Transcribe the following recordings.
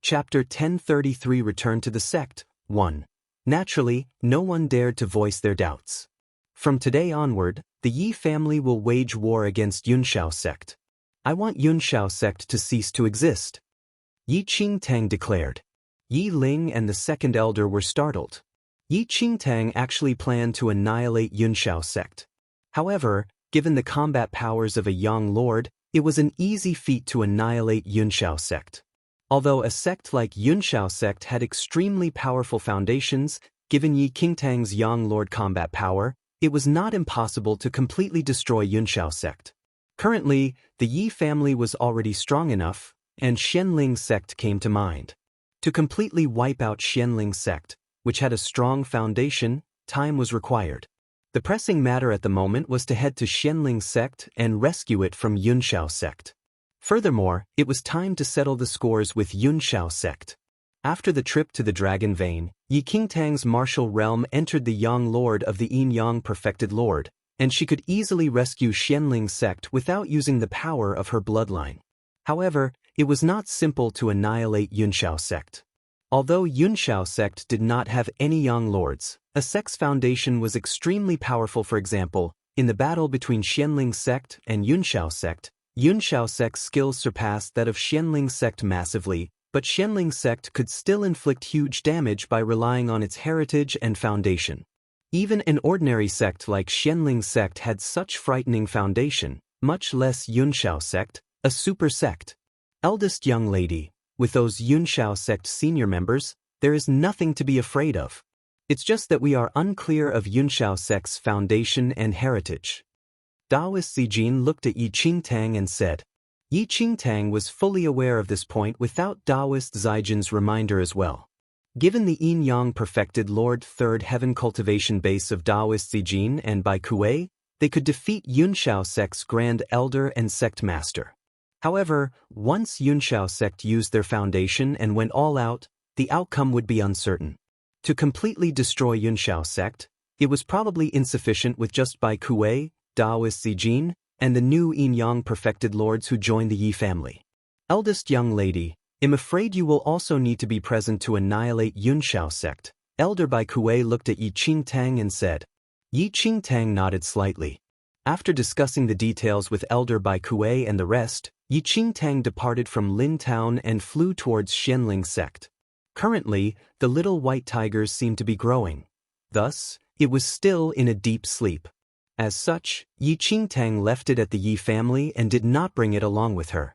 Chapter 1033 Return to the Sect. 1. Naturally, no one dared to voice their doubts. From today onward, the Yi family will wage war against Yunshao sect. I want Yunshao sect to cease to exist. Yi Qingtang declared. Yi Ling and the second elder were startled. Yi Qingtang actually planned to annihilate Yunshao sect. However, given the combat powers of a young lord, it was an easy feat to annihilate Yunshao sect. Although a sect like Yunshao sect had extremely powerful foundations, given Yi Qingtang's young lord combat power, it was not impossible to completely destroy Yunshao sect. Currently, the Yi family was already strong enough, and Xianling sect came to mind. To completely wipe out Xianling sect, which had a strong foundation, time was required. The pressing matter at the moment was to head to Xianling sect and rescue it from Yunshao sect. Furthermore, it was time to settle the scores with Yunshao sect. After the trip to the Dragon Vein, Yi Qingtang's martial realm entered the young lord of the Yin Yang Perfected Lord, and she could easily rescue Xianling sect without using the power of her bloodline. However, it was not simple to annihilate Yunshao sect. Although Yunshao sect did not have any young lords, a sect's foundation was extremely powerful. For example, in the battle between Xianling sect and Yunshao sect's skills surpassed that of Xianling sect massively, but Xianling sect could still inflict huge damage by relying on its heritage and foundation. Even an ordinary sect like Xianling sect had such frightening foundation, much less Yunshao sect, a super sect. Eldest young lady, with those Yunshao sect senior members, there is nothing to be afraid of. It's just that we are unclear of Yunshao sect's foundation and heritage. Daoist Zijin looked at Yi Qingtang and said. Yi Qingtang was fully aware of this point without Daoist Zijin's reminder as well. Given the Yin Yang Perfected Lord Third Heaven cultivation base of Daoist Zijin and Bai Kuei, they could defeat Yunshao sect's Grand Elder and Sect Master. However, once Yunshao sect used their foundation and went all out, the outcome would be uncertain. To completely destroy Yunshao sect, it was probably insufficient with just Bai Kuei, Daoist Zijin, and the new Yin Yang Perfected Lords who joined the Yi family. Eldest young lady, I'm afraid you will also need to be present to annihilate Yunshao sect. Elder Bai Kuei looked at Yi Qingtang and said. Yi Qingtang nodded slightly. After discussing the details with Elder Bai Kuei and the rest, Yi Qingtang departed from Lin Town and flew towards Xianling sect. Currently, the little white tigers seemed to be growing. Thus, it was still in a deep sleep. As such, Yi Qingtang left it at the Yi family and did not bring it along with her.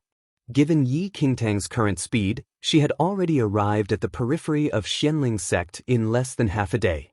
Given Yi Qingtang's current speed, she had already arrived at the periphery of Xianling sect in less than half a day.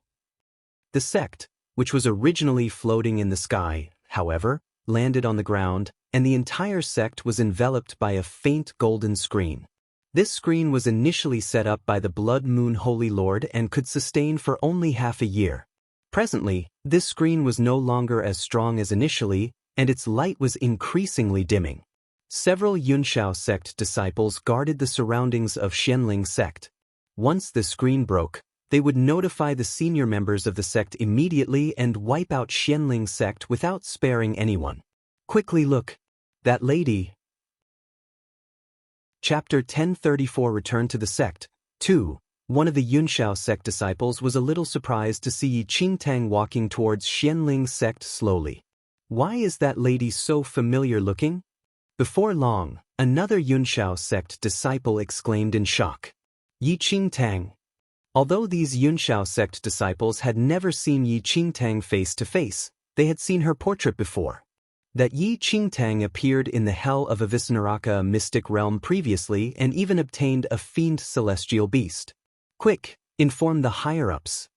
The sect, which was originally floating in the sky, however, landed on the ground, and the entire sect was enveloped by a faint golden screen. This screen was initially set up by the Blood Moon Holy Lord and could sustain for only half a year. Presently, this screen was no longer as strong as initially, and its light was increasingly dimming. Several Yunshao sect disciples guarded the surroundings of Xianling sect. Once the screen broke, they would notify the senior members of the sect immediately and wipe out Xianling sect without sparing anyone. Quickly look. That lady. Chapter 1034 Return to the Sect. 2. One of the Yunshao sect disciples was a little surprised to see Yi Qingtang walking towards Xianling sect slowly. Why is that lady so familiar looking? Before long, another Yunshao sect disciple exclaimed in shock. Yi Qingtang. Although these Yunshao sect disciples had never seen Yi Qingtang face to face, they had seen her portrait before. That Yi Qingtang appeared in the hell of Avisnaraka mystic realm previously and even obtained a fiend celestial beast. Quick, inform the higher-ups.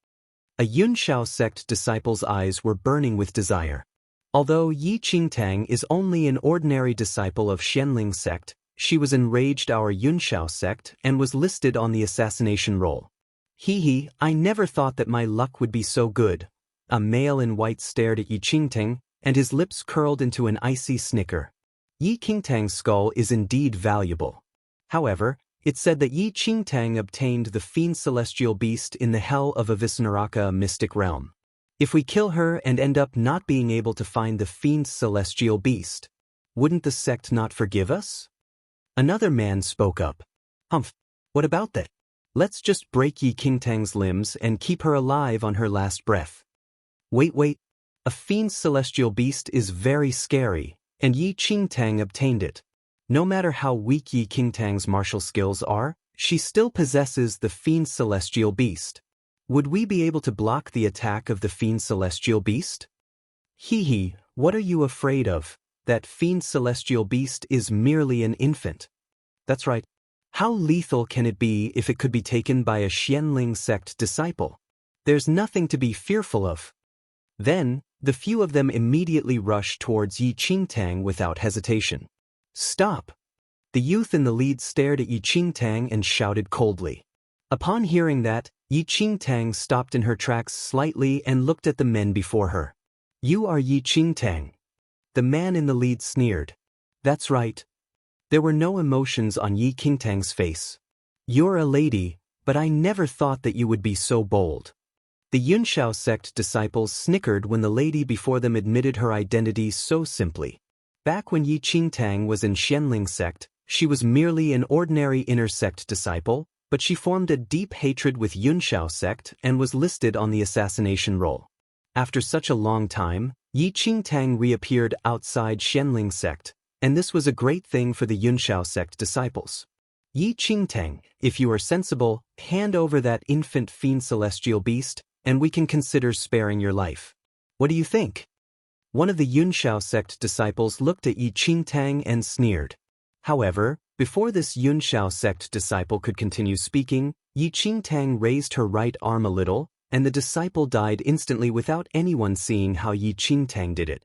A Yunshao sect disciple's eyes were burning with desire. Although Yi Qingtang is only an ordinary disciple of Xianling sect, she was enraged our Yunshao sect and was listed on the assassination roll. Hee, I never thought that my luck would be so good. A male in white stared at Yi Qingtang, and his lips curled into an icy snicker. Yi Qingtang's skull is indeed valuable. However, it's said that Yi Qingtang obtained the fiend celestial beast in the hell of Avisnaraka mystic realm. If we kill her and end up not being able to find the fiend celestial beast, wouldn't the sect not forgive us? Another man spoke up. Humph. What about that? Let's just break Yi Qingtang's limbs and keep her alive on her last breath. Wait. A fiend's celestial beast is very scary, and Yi Qingtang obtained it. No matter how weak Yi Qingtang's martial skills are, she still possesses the fiend's celestial beast. Would we be able to block the attack of the fiend's celestial beast? Hee, what are you afraid of? That fiend's celestial beast is merely an infant. That's right. How lethal can it be if it could be taken by a Xianling sect disciple? There's nothing to be fearful of. Then, the few of them immediately rushed towards Yi Qingtang without hesitation. Stop! The youth in the lead stared at Yi Qingtang and shouted coldly. Upon hearing that, Yi Qingtang stopped in her tracks slightly and looked at the men before her. You are Yi Qingtang. The man in the lead sneered. That's right. There were no emotions on Yi Qingtang's face. You're a lady, but I never thought that you would be so bold. The Yunshao sect disciples snickered when the lady before them admitted her identity so simply. Back when Yi Qingtang was in Xianling sect, she was merely an ordinary inner sect disciple, but she formed a deep hatred with Yunshao sect and was listed on the assassination roll. After such a long time, Yi Qingtang reappeared outside Xianling sect, and this was a great thing for the Yunshao sect disciples. Yi Qingtang, if you are sensible, hand over that infant fiend celestial beast, and we can consider sparing your life. What do you think? One of the Yunshao sect disciples looked at Yi Qingtang and sneered. However, before this Yunshao sect disciple could continue speaking, Yi Qingtang raised her right arm a little, and the disciple died instantly without anyone seeing how Yi Qingtang did it.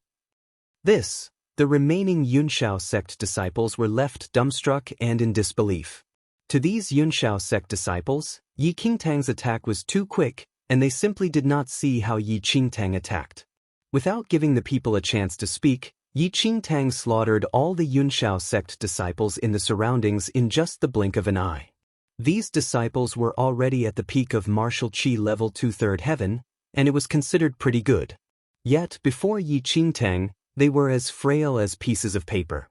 The remaining Yunshao sect disciples were left dumbstruck and in disbelief. To these Yunshao sect disciples, Yi Qingtang's attack was too quick, and they simply did not see how Yi Qingtang attacked. Without giving the people a chance to speak, Yi Qingtang slaughtered all the Yunshao sect disciples in the surroundings in just the blink of an eye. These disciples were already at the peak of martial qi level 2/3 heaven, and it was considered pretty good. Yet, before Yi Qingtang, they were as frail as pieces of paper.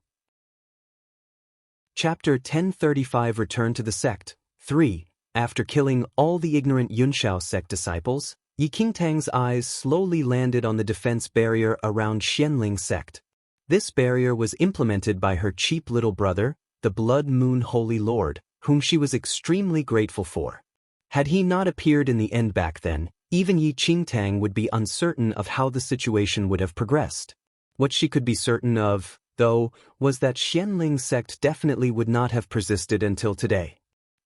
Chapter 1035 Return to the Sect 3. After killing all the ignorant Yunshao sect disciples, Yi Qingtang's eyes slowly landed on the defense barrier around Xianling sect. This barrier was implemented by her cheap little brother, the Blood Moon Holy Lord, whom she was extremely grateful for. Had he not appeared in the end back then, even Yi Qingtang would be uncertain of how the situation would have progressed. What she could be certain of, though, was that Xianling sect definitely would not have persisted until today.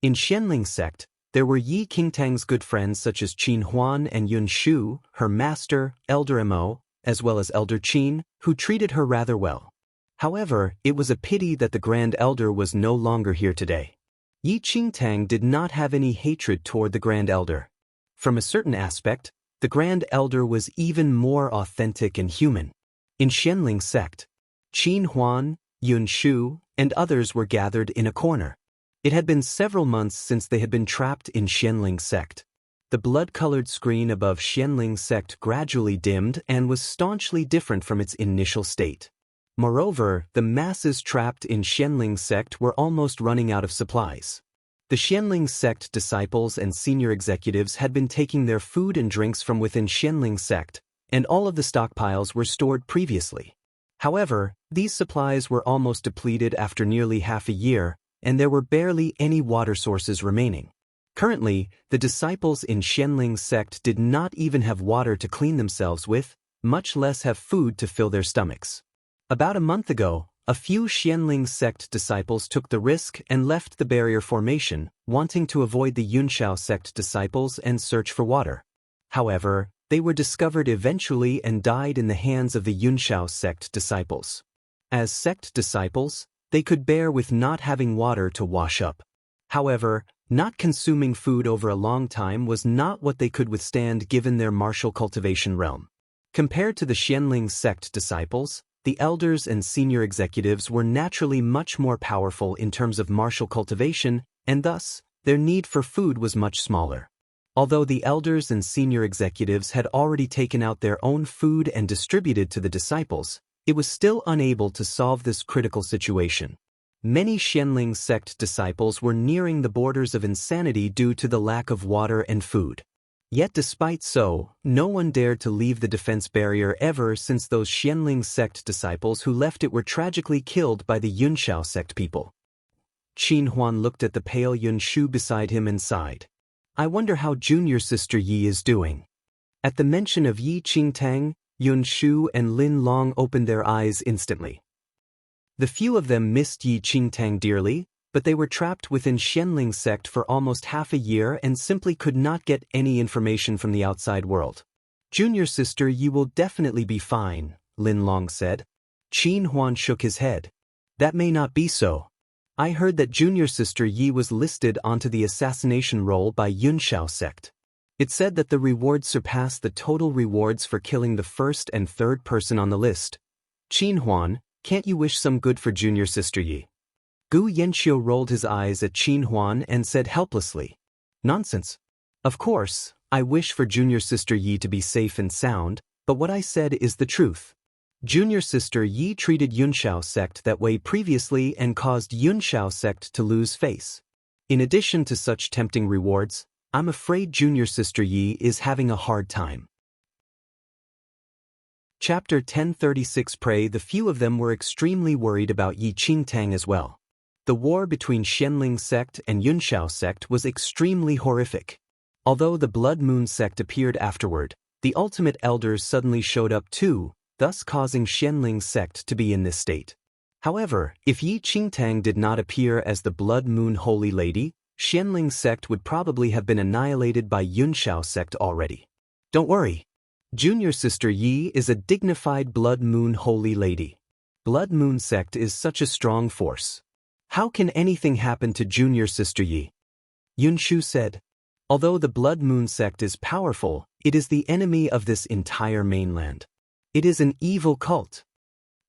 In Xianling sect, there were Yi Qingtang's good friends such as Qin Huan and Yun Shu, her master, Elder Mo, as well as Elder Qin, who treated her rather well. However, it was a pity that the Grand Elder was no longer here today. Yi Qingtang did not have any hatred toward the Grand Elder. From a certain aspect, the Grand Elder was even more authentic and human. In Xianling sect, Qin Huan, Yun Shu, and others were gathered in a corner. It had been several months since they had been trapped in Xianling sect. The blood-colored screen above Xianling sect gradually dimmed and was staunchly different from its initial state. Moreover, the masses trapped in Xianling sect were almost running out of supplies. The Xianling sect disciples and senior executives had been taking their food and drinks from within Xianling sect, and all of the stockpiles were stored previously. However, these supplies were almost depleted after nearly half a year, and there were barely any water sources remaining. Currently, the disciples in Xianling sect did not even have water to clean themselves with, much less have food to fill their stomachs. About a month ago, a few Xianling sect disciples took the risk and left the barrier formation, wanting to avoid the Yunshao sect disciples and search for water. However, they were discovered eventually and died in the hands of the Yunshao sect disciples. As sect disciples, they could bear with not having water to wash up. However, not consuming food over a long time was not what they could withstand given their martial cultivation realm. Compared to the Xianling sect disciples, the elders and senior executives were naturally much more powerful in terms of martial cultivation, and thus, their need for food was much smaller. Although the elders and senior executives had already taken out their own food and distributed to the disciples, it was still unable to solve this critical situation. Many Xianling sect disciples were nearing the borders of insanity due to the lack of water and food. Yet despite so, no one dared to leave the defense barrier ever since those Xianling sect disciples who left it were tragically killed by the Yunshao sect people. Qin Huan looked at the pale Yun Shu beside him and sighed. I wonder how junior sister Yi is doing. At the mention of Yi Qingtang, Yun Shu and Lin Long opened their eyes instantly. The few of them missed Yi Qingtang dearly, but they were trapped within Xianling sect for almost half a year and simply could not get any information from the outside world. Junior sister Yi will definitely be fine, Lin Long said. Qin Huan shook his head. That may not be so. I heard that junior sister Yi was listed onto the assassination roll by Yunshao sect. It said that the rewards surpassed the total rewards for killing the first and third person on the list. Qin Huan, can't you wish some good for junior sister Yi? Gu Yanxiu rolled his eyes at Qin Huan and said helplessly. Nonsense. Of course, I wish for junior sister Yi to be safe and sound, but what I said is the truth. Junior sister Yi treated Yunshao sect that way previously and caused Yunshao sect to lose face. In addition to such tempting rewards, I'm afraid junior sister Yi is having a hard time. Chapter 1036 Pray. The few of them were extremely worried about Yi Qingtang as well. The war between Xianling sect and Yunshao sect was extremely horrific. Although the Blood Moon sect appeared afterward, the ultimate elders suddenly showed up too, thus causing Xianling sect to be in this state. However, if Yi Qingtang did not appear as the Blood Moon Holy Lady, Xianling sect would probably have been annihilated by Yunshao sect already. Don't worry. Junior sister Yi is a dignified Blood Moon Holy Lady. Blood Moon sect is such a strong force. How can anything happen to junior sister Yi? Yun Shu said. Although the Blood Moon sect is powerful, it is the enemy of this entire mainland. It is an evil cult.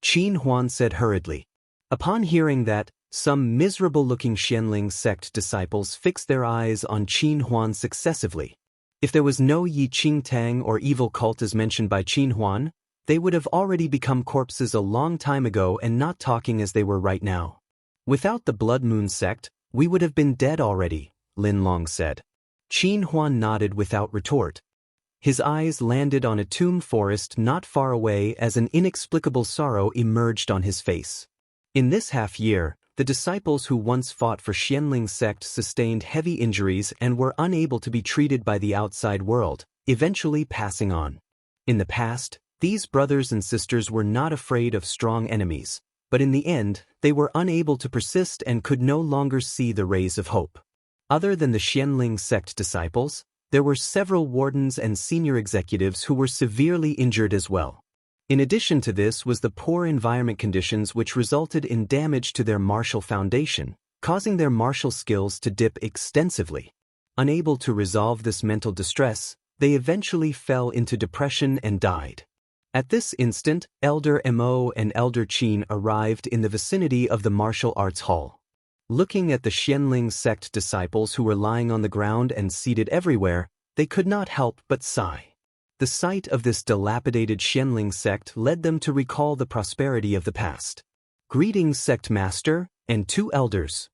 Qin Huan said hurriedly. Upon hearing that, some miserable-looking Xianling sect disciples fixed their eyes on Qin Huan successively. If there was no Yi Qingtang or evil cult as mentioned by Qin Huan, they would have already become corpses a long time ago and not talking as they were right now. Without the Blood Moon sect, we would have been dead already, Lin Long said. Qin Huan nodded without retort. His eyes landed on a tomb forest not far away as an inexplicable sorrow emerged on his face. In this half-year, the disciples who once fought for Xianling sect sustained heavy injuries and were unable to be treated by the outside world, eventually passing on. In the past, these brothers and sisters were not afraid of strong enemies, but in the end, they were unable to persist and could no longer see the rays of hope. Other than the Xianling sect disciples, there were several wardens and senior executives who were severely injured as well. In addition to this was the poor environment conditions which resulted in damage to their martial foundation, causing their martial skills to dip extensively. Unable to resolve this mental distress, they eventually fell into depression and died. At this instant, Elder Mo and Elder Qin arrived in the vicinity of the martial arts hall. Looking at the Xianling sect disciples who were lying on the ground and seated everywhere, they could not help but sigh. The sight of this dilapidated Xianling sect led them to recall the prosperity of the past. Greetings, sect master, and two elders.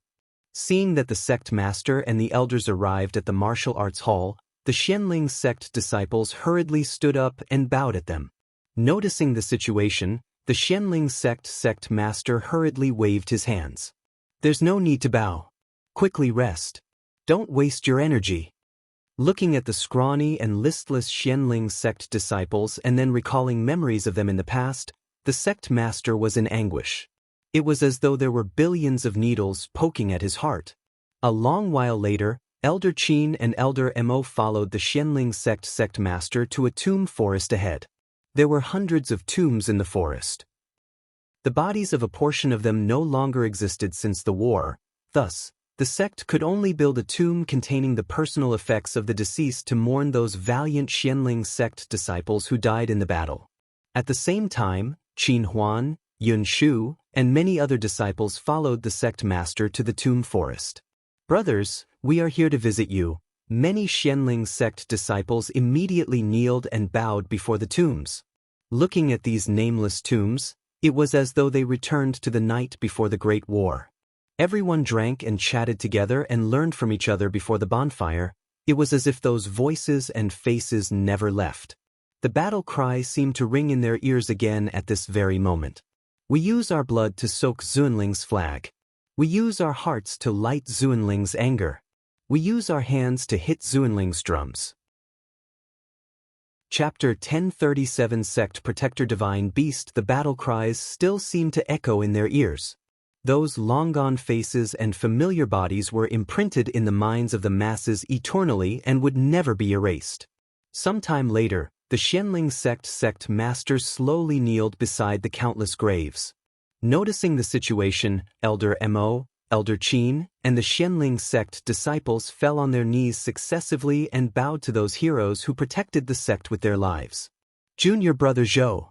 Seeing that the sect master and the elders arrived at the martial arts hall, the Xianling sect disciples hurriedly stood up and bowed at them. Noticing the situation, the Xianling sect master hurriedly waved his hands. There's no need to bow. Quickly rest. Don't waste your energy. Looking at the scrawny and listless Xianling sect disciples and then recalling memories of them in the past, the sect master was in anguish. It was as though there were billions of needles poking at his heart. A long while later, Elder Qin and Elder Mo followed the Xianling sect master to a tomb forest ahead. There were hundreds of tombs in the forest. The bodies of a portion of them no longer existed since the war, thus, the sect could only build a tomb containing the personal effects of the deceased to mourn those valiant Xianling sect disciples who died in the battle. At the same time, Qin Huan, Yun Shu, and many other disciples followed the sect master to the tomb forest. Brothers, we are here to visit you. Many Xianling sect disciples immediately kneeled and bowed before the tombs. Looking at these nameless tombs, it was as though they returned to the night before the Great War. Everyone drank and chatted together and learned from each other before the bonfire. It was as if those voices and faces never left. The battle cry seemed to ring in their ears again at this very moment. We use our blood to soak Zuenling's flag. We use our hearts to light Zuenling's anger. We use our hands to hit Zuenling's drums. Chapter 1037 Sect Protector Divine Beast. The battle cries still seemed to echo in their ears. Those long-gone faces and familiar bodies were imprinted in the minds of the masses eternally and would never be erased. Sometime later, the Xianling sect masters slowly kneeled beside the countless graves. Noticing the situation, Elder Mo, Elder Qin, and the Xianling sect disciples fell on their knees successively and bowed to those heroes who protected the sect with their lives. Junior brother Zhou.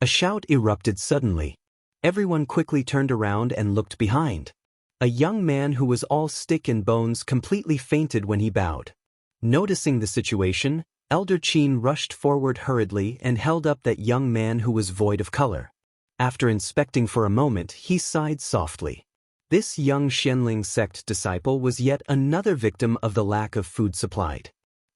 A shout erupted suddenly. Everyone quickly turned around and looked behind. A young man who was all stick and bones completely fainted when he bowed. Noticing the situation, Elder Qin rushed forward hurriedly and held up that young man who was void of color. After inspecting for a moment, he sighed softly. This young Xianling sect disciple was yet another victim of the lack of food supplied.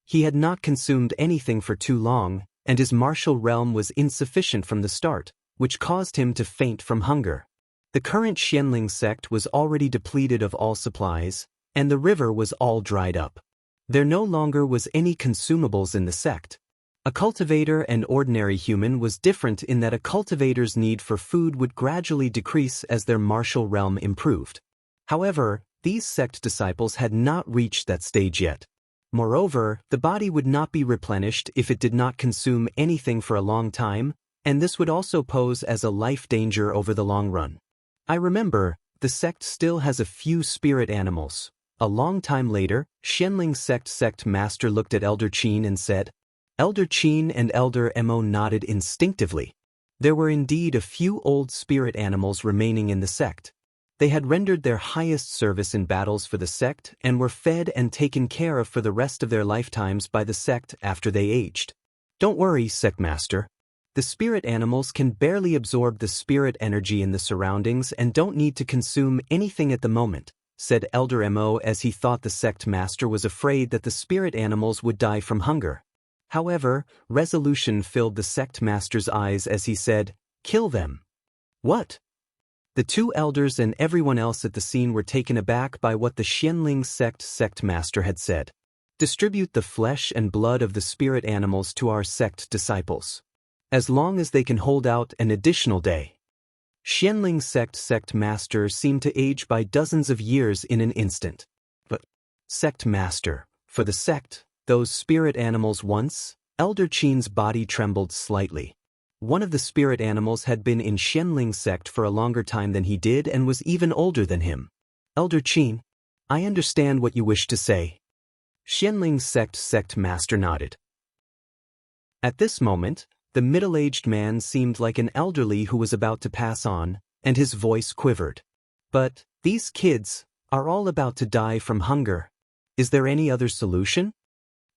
He had not consumed anything for too long, and his martial realm was insufficient from the start, which caused him to faint from hunger. The current Xianling sect was already depleted of all supplies, and the river was all dried up. There no longer was any consumables in the sect. A cultivator and ordinary human was different in that a cultivator's need for food would gradually decrease as their martial realm improved. However, these sect disciples had not reached that stage yet. Moreover, the body would not be replenished if it did not consume anything for a long time, and this would also pose as a life danger over the long run. I remember, the sect still has a few spirit animals. A long time later, Xianling sect master looked at Elder Qin and said. Elder Qin and Elder Mo nodded instinctively. There were indeed a few old spirit animals remaining in the sect. They had rendered their highest service in battles for the sect and were fed and taken care of for the rest of their lifetimes by the sect after they aged. Don't worry, sect master. The spirit animals can barely absorb the spirit energy in the surroundings and don't need to consume anything at the moment, said Elder Mo as he thought the sect master was afraid that the spirit animals would die from hunger. However, resolution filled the sect master's eyes as he said, "Kill them." What? The two elders and everyone else at the scene were taken aback by what the Xianling sect master had said. Distribute the flesh and blood of the spirit animals to our sect disciples. As long as they can hold out an additional day. Xianling sect master seemed to age by dozens of years in an instant. But, sect master, for the sect, those spirit animals once, Elder Qin's body trembled slightly. One of the spirit animals had been in Xianling sect for a longer time than he did and was even older than him. Elder Qin, I understand what you wish to say. Xianling sect master nodded. At this moment, the middle-aged man seemed like an elderly who was about to pass on, and his voice quivered. But, these kids are all about to die from hunger. Is there any other solution?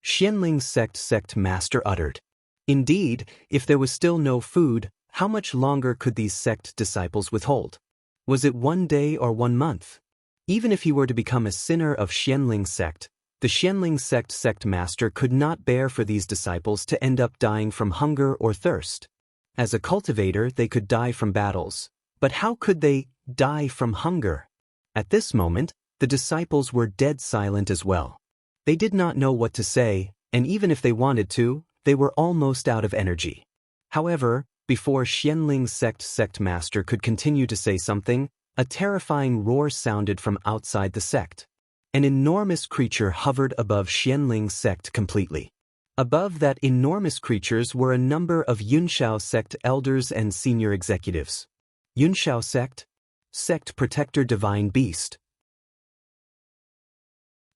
Xianling sect master uttered. Indeed, if there was still no food, how much longer could these sect disciples withhold? Was it 1 day or 1 month? Even if he were to become a sinner of Xianling sect, the Xianling sect master could not bear for these disciples to end up dying from hunger or thirst. As a cultivator, they could die from battles. But how could they die from hunger? At this moment, the disciples were dead silent as well. They did not know what to say, and even if they wanted to, they were almost out of energy. However, before Xianling sect master could continue to say something, a terrifying roar sounded from outside the sect. An enormous creature hovered above Xianling sect completely. Above that enormous creatures were a number of Yunshao sect elders and senior executives. Yunshao sect? Sect Protector Divine Beast.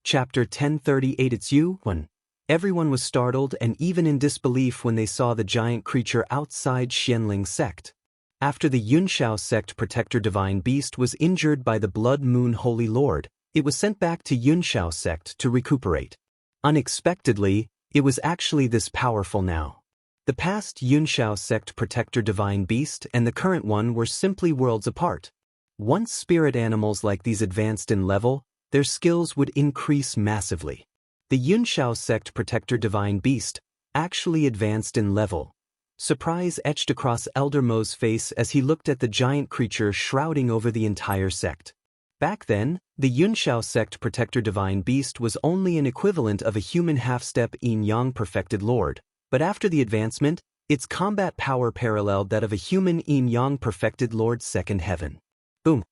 Chapter 1038 It's you, one. Everyone was startled and even in disbelief when they saw the giant creature outside Xianling sect. After the Yunshao sect Protector Divine Beast was injured by the Blood Moon Holy Lord, it was sent back to Yunshao sect to recuperate. Unexpectedly, it was actually this powerful now. The past Yunshao sect Protector Divine Beast and the current one were simply worlds apart. Once spirit animals like these advanced in level, their skills would increase massively. The Yunshao sect protector divine beast actually advanced in level. Surprise etched across Elder Mo's face as he looked at the giant creature shrouding over the entire sect. Back then, the Yunshao sect protector divine beast was only an equivalent of a human half-step yin-yang perfected lord, but after the advancement, its combat power paralleled that of a human yin-yang perfected lord's second heaven. Boom!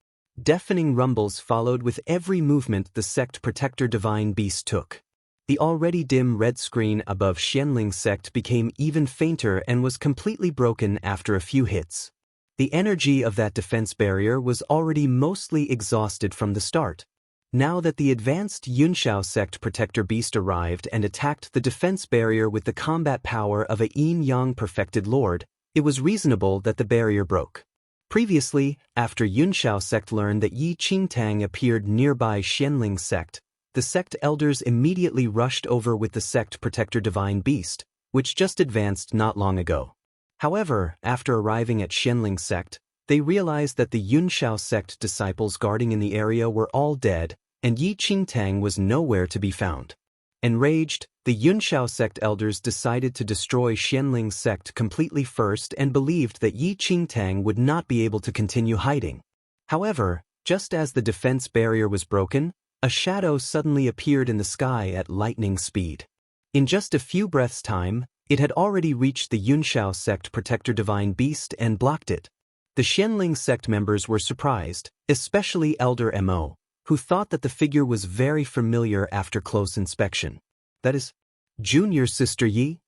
Deafening rumbles followed with every movement the sect protector divine beast took. The already dim red screen above Xianling's sect became even fainter and was completely broken after a few hits. The energy of that defense barrier was already mostly exhausted from the start. Now that the advanced Yunshao sect protector beast arrived and attacked the defense barrier with the combat power of a yin-yang perfected lord, it was reasonable that the barrier broke. Previously, after Yunshao sect learned that Yi Qingtang appeared nearby Xianling's sect, the sect elders immediately rushed over with the sect protector divine beast, which just advanced not long ago. However, after arriving at Xianling's sect, they realized that the Yunshao sect disciples guarding in the area were all dead, and Yi Qingtang was nowhere to be found. Enraged, the Yunshao sect elders decided to destroy Xianling's sect completely first and believed that Yi Qingtang would not be able to continue hiding. However, just as the defense barrier was broken, a shadow suddenly appeared in the sky at lightning speed. In just a few breaths' time, it had already reached the Yunshao sect protector divine beast and blocked it. The Xianling sect members were surprised, especially Elder Mo, who thought that the figure was very familiar after close inspection. That is, Junior Sister Yi?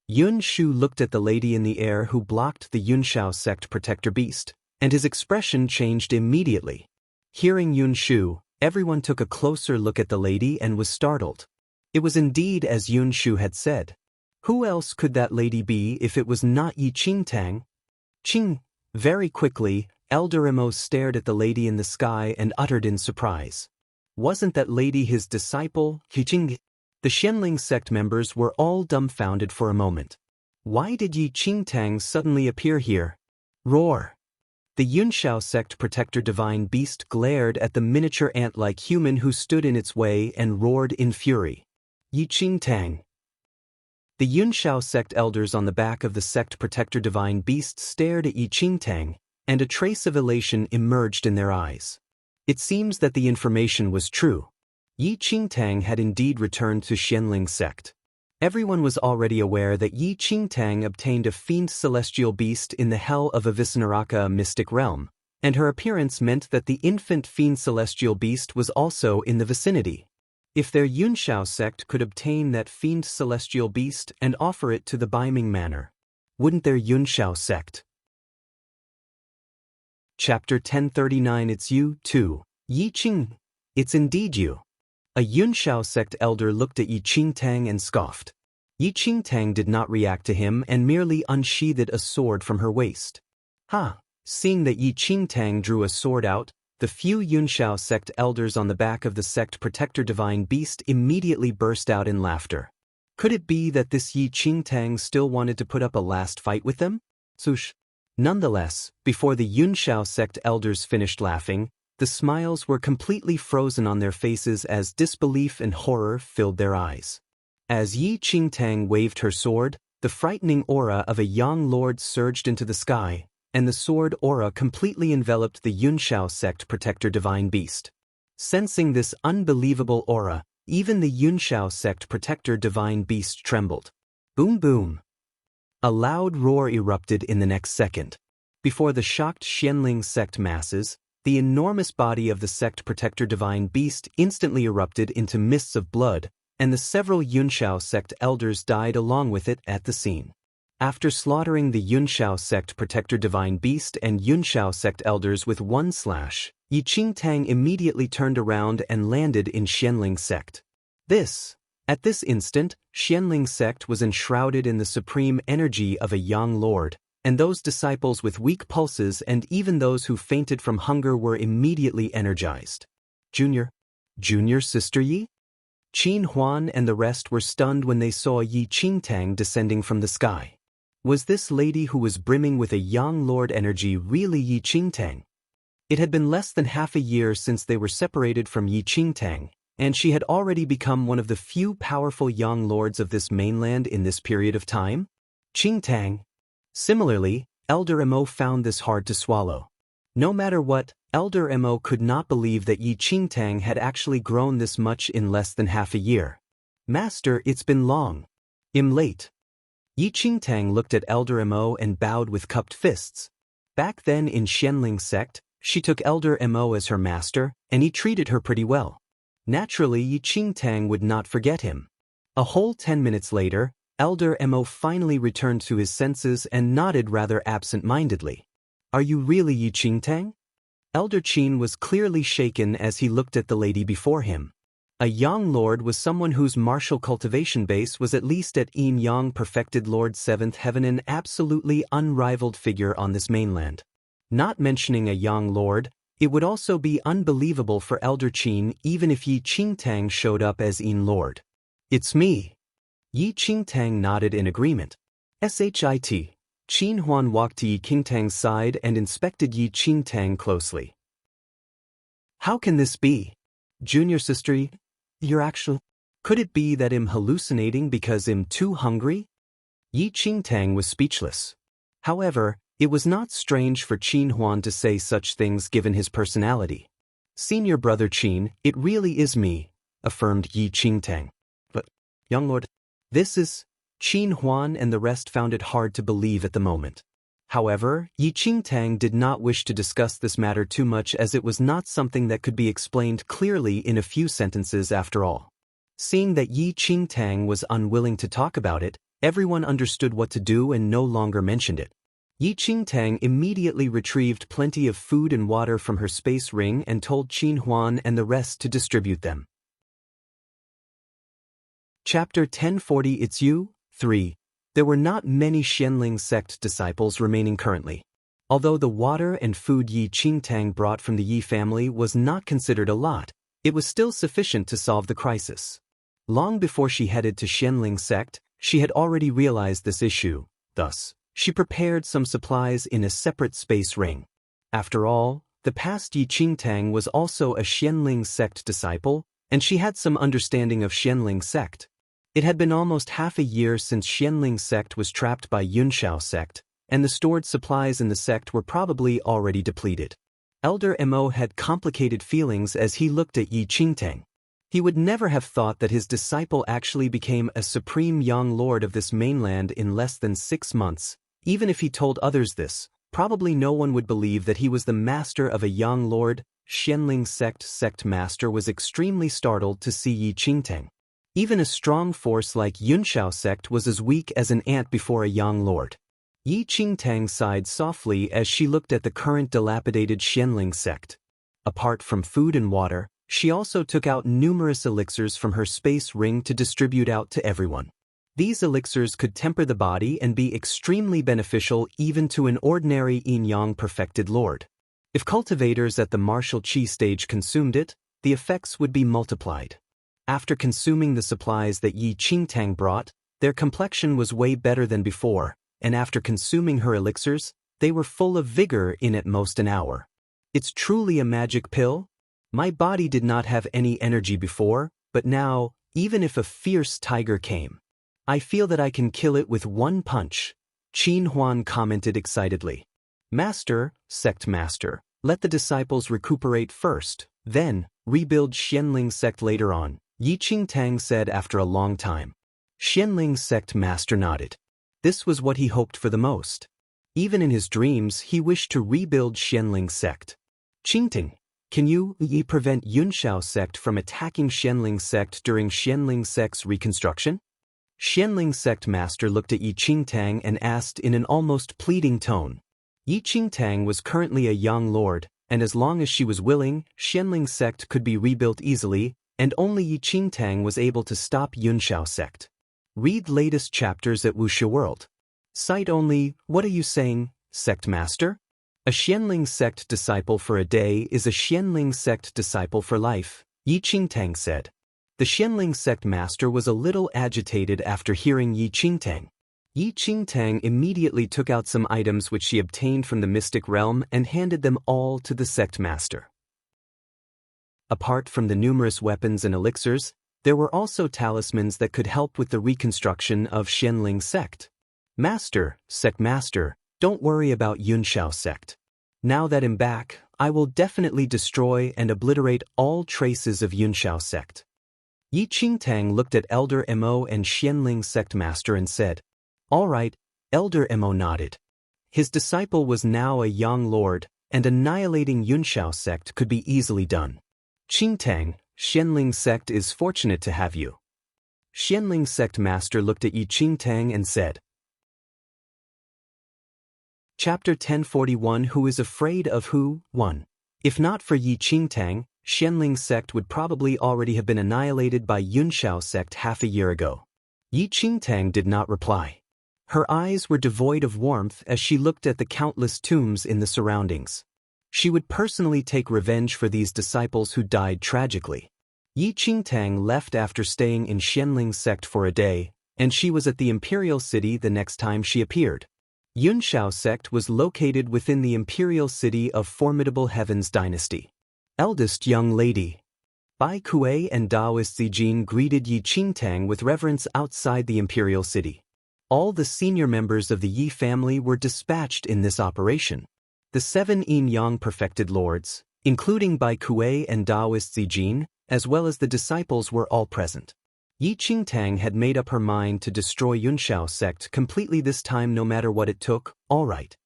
Yun Shu looked at the lady in the air who blocked the Yunshao sect protector beast, and his expression changed immediately. Hearing Yun Shu, everyone took a closer look at the lady and was startled. It was indeed as Yun Shu had said. Who else could that lady be if it was not Yi Qingtang? Qing! Very quickly, Elder Mo stared at the lady in the sky and uttered in surprise. Wasn't that lady his disciple, Qing? The Xianling sect members were all dumbfounded for a moment. Why did Yi Qingtang suddenly appear here? Roar! The Yunshao sect protector divine beast glared at the miniature ant-like human who stood in its way and roared in fury. Yi Qingtang! The Yunshao sect elders on the back of the sect protector divine beast stared at Yi Qingtang, and a trace of elation emerged in their eyes. It seems that the information was true. Yi Qingtang had indeed returned to Xianling's sect. Everyone was already aware that Yi Qingtang obtained a fiend celestial beast in the hell of Avisnaraka mystic realm, and her appearance meant that the infant fiend celestial beast was also in the vicinity. If their Yunshao sect could obtain that fiend celestial beast and offer it to the Baiming Manor, wouldn't their Yunshao sect? Chapter 1039. It's you, too, Yi Qing. It's indeed you. A Yunshao sect elder looked at Yi Qingtang and scoffed. Yi Qingtang did not react to him and merely unsheathed a sword from her waist. Ha! Seeing that Yi Qingtang drew a sword out, the few Yunshao sect elders on the back of the sect protector divine beast immediately burst out in laughter. Could it be that this Yi Qingtang still wanted to put up a last fight with them? Sush. Nonetheless, before the Yunshao sect elders finished laughing, the smiles were completely frozen on their faces as disbelief and horror filled their eyes. As Yi Qingtang waved her sword, the frightening aura of a young lord surged into the sky, and the sword aura completely enveloped the Yunshao sect protector divine beast. Sensing this unbelievable aura, even the Yunshao sect protector divine beast trembled. Boom boom! A loud roar erupted in the next second. Before the shocked Xianling sect masses, the enormous body of the sect protector divine beast instantly erupted into mists of blood, and the several Yunshao sect elders died along with it at the scene. After slaughtering the Yunshao sect protector divine beast and Yunshao sect elders with one slash, Yi Qingtang immediately turned around and landed in Xianling sect. At this instant, Xianling sect was enshrouded in the supreme energy of a young lord, and those disciples with weak pulses and even those who fainted from hunger were immediately energized. Junior Sister Yi? Qin Huan and the rest were stunned when they saw Yi Qingtang descending from the sky. Was this lady who was brimming with a young lord energy really Yi Qingtang? It had been less than half a year since they were separated from Yi Qingtang, and she had already become one of the few powerful young lords of this mainland in this period of time? Qingtang. Similarly, Elder Mo found this hard to swallow. No matter what, Elder Mo could not believe that Yi Qingtang had actually grown this much in less than half a year. Master, it's been long. Late. Yi Qingtang looked at Elder Mo and bowed with cupped fists. Back then in Xianling sect, she took Elder Mo as her master, and he treated her pretty well. Naturally, Yi Qingtang would not forget him. A whole 10 minutes later, Elder Mo finally returned to his senses and nodded rather absent-mindedly. Are you really Yi Qingtang? Elder Qin was clearly shaken as he looked at the lady before him. A young lord was someone whose martial cultivation base was at least at Yin Yang perfected Lord 7th Heaven, an absolutely unrivaled figure on this mainland. Not mentioning a young lord, it would also be unbelievable for Elder Qin even if Yi Qingtang showed up as Yin Lord. It's me. Yi Qingtang nodded in agreement. Shit. Qin Huan walked to Yi Qingtang's side and inspected Yi Qingtang closely. How can this be? Junior sister, you're actually... Could it be that I'm hallucinating because I'm too hungry? Yi Qingtang was speechless. However, it was not strange for Qin Huan to say such things given his personality. Senior brother Qin, it really is me, affirmed Yi Qingtang. But, young lord, this is... Qin Huan and the rest found it hard to believe at the moment. However, Yi Qingtang did not wish to discuss this matter too much as it was not something that could be explained clearly in a few sentences after all. Seeing that Yi Qingtang was unwilling to talk about it, everyone understood what to do and no longer mentioned it. Yi Qingtang immediately retrieved plenty of food and water from her space ring and told Qin Huan and the rest to distribute them. Chapter 1040 It's You, 3. There were not many Xianling sect disciples remaining currently. Although the water and food Yi Qingtang brought from the Yi family was not considered a lot, it was still sufficient to solve the crisis. Long before she headed to Xianling sect, she had already realized this issue. Thus, she prepared some supplies in a separate space ring. After all, the past Yi Qingtang was also a Xianling sect disciple, and she had some understanding of Xianling sect. It had been almost half a year since Xianling sect was trapped by Yunshao sect, and the stored supplies in the sect were probably already depleted. Elder Mo had complicated feelings as he looked at Yi Qingtang. He would never have thought that his disciple actually became a supreme young lord of this mainland in less than 6 months. Even if he told others this, probably no one would believe that he was the master of a young lord. Xianling sect master was extremely startled to see Yi Qingtang. Even a strong force like Yunshao sect was as weak as an ant before a young lord. Yi Qingtang sighed softly as she looked at the current dilapidated Xianling sect. Apart from food and water, she also took out numerous elixirs from her space ring to distribute out to everyone. These elixirs could temper the body and be extremely beneficial even to an ordinary yin-yang perfected lord. If cultivators at the martial qi stage consumed it, the effects would be multiplied. After consuming the supplies that Yi Qingtang brought, their complexion was way better than before, and after consuming her elixirs, they were full of vigor in at most an hour. It's truly a magic pill? My body did not have any energy before, but now, even if a fierce tiger came, I feel that I can kill it with one punch, Qin Huan commented excitedly. Master, sect master, let the disciples recuperate first, then, rebuild Xianling sect later on, Yi Qingtang said after a long time. Xianling sect master nodded. This was what he hoped for the most. Even in his dreams he wished to rebuild Xianling sect. Qingtang, can you prevent Yunshao sect from attacking Xianling sect during Xianling sect's reconstruction? Xianling sect master looked at Yi Qingtang and asked in an almost pleading tone. Yi Qingtang was currently a young lord, and as long as she was willing, Xianling sect could be rebuilt easily, and only Yi Qingtang was able to stop Yunshao sect. Read latest chapters at Wuxia World. Cite only, what are you saying, sect master? A Xianling sect disciple for a day is a Xianling sect disciple for life, Yi Qingtang said. The Xianling sect master was a little agitated after hearing Yi Qingtang. Yi Qingtang immediately took out some items which she obtained from the mystic realm and handed them all to the sect master. Apart from the numerous weapons and elixirs, there were also talismans that could help with the reconstruction of Xianling sect. Sect master, don't worry about Yunshao sect. Now that I'm back, I will definitely destroy and obliterate all traces of Yunshao sect. Yi Qingtang looked at Elder Mo and Xianling sect master and said, "All right." Elder Mo nodded. His disciple was now a young lord, and annihilating Yunshao sect could be easily done. "Qingtang, Xianling sect is fortunate to have you." Xianling sect master looked at Yi Qingtang and said. Chapter 1041 Who is afraid of who? 1. If not for Yi Qingtang, Xianling sect would probably already have been annihilated by Yunshao sect half a year ago. Yi Qingtang did not reply. Her eyes were devoid of warmth as she looked at the countless tombs in the surroundings. She would personally take revenge for these disciples who died tragically. Yi Qingtang left after staying in Xianling sect for a day, and she was at the Imperial City the next time she appeared. Yunshao sect was located within the Imperial City of Formidable Heavens Dynasty. Eldest young lady. Bai Kuei and Daoist Zijin greeted Yi Qingtang with reverence outside the Imperial City. All the senior members of the Yi family were dispatched in this operation. The 7 Yin-Yang perfected lords, including Bai Kuei and Daoist Zijin, as well as the disciples were all present. Yi Qingtang had made up her mind to destroy Yunshao sect completely this time no matter what it took. All right.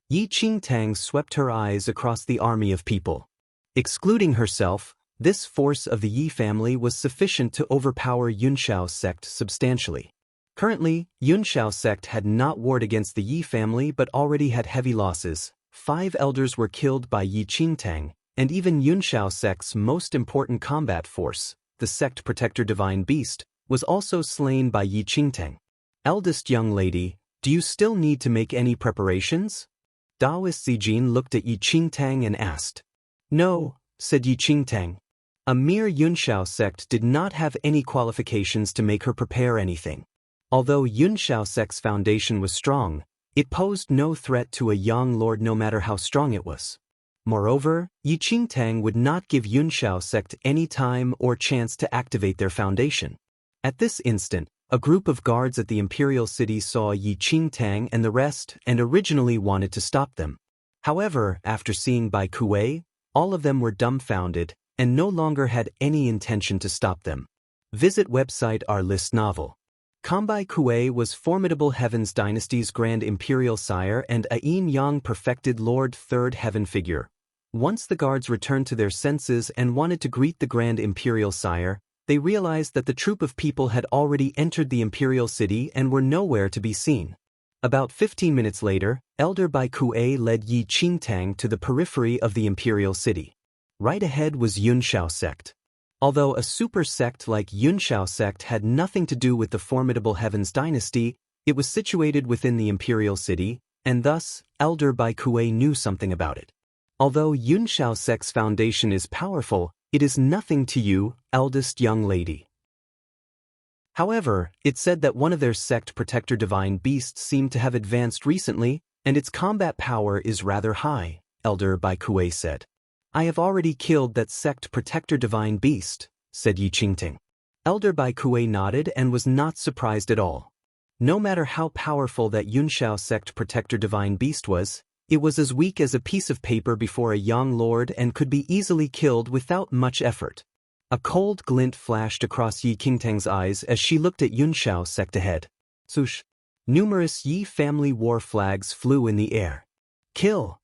Yi Qingtang swept her eyes across the army of people. Excluding herself, this force of the Yi family was sufficient to overpower Yunshao sect substantially. Currently, Yunshao sect had not warred against the Yi family but already had heavy losses. 5 elders were killed by Yi Qingtang, and even Yunshao sect's most important combat force, the sect protector Divine Beast, was also slain by Yi Qingtang. Eldest young lady, do you still need to make any preparations? Daoist Zijin looked at Yi Qingtang and asked. No, said Yi Qingtang. A mere Yunshao sect did not have any qualifications to make her prepare anything. Although Yunshao sect's foundation was strong, it posed no threat to a young lord no matter how strong it was. Moreover, Yi Qingtang would not give Yunshao sect any time or chance to activate their foundation. At this instant, a group of guards at the Imperial City saw Yi Qingtang and the rest and originally wanted to stop them. However, after seeing Bai Kuei, all of them were dumbfounded and no longer had any intention to stop them. Visit website Our List novel. Bai Kuei was Formidable Heavens Dynasty's Grand Imperial Sire and a Yin-Yang perfected Lord Third Heaven figure. Once the guards returned to their senses and wanted to greet the Grand Imperial Sire, they realized that the troop of people had already entered the Imperial City and were nowhere to be seen. About 15 minutes later, Elder Bai Kuei led Yi Qingtang to the periphery of the Imperial City. Right ahead was Yunshao sect. Although a super sect like Yunshao sect had nothing to do with the Formidable Heavens Dynasty, it was situated within the Imperial City, and thus, Elder Bai Kuei knew something about it. Although Yunshao sect's foundation is powerful, it is nothing to you, eldest young lady. However, it said that one of their sect protector Divine Beasts seemed to have advanced recently, and its combat power is rather high, Elder Bai Kuei said. I have already killed that sect protector Divine Beast, said Yi Qingtang. Elder Bai Kuei nodded and was not surprised at all. No matter how powerful that Yunshao sect protector Divine Beast was, it was as weak as a piece of paper before a young lord and could be easily killed without much effort. A cold glint flashed across Yi Qingtang's eyes as she looked at Yunshao sect ahead. Swoosh! Numerous Yi family war flags flew in the air. Kill!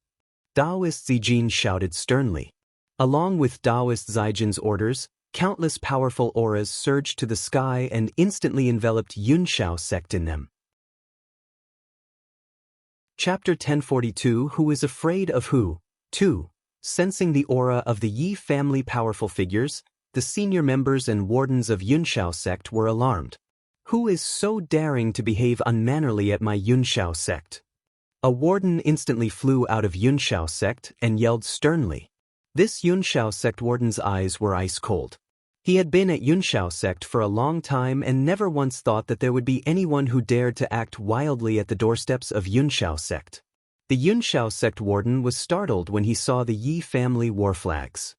Daoist Zijin shouted sternly. Along with Daoist Zijin's orders, countless powerful auras surged to the sky and instantly enveloped Yunshao sect in them. Chapter 1042 Who is afraid of who? 2. Sensing the aura of the Yi family powerful figures, the senior members and wardens of Yunshao sect were alarmed. Who is so daring to behave unmannerly at my Yunshao sect? A warden instantly flew out of Yunshao sect and yelled sternly. This Yunshao sect warden's eyes were ice cold. He had been at Yunshao sect for a long time and never once thought that there would be anyone who dared to act wildly at the doorsteps of Yunshao sect. The Yunshao sect warden was startled when he saw the Yi family war flags.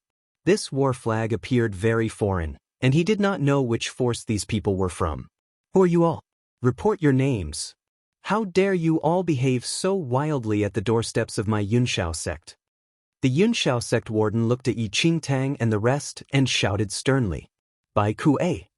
This war flag appeared very foreign, and he did not know which force these people were from. "Who are you all? Report your names. How dare you all behave so wildly at the doorsteps of my Yunshao sect?" The Yunshao sect warden looked at Yi Qingtang and the rest and shouted sternly, "Bai Kuei."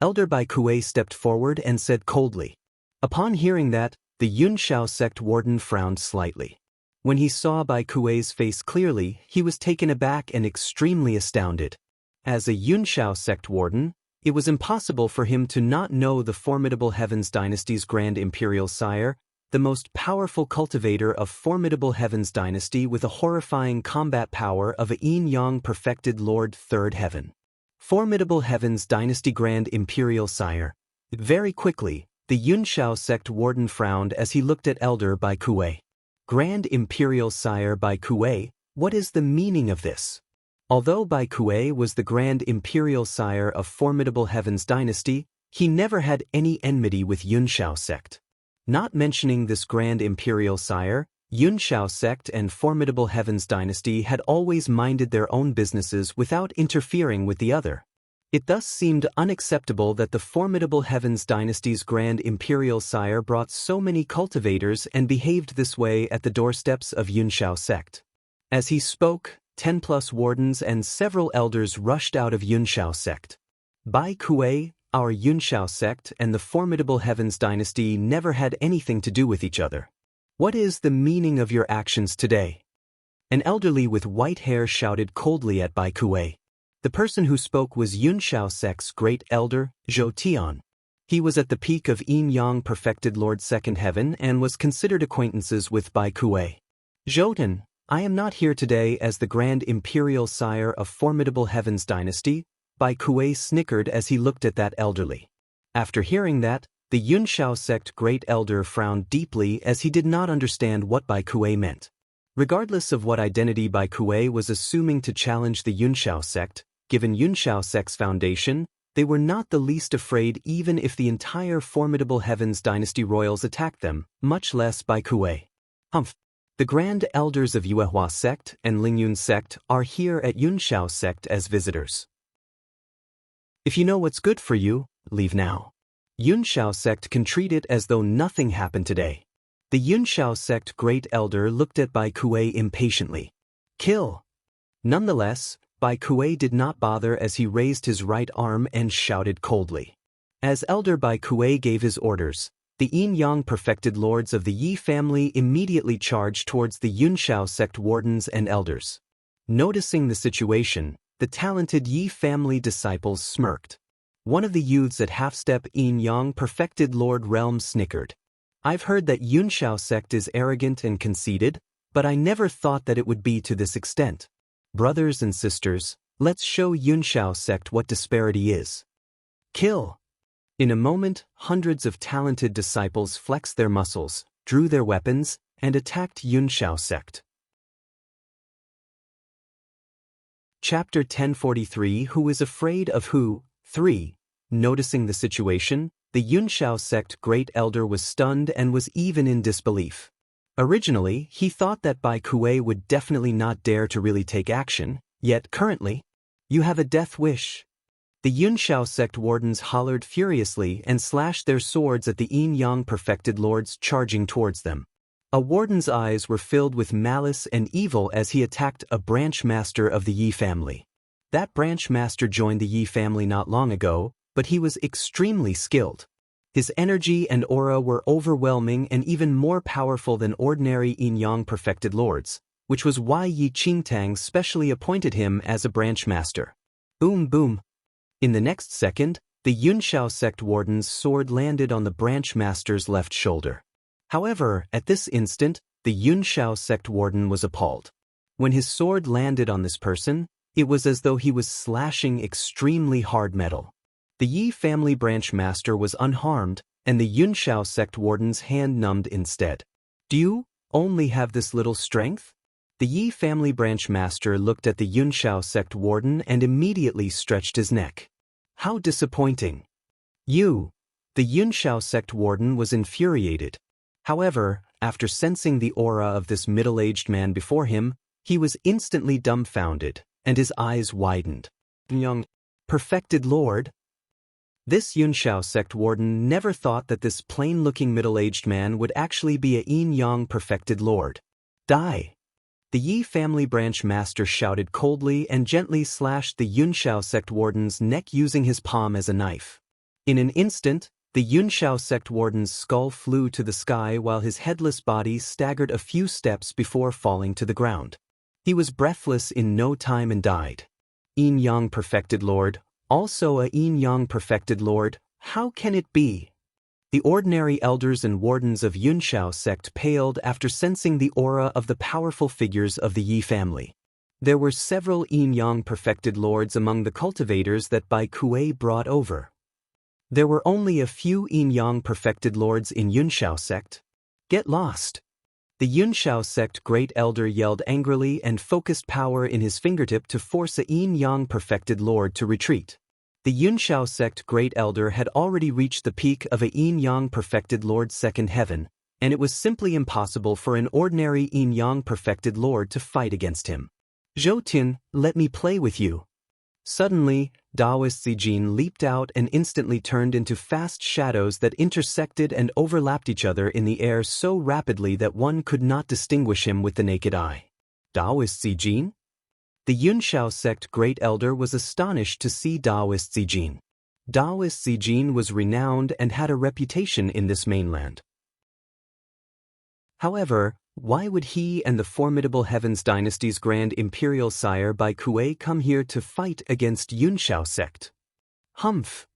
Elder Bai Kuei stepped forward and said coldly. Upon hearing that, the Yunshao sect warden frowned slightly. When he saw Bai Kuei's face clearly, he was taken aback and extremely astounded. As a Yunshao sect warden, it was impossible for him to not know the formidable Heavens Dynasty's Grand Imperial Sire, the most powerful cultivator of formidable Heavens Dynasty with a horrifying combat power of a yin-yang perfected Lord Third Heaven. Formidable Heavens Dynasty Grand Imperial Sire. Very quickly, the Yunshao sect warden frowned as he looked at Elder Bai Kuei. Grand Imperial Sire Bai Kuei, what is the meaning of this? Although Bai Kuei was the Grand Imperial Sire of formidable Heavens Dynasty, he never had any enmity with Yunshao sect. Not mentioning this Grand Imperial Sire, Yunshao sect and formidable Heavens Dynasty had always minded their own businesses without interfering with the other. It thus seemed unacceptable that the formidable Heavens Dynasty's Grand Imperial Sire brought so many cultivators and behaved this way at the doorsteps of Yunshao sect. As he spoke, 10+ wardens and several elders rushed out of Yunshao sect. Bai Kuei, our Yunshao sect and the formidable Heavens Dynasty never had anything to do with each other. What is the meaning of your actions today? An elderly with white hair shouted coldly at Bai Kuei. The person who spoke was Yunshao sect's great elder, Zhou Tian. He was at the peak of yin-yang perfected Lord Second Heaven and was considered acquaintances with Bai Kuei. "Zhou, I am not here today as the Grand Imperial Sire of formidable Heavens Dynasty," Bai Kuei snickered as he looked at that elderly. After hearing that, the Yunshao sect great elder frowned deeply as he did not understand what Bai Kuei meant. Regardless of what identity Bai Kuei was assuming to challenge the Yunshao sect, given Yunshao sect's foundation, they were not the least afraid even if the entire formidable Heavens Dynasty royals attacked them, much less Bai Kuei. Humph. The Grand Elders of Yuehua sect and Lingyun sect are here at Yunshao sect as visitors. If you know what's good for you, leave now. Yunshao sect can treat it as though nothing happened today. The Yunshao sect great elder looked at Bai Kuei impatiently. "Kill." Nonetheless, Bai Kuei did not bother as he raised his right arm and shouted coldly. As Elder Bai Kuei gave his orders, the yin-yang perfected lords of the Yi family immediately charged towards the Yunshao sect wardens and elders. Noticing the situation, the talented Yi family disciples smirked. One of the youths at half-step yin-yang perfected Lord Realm snickered. "I've heard that Yunshao sect is arrogant and conceited, but I never thought that it would be to this extent. Brothers and sisters, let's show Yunshao sect what disparity is. Kill." In a moment, hundreds of talented disciples flexed their muscles, drew their weapons, and attacked Yunshao sect. Chapter 1043 Who is Afraid of Who? 3. Noticing the situation, the Yunshao sect great elder was stunned and was even in disbelief. Originally, he thought that Bai Kuei would definitely not dare to really take action, yet currently, "You have a death wish." The Yunshao sect wardens hollered furiously and slashed their swords at the yin-yang perfected lords charging towards them. A warden's eyes were filled with malice and evil as he attacked a branch master of the Yi family. That branch master joined the Yi family not long ago, but he was extremely skilled. His energy and aura were overwhelming and even more powerful than ordinary yin-yang perfected lords, which was why Yi Qingtang specially appointed him as a branch master. Boom boom. In the next second, the Yunshao sect warden's sword landed on the branch master's left shoulder. However, at this instant, the Yunshao sect warden was appalled. When his sword landed on this person, it was as though he was slashing extremely hard metal. The Yi family branch master was unharmed, and the Yunshao sect warden's hand numbed instead. "Do you only have this little strength?" The Yi family branch master looked at the Yunshao sect warden and immediately stretched his neck. How disappointing. You! The Yunshao sect warden was infuriated. However, after sensing the aura of this middle-aged man before him, he was instantly dumbfounded, and his eyes widened. Young, perfected lord? This Yunshao sect warden never thought that this plain-looking middle-aged man would actually be a yin-yang perfected lord. Die! The Yi family branch master shouted coldly and gently slashed the Yunshao sect warden's neck using his palm as a knife. In an instant, the Yunshao sect warden's skull flew to the sky while his headless body staggered a few steps before falling to the ground. He was breathless in no time and died. Yin-yang perfected lord, also a yin-yang perfected lord, how can it be? The ordinary elders and wardens of Yunshao sect paled after sensing the aura of the powerful figures of the Yi family. There were several yin-yang perfected lords among the cultivators that Bai Kuei brought over. There were only a few yin-yang perfected lords in Yunshao sect. Get lost! The Yunshao sect great elder yelled angrily and focused power in his fingertip to force a yin-yang perfected lord to retreat. The Yunshao sect great elder had already reached the peak of a yin-yang perfected lord's second heaven, and it was simply impossible for an ordinary yin-yang perfected lord to fight against him. Zhou Tin, let me play with you. Suddenly, Taoist Zijin leaped out and instantly turned into fast shadows that intersected and overlapped each other in the air so rapidly that one could not distinguish him with the naked eye. Taoist Zijin? The Yunshao sect great elder was astonished to see Taoist Zijin. Taoist Zijin was renowned and had a reputation in this mainland. However, why would he and the formidable Heavens Dynasty's Grand Imperial Sire Bai Kuei come here to fight against Yunshao sect? Humph!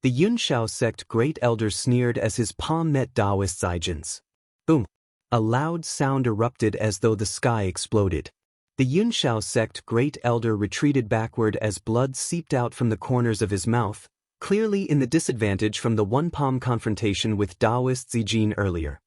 The Yunshao sect great elder sneered as his palm met Taoist Zijin's. Boom! A loud sound erupted as though the sky exploded. The Yunshao sect great elder retreated backward as blood seeped out from the corners of his mouth, clearly in the disadvantage from the one-palm confrontation with Taoist Zijin earlier.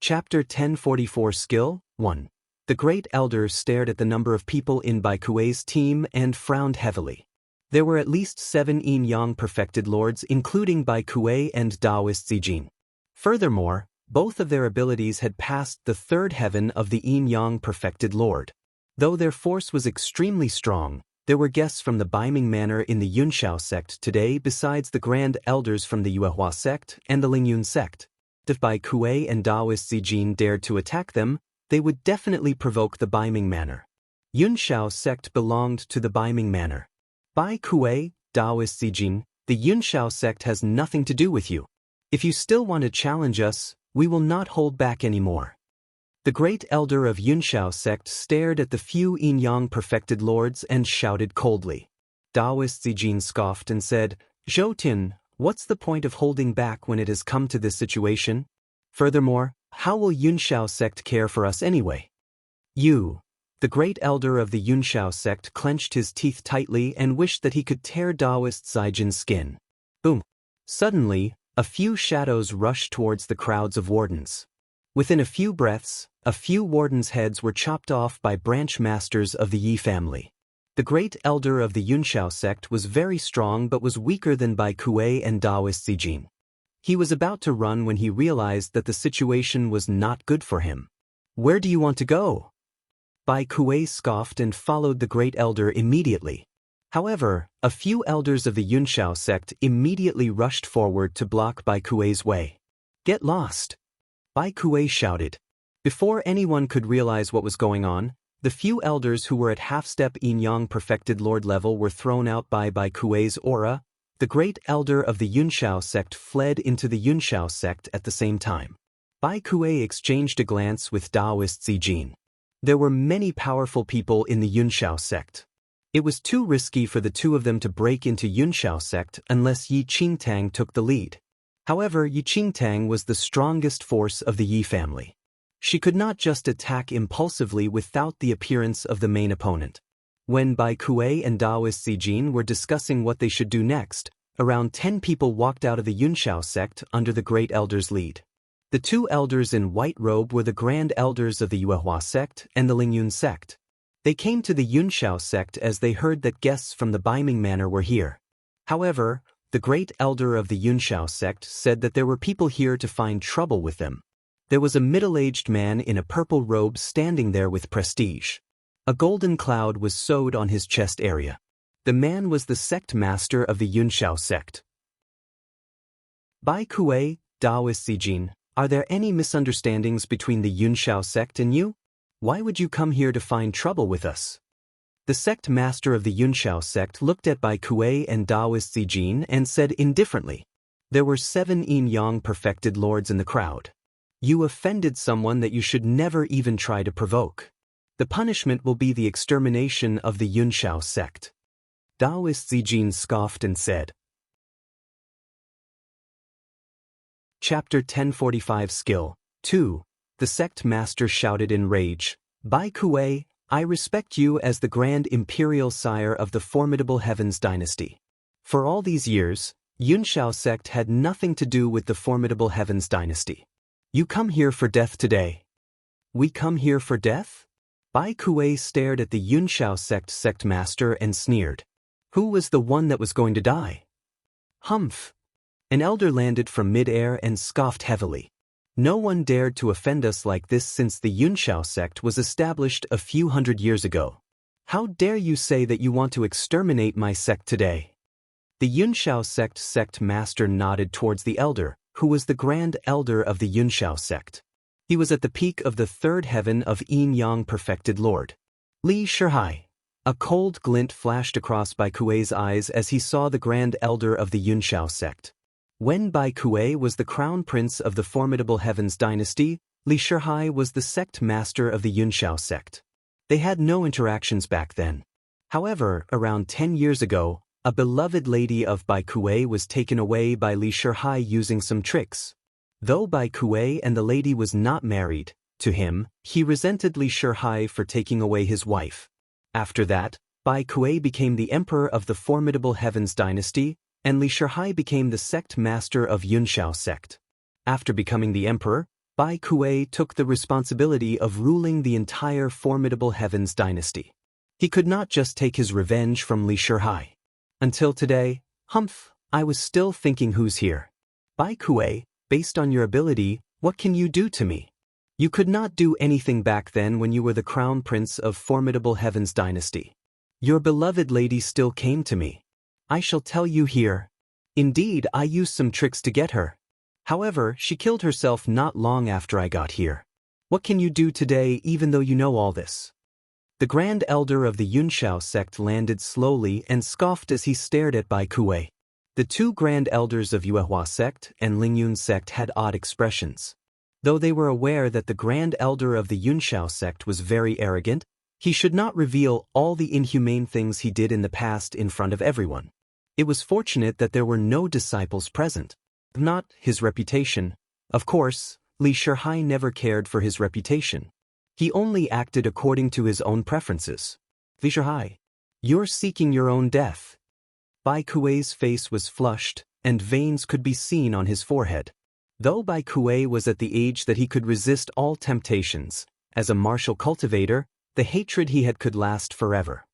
Chapter 1044 Skill 1. The great elder stared at the number of people in Bai Kuei's team and frowned heavily. There were at least 7 yin-yang perfected lords including Bai Kuei and Taoist Zijin. Furthermore, both of their abilities had passed the third heaven of the yin-yang perfected lord. Though their force was extremely strong, there were guests from the Baiming Manor in the Yunshao sect today besides the grand elders from the Yuehua sect and the Lingyun sect. If Bai Kuei and Taoist Zijin dared to attack them, they would definitely provoke the Baiming Manor. Yunshao sect belonged to the Baiming Manor. Bai Kuei, Taoist Zijin, the Yunshao sect has nothing to do with you. If you still want to challenge us, we will not hold back anymore. The great elder of Yunshao sect stared at the few yin-yang perfected lords and shouted coldly. Taoist Zijin scoffed and said, Zhou Tin, what's the point of holding back when it has come to this situation? Furthermore, how will Yunshao sect care for us anyway? You. The great elder of the Yunshao sect clenched his teeth tightly and wished that he could tear Taoist Zijin's skin. Boom. Suddenly, a few shadows rushed towards the crowds of wardens. Within a few breaths, a few wardens' heads were chopped off by branch masters of the Yi family. The great elder of the Yunshao sect was very strong but was weaker than Bai Kuei and Taoist Zijin. He was about to run when he realized that the situation was not good for him. Where do you want to go? Bai Kuei scoffed and followed the great elder immediately. However, a few elders of the Yunshao sect immediately rushed forward to block Bai Kuei's way. Get lost! Bai Kuei shouted. Before anyone could realize what was going on, the few elders who were at half-step yin-yang perfected lord level were thrown out by Bai Kuei's aura. The great elder of the Yunshao sect fled into the Yunshao sect at the same time. Bai Kuei exchanged a glance with Taoist Zijin. There were many powerful people in the Yunshao sect. It was too risky for the two of them to break into Yunshao sect unless Yi Qingtang took the lead. However, Yi Qingtang was the strongest force of the Yi family. She could not just attack impulsively without the appearance of the main opponent. When Bai Kuei and Taoist Zijin were discussing what they should do next, around 10 people walked out of the Yunshao sect under the great elder's lead. The two elders in white robe were the grand elders of the Yuehua sect and the Lingyun sect. They came to the Yunshao sect as they heard that guests from the Baiming Manor were here. However, the great elder of the Yunshao sect said that there were people here to find trouble with them. There was a middle-aged man in a purple robe standing there with prestige. A golden cloud was sewed on his chest area. The man was the sect master of the Yunshao sect. Bai Kuei, Daoist Zijin, are there any misunderstandings between the Yunshao sect and you? Why would you come here to find trouble with us? The sect master of the Yunshao sect looked at Bai Kuei and Daoist Zijin and said indifferently, "There were 7 yin-yang perfected lords in the crowd. You offended someone that you should never even try to provoke. The punishment will be the extermination of the Yunshao sect." Daoist Zijin scoffed and said. Chapter 1045 Skill 2. The sect master shouted in rage, "Bai Kuei, I respect you as the grand imperial sire of the formidable Heavens dynasty. For all these years, Yunshao sect had nothing to do with the formidable Heavens dynasty. You come here for death today." "We come here for death?" Bai Kuei stared at the Yunshao sect master and sneered. "Who was the one that was going to die?" "Humph." An elder landed from mid-air and scoffed heavily. "No one dared to offend us like this since the Yunshao sect was established a few hundred years ago. How dare you say that you want to exterminate my sect today?" The Yunshao sect master nodded towards the elder, who was the grand elder of the Yunshao sect. He was at the peak of the 3rd heaven of yin-yang perfected lord. Li Shihai. A cold glint flashed across Bai Kuei's eyes as he saw the grand elder of the Yunshao sect. When Bai Kuei was the crown prince of the formidable Heavens dynasty, Li Shihai was the sect master of the Yunshao sect. They had no interactions back then. However, around 10 years ago, a beloved lady of Bai Kuei was taken away by Li Shihai using some tricks. Though Bai Kuei and the lady was not married to him, he resented Li Shihai for taking away his wife. After that, Bai Kuei became the emperor of the formidable Heavens dynasty, and Li Shihai became the sect master of Yunshao sect. After becoming the emperor, Bai Kuei took the responsibility of ruling the entire formidable Heavens dynasty. He could not just take his revenge from Li Shihai. Until today, humph, I was still thinking who's here. Bai Kuei, based on your ability, what can you do to me? You could not do anything back then when you were the crown prince of formidable Heavens dynasty. Your beloved lady still came to me. I shall tell you here. Indeed, I used some tricks to get her. However, she killed herself not long after I got here. What can you do today even though you know all this?" The grand elder of the Yunshao sect landed slowly and scoffed as he stared at Bai Kuei. The two grand elders of Yuehua sect and Lingyun sect had odd expressions. Though they were aware that the grand elder of the Yunshao sect was very arrogant, he should not reveal all the inhumane things he did in the past in front of everyone. It was fortunate that there were no disciples present. Not his reputation. Of course, Li Shihai never cared for his reputation. He only acted according to his own preferences. Li Shihai, you're seeking your own death. Bai Kuei's face was flushed, and veins could be seen on his forehead. Though Bai Kuei was at the age that he could resist all temptations, as a martial cultivator, the hatred he had could last forever.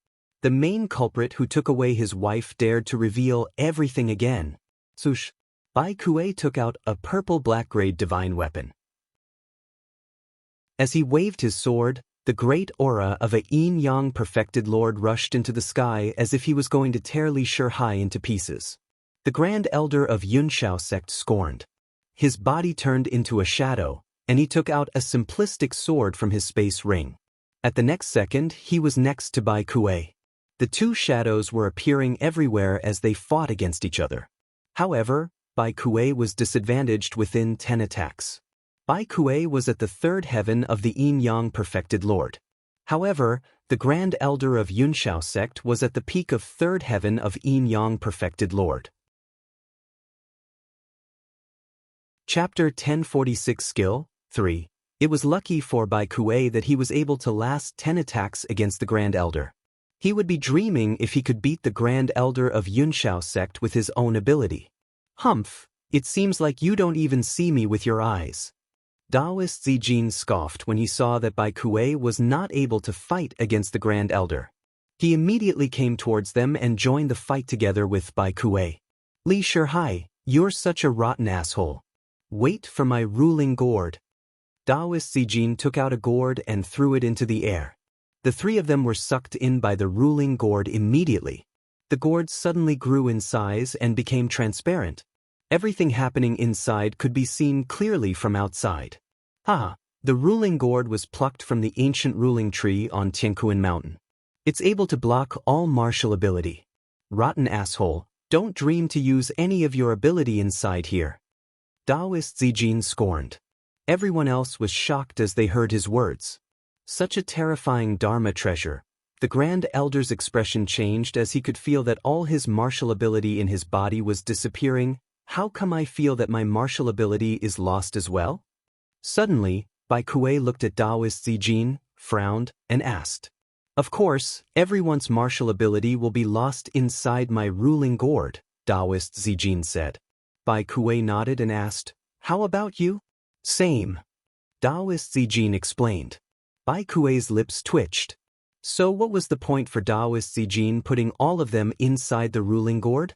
The main culprit who took away his wife dared to reveal everything again. Sush. Bai Kuei took out a purple black-grade divine weapon. As he waved his sword, the great aura of a yin-yang perfected lord rushed into the sky as if he was going to tear Li Shihai into pieces. The grand elder of Yunshao sect scorned. His body turned into a shadow, and he took out a simplistic sword from his space ring. At the next second, he was next to Bai Kuei. The two shadows were appearing everywhere as they fought against each other. However, Bai Kuei was disadvantaged within 10 attacks. Bai Kuei was at the 3rd heaven of the yin-yang perfected lord. However, the grand elder of Yunshao sect was at the peak of 3rd heaven of yin-yang perfected lord. Chapter 1046 Skill 3. It was lucky for Bai Kuei that he was able to last 10 attacks against the grand elder. He would be dreaming if he could beat the grand elder of Yunshao sect with his own ability. Humph, it seems like you don't even see me with your eyes. Taoist Zijin scoffed when he saw that Bai Kuei was not able to fight against the Grand Elder. He immediately came towards them and joined the fight together with Bai Kuei. Li Shihai, you're such a rotten asshole. Wait for my ruling gourd. Taoist Zijin took out a gourd and threw it into the air. The three of them were sucked in by the ruling gourd immediately. The gourd suddenly grew in size and became transparent. Everything happening inside could be seen clearly from outside. The ruling gourd was plucked from the ancient ruling tree on Tiankuan Mountain. It's able to block all martial ability. Rotten asshole, don't dream to use any of your ability inside here. Taoist Zijin scorned. Everyone else was shocked as they heard his words. Such a terrifying Dharma treasure. The Grand Elder's expression changed as he could feel that all his martial ability in his body was disappearing. How come I feel that my martial ability is lost as well? Suddenly, Bai Kuei looked at Taoist Zijin, frowned, and asked. Of course, everyone's martial ability will be lost inside my ruling gourd, Taoist Zijin said. Bai Kuei nodded and asked, how about you? Same. Taoist Zijin explained. Bai Kuei's lips twitched. So what was the point for Taoist Zijin putting all of them inside the ruling gourd?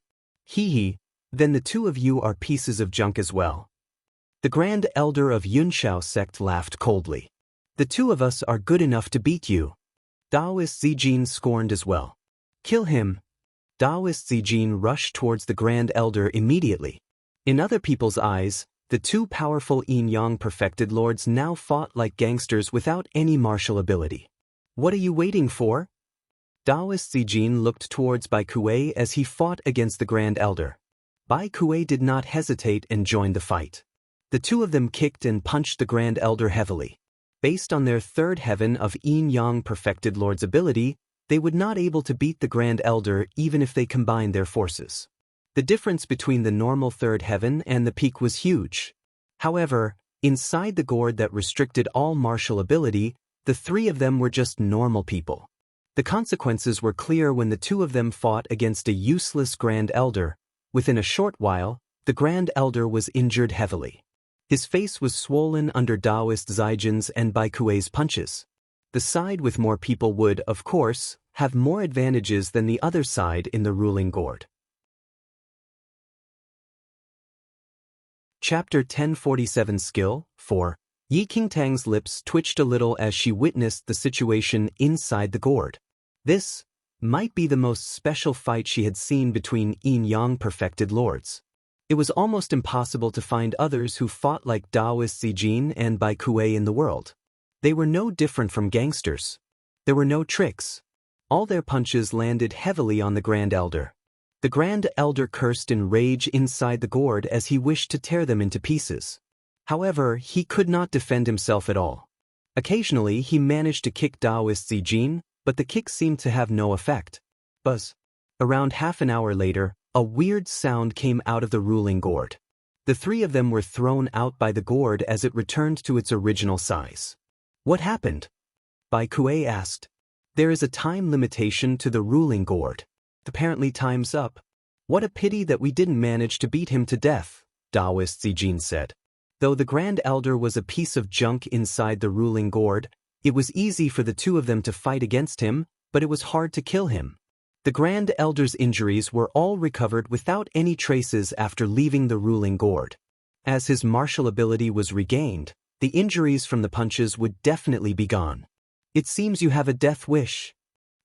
Then the two of you are pieces of junk as well. The Grand Elder of Yunshao sect laughed coldly. The two of us are good enough to beat you. Taoist Zijin scorned as well. Kill him. Taoist Zijin rushed towards the Grand Elder immediately. In other people's eyes, the two powerful yin-yang perfected lords now fought like gangsters without any martial ability. What are you waiting for? Taoist Zijin looked towards Bai Kuei as he fought against the Grand Elder. Bai Kuei did not hesitate and joined the fight. The two of them kicked and punched the Grand Elder heavily. Based on their third heaven of yin-yang perfected lord's ability, they would not able to beat the Grand Elder even if they combined their forces. The difference between the normal third heaven and the peak was huge. However, inside the gourd that restricted all martial ability, the three of them were just normal people. The consequences were clear when the two of them fought against a useless Grand Elder. Within a short while, the Grand Elder was injured heavily. His face was swollen under Taoist Zijin's and Bai Kuei's punches. The side with more people would, of course, have more advantages than the other side in the ruling gourd. Chapter 1047 Skill 4. Yi Qingtang's lips twitched a little as she witnessed the situation inside the gourd. This might be the most special fight she had seen between yin-yang perfected lords. It was almost impossible to find others who fought like Taoist Zijin and Bai Kuei in the world. They were no different from gangsters. There were no tricks. All their punches landed heavily on the Grand Elder. The Grand Elder cursed in rage inside the gourd as he wished to tear them into pieces. However, he could not defend himself at all. Occasionally, he managed to kick Taoist Zijin, but the kick seemed to have no effect. Buzz. Around half an hour later, a weird sound came out of the ruling gourd. The three of them were thrown out by the gourd as it returned to its original size. What happened? Bai Kuei asked. There is a time limitation to the ruling gourd. Apparently time's up. What a pity that we didn't manage to beat him to death, Taoist Zijin said. Though the Grand Elder was a piece of junk inside the ruling gourd, it was easy for the two of them to fight against him, but it was hard to kill him. The Grand Elder's injuries were all recovered without any traces after leaving the ruling gourd. As his martial ability was regained, the injuries from the punches would definitely be gone. It seems you have a death wish.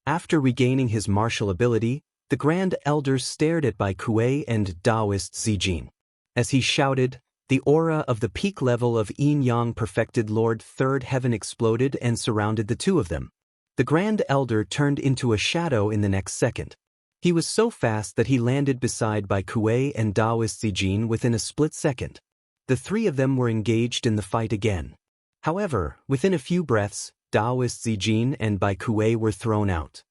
After regaining his martial ability, the Grand Elder stared at Bai Kuei and Taoist Zijin. As he shouted, the aura of the peak level of yin-yang perfected Lord Third Heaven exploded and surrounded the two of them. The Grand Elder turned into a shadow in the next second. He was so fast that he landed beside Bai Kuei and Taoist Zijin within a split second. The three of them were engaged in the fight again. However, within a few breaths, Taoist Zijin and Bai Kuei were thrown out.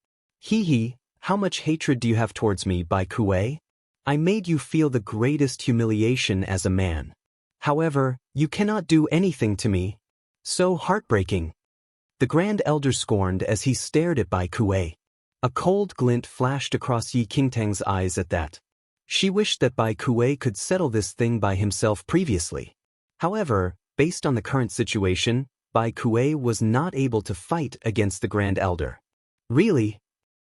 How much hatred do you have towards me, Bai Kuei? I made you feel the greatest humiliation as a man. However, you cannot do anything to me. So heartbreaking. The Grand Elder scorned as he stared at Bai Kuei. A cold glint flashed across Yi Qingtang's eyes at that. She wished that Bai Kuei could settle this thing by himself previously. However, Based on the current situation, Bai Kuei was not able to fight against the Grand Elder. Really?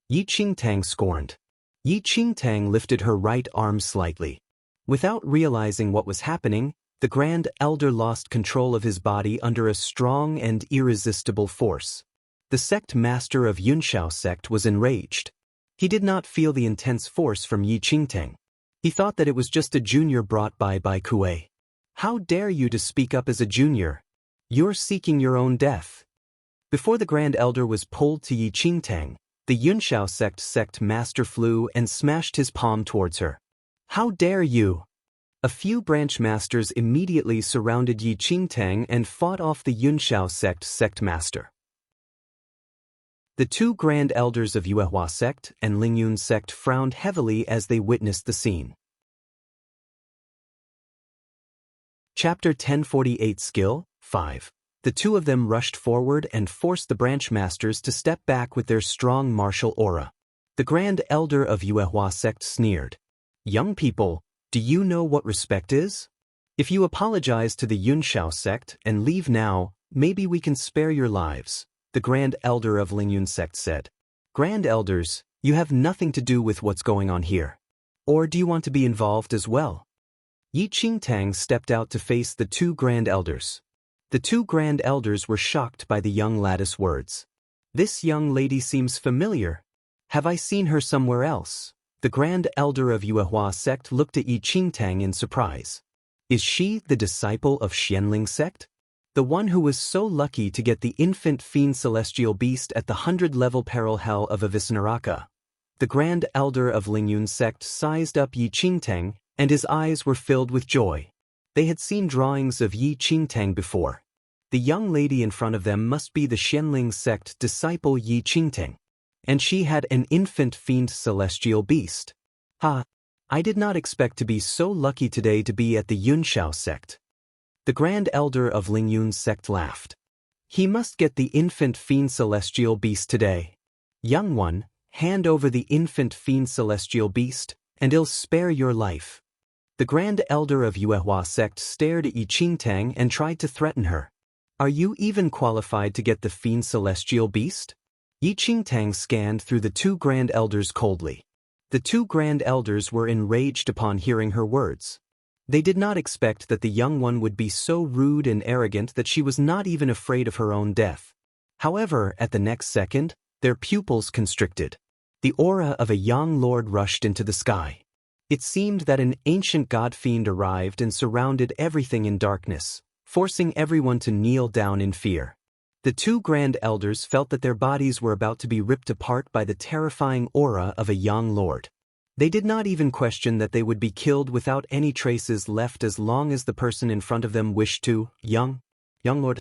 Yi Qingtang scorned. Yi Qingtang lifted her right arm slightly. Without realizing what was happening, the Grand Elder lost control of his body under a strong and irresistible force. The sect master of Yunshao sect was enraged. He did not feel the intense force from Yi Qingtang. He thought that it was just a junior brought by Bai Kuei. How dare you to speak up as a junior? You're seeking your own death. Before the Grand Elder was pulled to Yi Qingtang, the Yunshao sect master flew and smashed his palm towards her. How dare you? A few branch masters immediately surrounded Yi Qingtang and fought off the Yunshao sect master. The two Grand Elders of Yuehua sect and Lingyun sect frowned heavily as they witnessed the scene. Chapter 1048 Skill 5. The two of them rushed forward and forced the branch masters to step back with their strong martial aura. The Grand Elder of Yuehua sect sneered. Young people, do you know what respect is? If you apologize to the Yunshao sect and leave now, maybe we can spare your lives, the Grand Elder of Lingyun sect said. Grand Elders, you have nothing to do with what's going on here. Or do you want to be involved as well? Yi Qingtang stepped out to face the two Grand Elders. The two Grand Elders were shocked by the young lad's words. This young lady seems familiar. Have I seen her somewhere else? The Grand Elder of Yuehua sect looked at Yi Qingtang in surprise. Is she the disciple of Xianling sect? The one who was so lucky to get the infant fiend celestial beast at the 100-level peril hell of Avisnaraka. The Grand Elder of Lingyun sect sized up Yi Qingtang, and his eyes were filled with joy. They had seen drawings of Yi Qingtang before. The young lady in front of them must be the Xianling sect disciple Yi Qingtang. And she had an infant fiend celestial beast. Ha! I did not expect to be so lucky today to be at the Yunshao sect. The Grand Elder of Lingyun sect laughed. He must get the infant fiend celestial beast today. Young one, hand over the infant fiend celestial beast, and he'll spare your life. The Grand Elder of Yuehua sect stared at Yi Qingtang and tried to threaten her. Are you even qualified to get the fiend celestial beast? Yi Qingtang scanned through the two Grand Elders coldly. The two Grand Elders were enraged upon hearing her words. They did not expect that the young one would be so rude and arrogant that she was not even afraid of her own death. However, at the next second, their pupils constricted. The aura of a young lord rushed into the sky. It seemed that an ancient god-fiend arrived and surrounded everything in darkness, forcing everyone to kneel down in fear. The two Grand Elders felt that their bodies were about to be ripped apart by the terrifying aura of a young lord. They did not even question that they would be killed without any traces left as long as the person in front of them wished to. Young lord,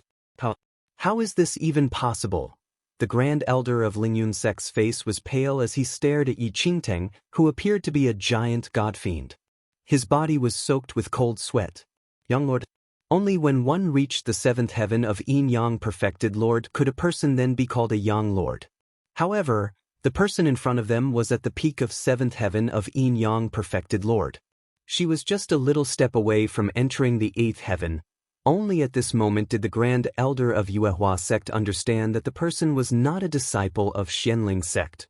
how is this even possible? The Grand Elder of Lingyun sect's face was pale as he stared at Yi Qingtang, who appeared to be a giant god-fiend. His body was soaked with cold sweat. Young lord, only when one reached the seventh heaven of Yin Yang perfected lord could a person then be called a young lord. However, the person in front of them was at the peak of seventh heaven of Yin Yang perfected lord. She was just a little step away from entering the eighth heaven. Only at this moment did the Grand Elder of Yuehua sect understand that the person was not a disciple of Xianling sect.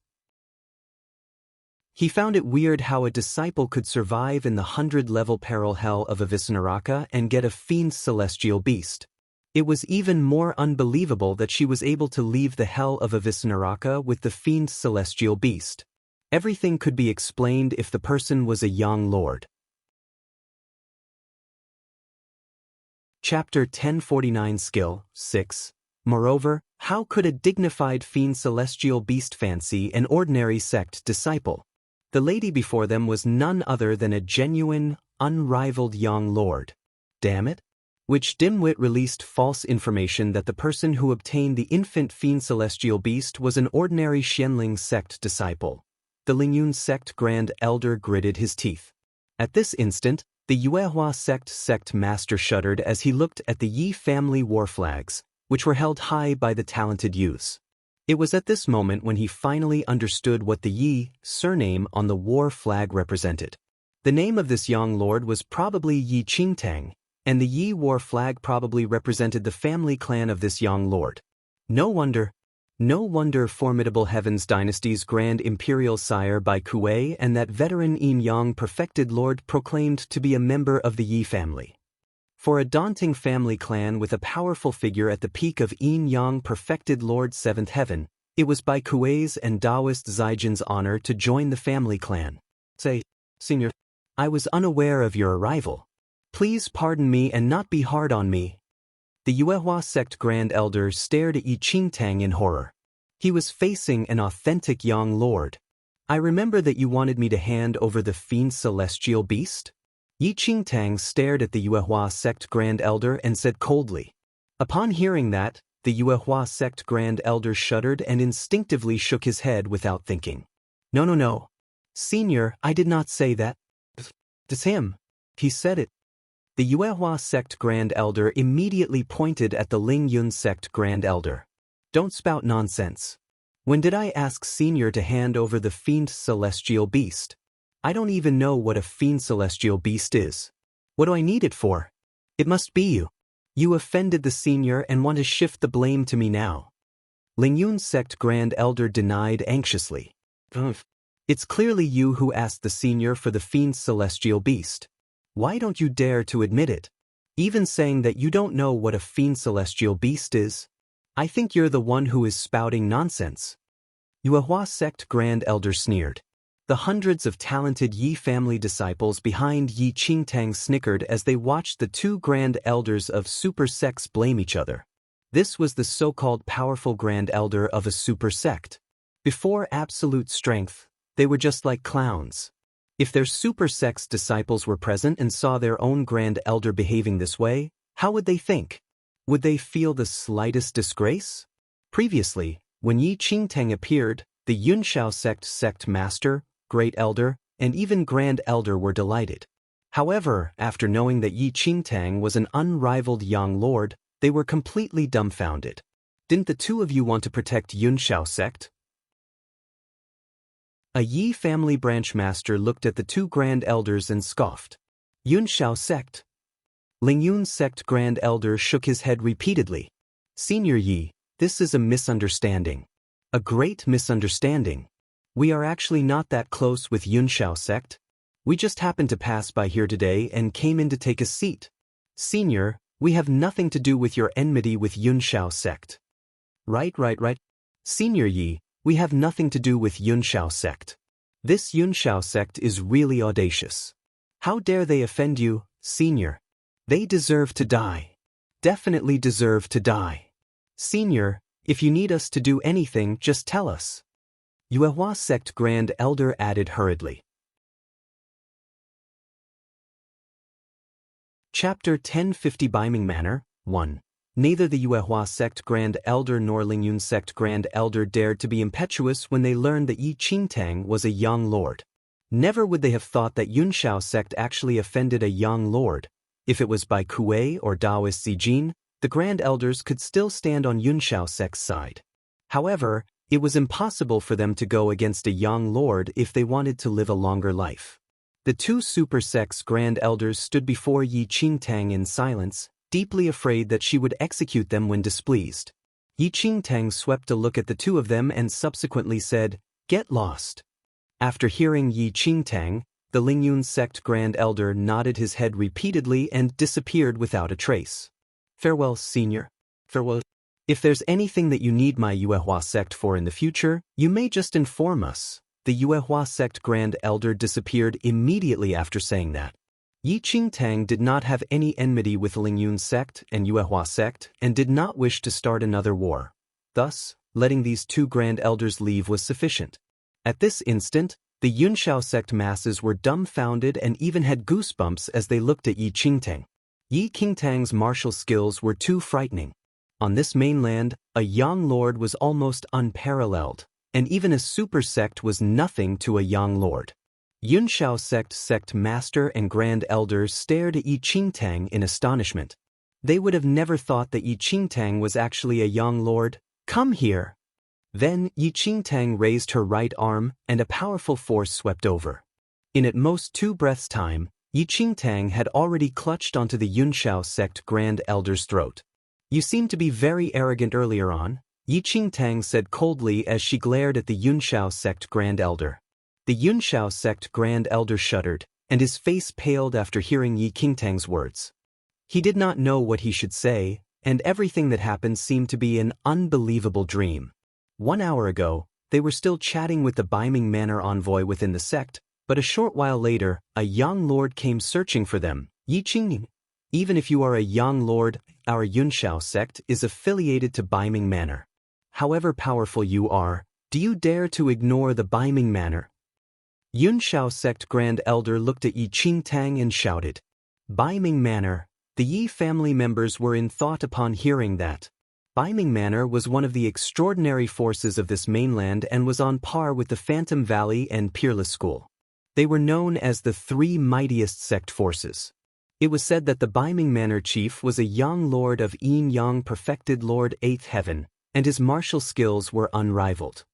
He found it weird how a disciple could survive in the 100-level peril hell of Avisnaraka and get a fiend celestial beast. It was even more unbelievable that she was able to leave the hell of Avisnaraka with the fiend celestial beast. Everything could be explained if the person was a young lord. Chapter 1049 Skill 6. Moreover, how could a dignified fiend celestial beast fancy an ordinary sect disciple? The lady before them was none other than a genuine, unrivaled young lord. Damn it! Which dimwit released false information that the person who obtained the infant fiend celestial beast was an ordinary Xianling sect disciple. The Lingyun sect Grand Elder gritted his teeth. At this instant, the Yuehua sect master shuddered as he looked at the Yi family war flags, which were held high by the talented youths. It was at this moment when he finally understood what the Yi surname on the war flag represented. The name of this young lord was probably Yi Qingtang, and the Yi war flag probably represented the family clan of this young lord. No wonder formidable Heaven's Dynasty's grand imperial sire Bai Kuei and that veteran Yin Yang perfected lord proclaimed to be a member of the Yi family. For a daunting family clan with a powerful figure at the peak of Yin Yang perfected lord seventh heaven, it was Bai Kuei's and Taoist Zijin's honor to join the family clan. Say, Senior, I was unaware of your arrival. Please pardon me and not be hard on me. The Yuehua sect Grand Elder stared at Yi Qingtang in horror. He was facing an authentic young lord. I remember that you wanted me to hand over the fiend celestial beast? Yi Qingtang stared at the Yuehua sect Grand Elder and said coldly. Upon hearing that, the Yuehua sect Grand Elder shuddered and instinctively shook his head without thinking. No. Senior, I did not say that. It's him. He said it. The Yuehua sect Grand Elder immediately pointed at the Lingyun sect Grand Elder. Don't spout nonsense. When did I ask Senior to hand over the fiend celestial beast? I don't even know what a fiend celestial beast is. What do I need it for? It must be you. You offended the Senior and want to shift the blame to me now. Lingyun sect Grand Elder denied anxiously. It's clearly you who asked the Senior for the fiend celestial beast. Why don't you dare to admit it? Even saying that you don't know what a fiend celestial beast is? I think you're the one who is spouting nonsense. Yuehua sect Grand Elder sneered. The hundreds of talented Yi family disciples behind Yi Qingtang snickered as they watched the two Grand Elders of super sects blame each other. This was the so-called powerful Grand Elder of a super sect. Before absolute strength, they were just like clowns. If their super sect's disciples were present and saw their own Grand Elder behaving this way, how would they think? Would they feel the slightest disgrace? Previously, when Yi Qingtang appeared, the Yunshao sect master, Great Elder, and even Grand Elder were delighted. However, after knowing that Yi Qingtang was an unrivaled young lord, they were completely dumbfounded. Didn't the two of you want to protect Yunshao sect? A Yi family branch master looked at the two Grand Elders and scoffed. Yunshao sect. Lingyun sect Grand Elder shook his head repeatedly. Senior Yi, this is a misunderstanding. A great misunderstanding. We are actually not that close with Yunshao sect. We just happened to pass by here today and came in to take a seat. Senior, we have nothing to do with your enmity with Yunshao sect. Right. Senior Yi, we have nothing to do with Yunshao sect. This Yunshao sect is really audacious. How dare they offend you, Senior? They deserve to die. Definitely deserve to die. Senior, if you need us to do anything, just tell us. Yuehua sect Grand Elder added hurriedly. Chapter 1050 Beiming Manor, 1. Neither the Yuehua sect Grand Elder nor Lingyun sect Grand Elder dared to be impetuous when they learned that Yi Qingtang was a young lord. Never would they have thought that Yunshao sect actually offended a young lord. If it was Bai Kuei or Taoist Zijin, the Grand Elders could still stand on Yunshao sect's side. However, it was impossible for them to go against a young lord if they wanted to live a longer life. The two super sects Grand Elders stood before Yi Qingtang in silence, deeply afraid that she would execute them when displeased. Yi Qingtang swept a look at the two of them and subsequently said, "Get lost." After hearing Yi Qingtang, the Lingyun sect Grand Elder nodded his head repeatedly and disappeared without a trace. Farewell, Senior. Farewell. If there's anything that you need my Yuehua sect for in the future, you may just inform us. The Yuehua sect Grand Elder disappeared immediately after saying that. Yi Qingtang did not have any enmity with Lingyun sect and Yuehua sect and did not wish to start another war. Thus, letting these two Grand Elders leave was sufficient. At this instant, the Yunshao sect masses were dumbfounded and even had goosebumps as they looked at Yi Qingtang. Yi Qingtang's martial skills were too frightening. On this mainland, a young lord was almost unparalleled, and even a super sect was nothing to a young lord. Yunshao sect master and Grand Elders stared at Yi Qingtang in astonishment. They would have never thought that Yi Qingtang was actually a young lord. Come here. Then Yi Qingtang raised her right arm and a powerful force swept over. In at most 2 breaths' time, Yi Qingtang had already clutched onto the Yunshao sect Grand Elder's throat. "You seemed to be very arrogant earlier on," Yi Qingtang said coldly as she glared at the Yunshao sect Grand Elder. The Yunshao sect Grand Elder shuddered, and his face paled after hearing Yi Qingtang's words. He did not know what he should say, and everything that happened seemed to be an unbelievable dream. 1 hour ago, they were still chatting with the Baiming Manor envoy within the sect, but a short while later, a young lord came searching for them. "Yi Qingning, even if you are a young lord, our Yunshao sect is affiliated to Baiming Manor. However powerful you are, do you dare to ignore the Baiming Manor?" Yunshao sect Grand Elder looked at Yi Qingtang and shouted. Baiming Manor. The Yi family members were in thought upon hearing that. Baiming Manor was one of the extraordinary forces of this mainland and was on par with the Phantom Valley and Peerless School. They were known as the three mightiest sect forces. It was said that the Baiming Manor chief was a young lord of Yin Yang, perfected Lord 8th Heaven, and his martial skills were unrivaled.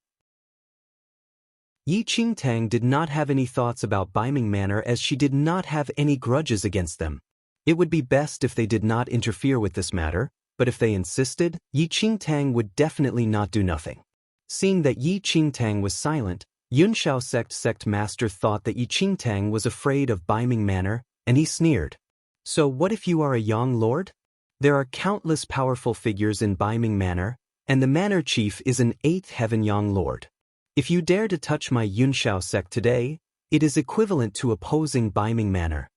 Yi Qingtang did not have any thoughts about Baiming Manor as she did not have any grudges against them. It would be best if they did not interfere with this matter, but if they insisted, Yi Qingtang would definitely not do nothing. Seeing that Yi Qingtang was silent, Yunshao sect master thought that Yi Qingtang was afraid of Baiming Manor, and he sneered. "So what if you are a young lord? There are countless powerful figures in Baiming Manor, and the manor chief is an 8th Heaven young lord. If you dare to touch my Yunshao sect today, it is equivalent to opposing Baiming Manor."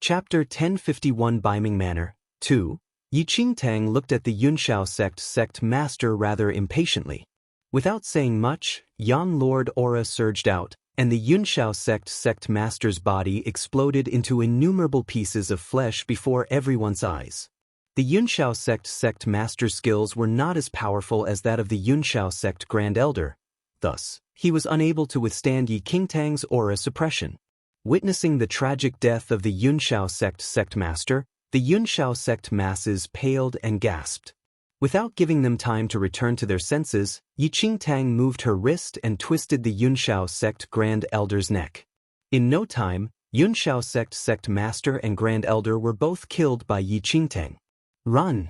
Chapter 1051 Baiming Manor 2. Yi Qingtang looked at the Yunshao sect master rather impatiently. Without saying much, young Lord Aura surged out, and the Yunshao sect master's body exploded into innumerable pieces of flesh before everyone's eyes. The Yunshao sect master's skills were not as powerful as that of the Yunshao sect Grand Elder. Thus, he was unable to withstand Yi Qingtang's aura suppression. Witnessing the tragic death of the Yunshao sect master, the Yunshao sect masses paled and gasped. Without giving them time to return to their senses, Yi Qingtang moved her wrist and twisted the Yunshao sect Grand Elder's neck. In no time, Yunshao sect master and Grand Elder were both killed by Yi Qingtang. "Run!"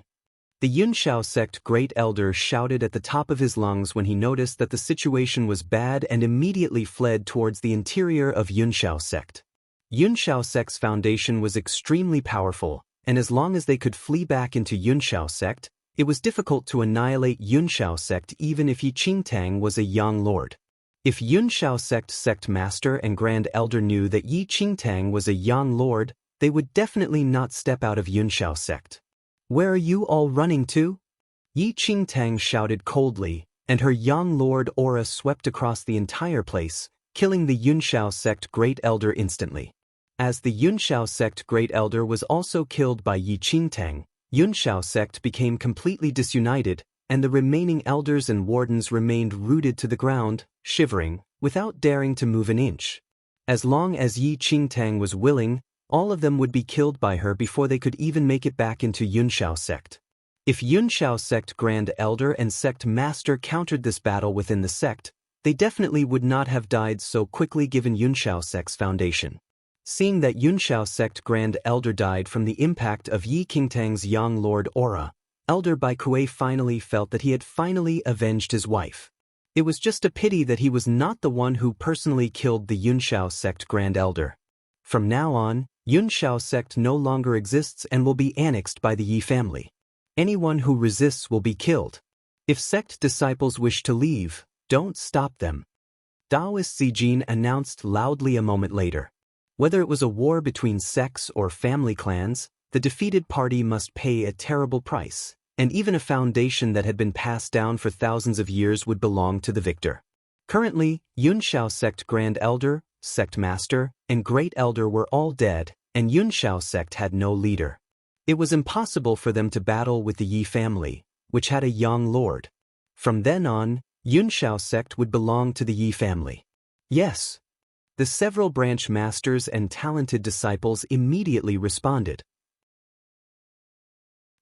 The Yunshao sect Great Elder shouted at the top of his lungs when he noticed that the situation was bad and immediately fled towards the interior of Yunshao sect. Yunshao sect's foundation was extremely powerful, and as long as they could flee back into Yunshao sect, it was difficult to annihilate Yunshao sect even if Yi Qingtang was a young lord. If Yunshao sect master and Grand Elder knew that Yi Qingtang was a young lord, they would definitely not step out of Yunshao sect. "Where are you all running to?" Yi Qingtang shouted coldly, and her young lord aura swept across the entire place, killing the Yunshao sect Great Elder instantly. As the Yunshao sect Great Elder was also killed by Yi Qingtang, Yunshao sect became completely disunited, and the remaining elders and wardens remained rooted to the ground, shivering, without daring to move an inch. As long as Yi Qingtang was willing, all of them would be killed by her before they could even make it back into Yunshao sect. If Yunshao sect Grand Elder and sect master countered this battle within the sect, they definitely would not have died so quickly given Yunshao sect's foundation. Seeing that Yunshao sect Grand Elder died from the impact of Yi Qingtang's young lord aura, Elder Baikue finally felt that he had finally avenged his wife. It was just a pity that he was not the one who personally killed the Yunshao sect Grand Elder. From now on, Yunshao sect no longer exists and will be annexed by the Yi family. Anyone who resists will be killed. If sect disciples wish to leave, don't stop them. Taoist Zijin announced loudly a moment later. Whether it was a war between sects or family clans, the defeated party must pay a terrible price, and even a foundation that had been passed down for thousands of years would belong to the victor. Currently, Yunshao sect Grand Elder, Sect Master, and Great Elder were all dead, and Yunshao sect had no leader. It was impossible for them to battle with the Yi family, which had a young lord. From then on, Yunshao sect would belong to the Yi family. Yes. The several branch masters and talented disciples immediately responded.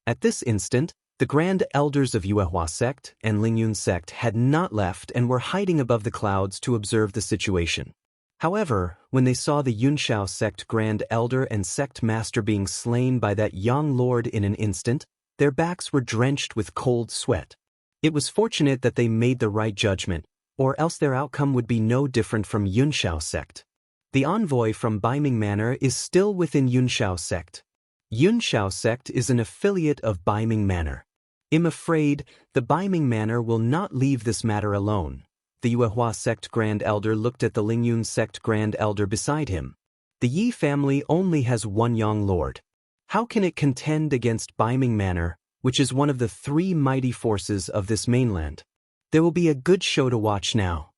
At this instant, the Grand Elders of Yuehua sect and Lingyun sect had not left and were hiding above the clouds to observe the situation. However, when they saw the Yunshao sect Grand Elder and sect master being slain by that young lord in an instant, their backs were drenched with cold sweat. It was fortunate that they made the right judgment, or else their outcome would be no different from Yunshao sect. The envoy from Baiming Manor is still within Yunshao sect. Yunshao sect is an affiliate of Baiming Manor. I'm afraid the Baiming Manor will not leave this matter alone. The Yuehua sect Grand Elder looked at the Lingyun sect Grand Elder beside him. The Yi family only has one young lord. How can it contend against Baiming Manor, which is one of the three mighty forces of this mainland? There will be a good show to watch now.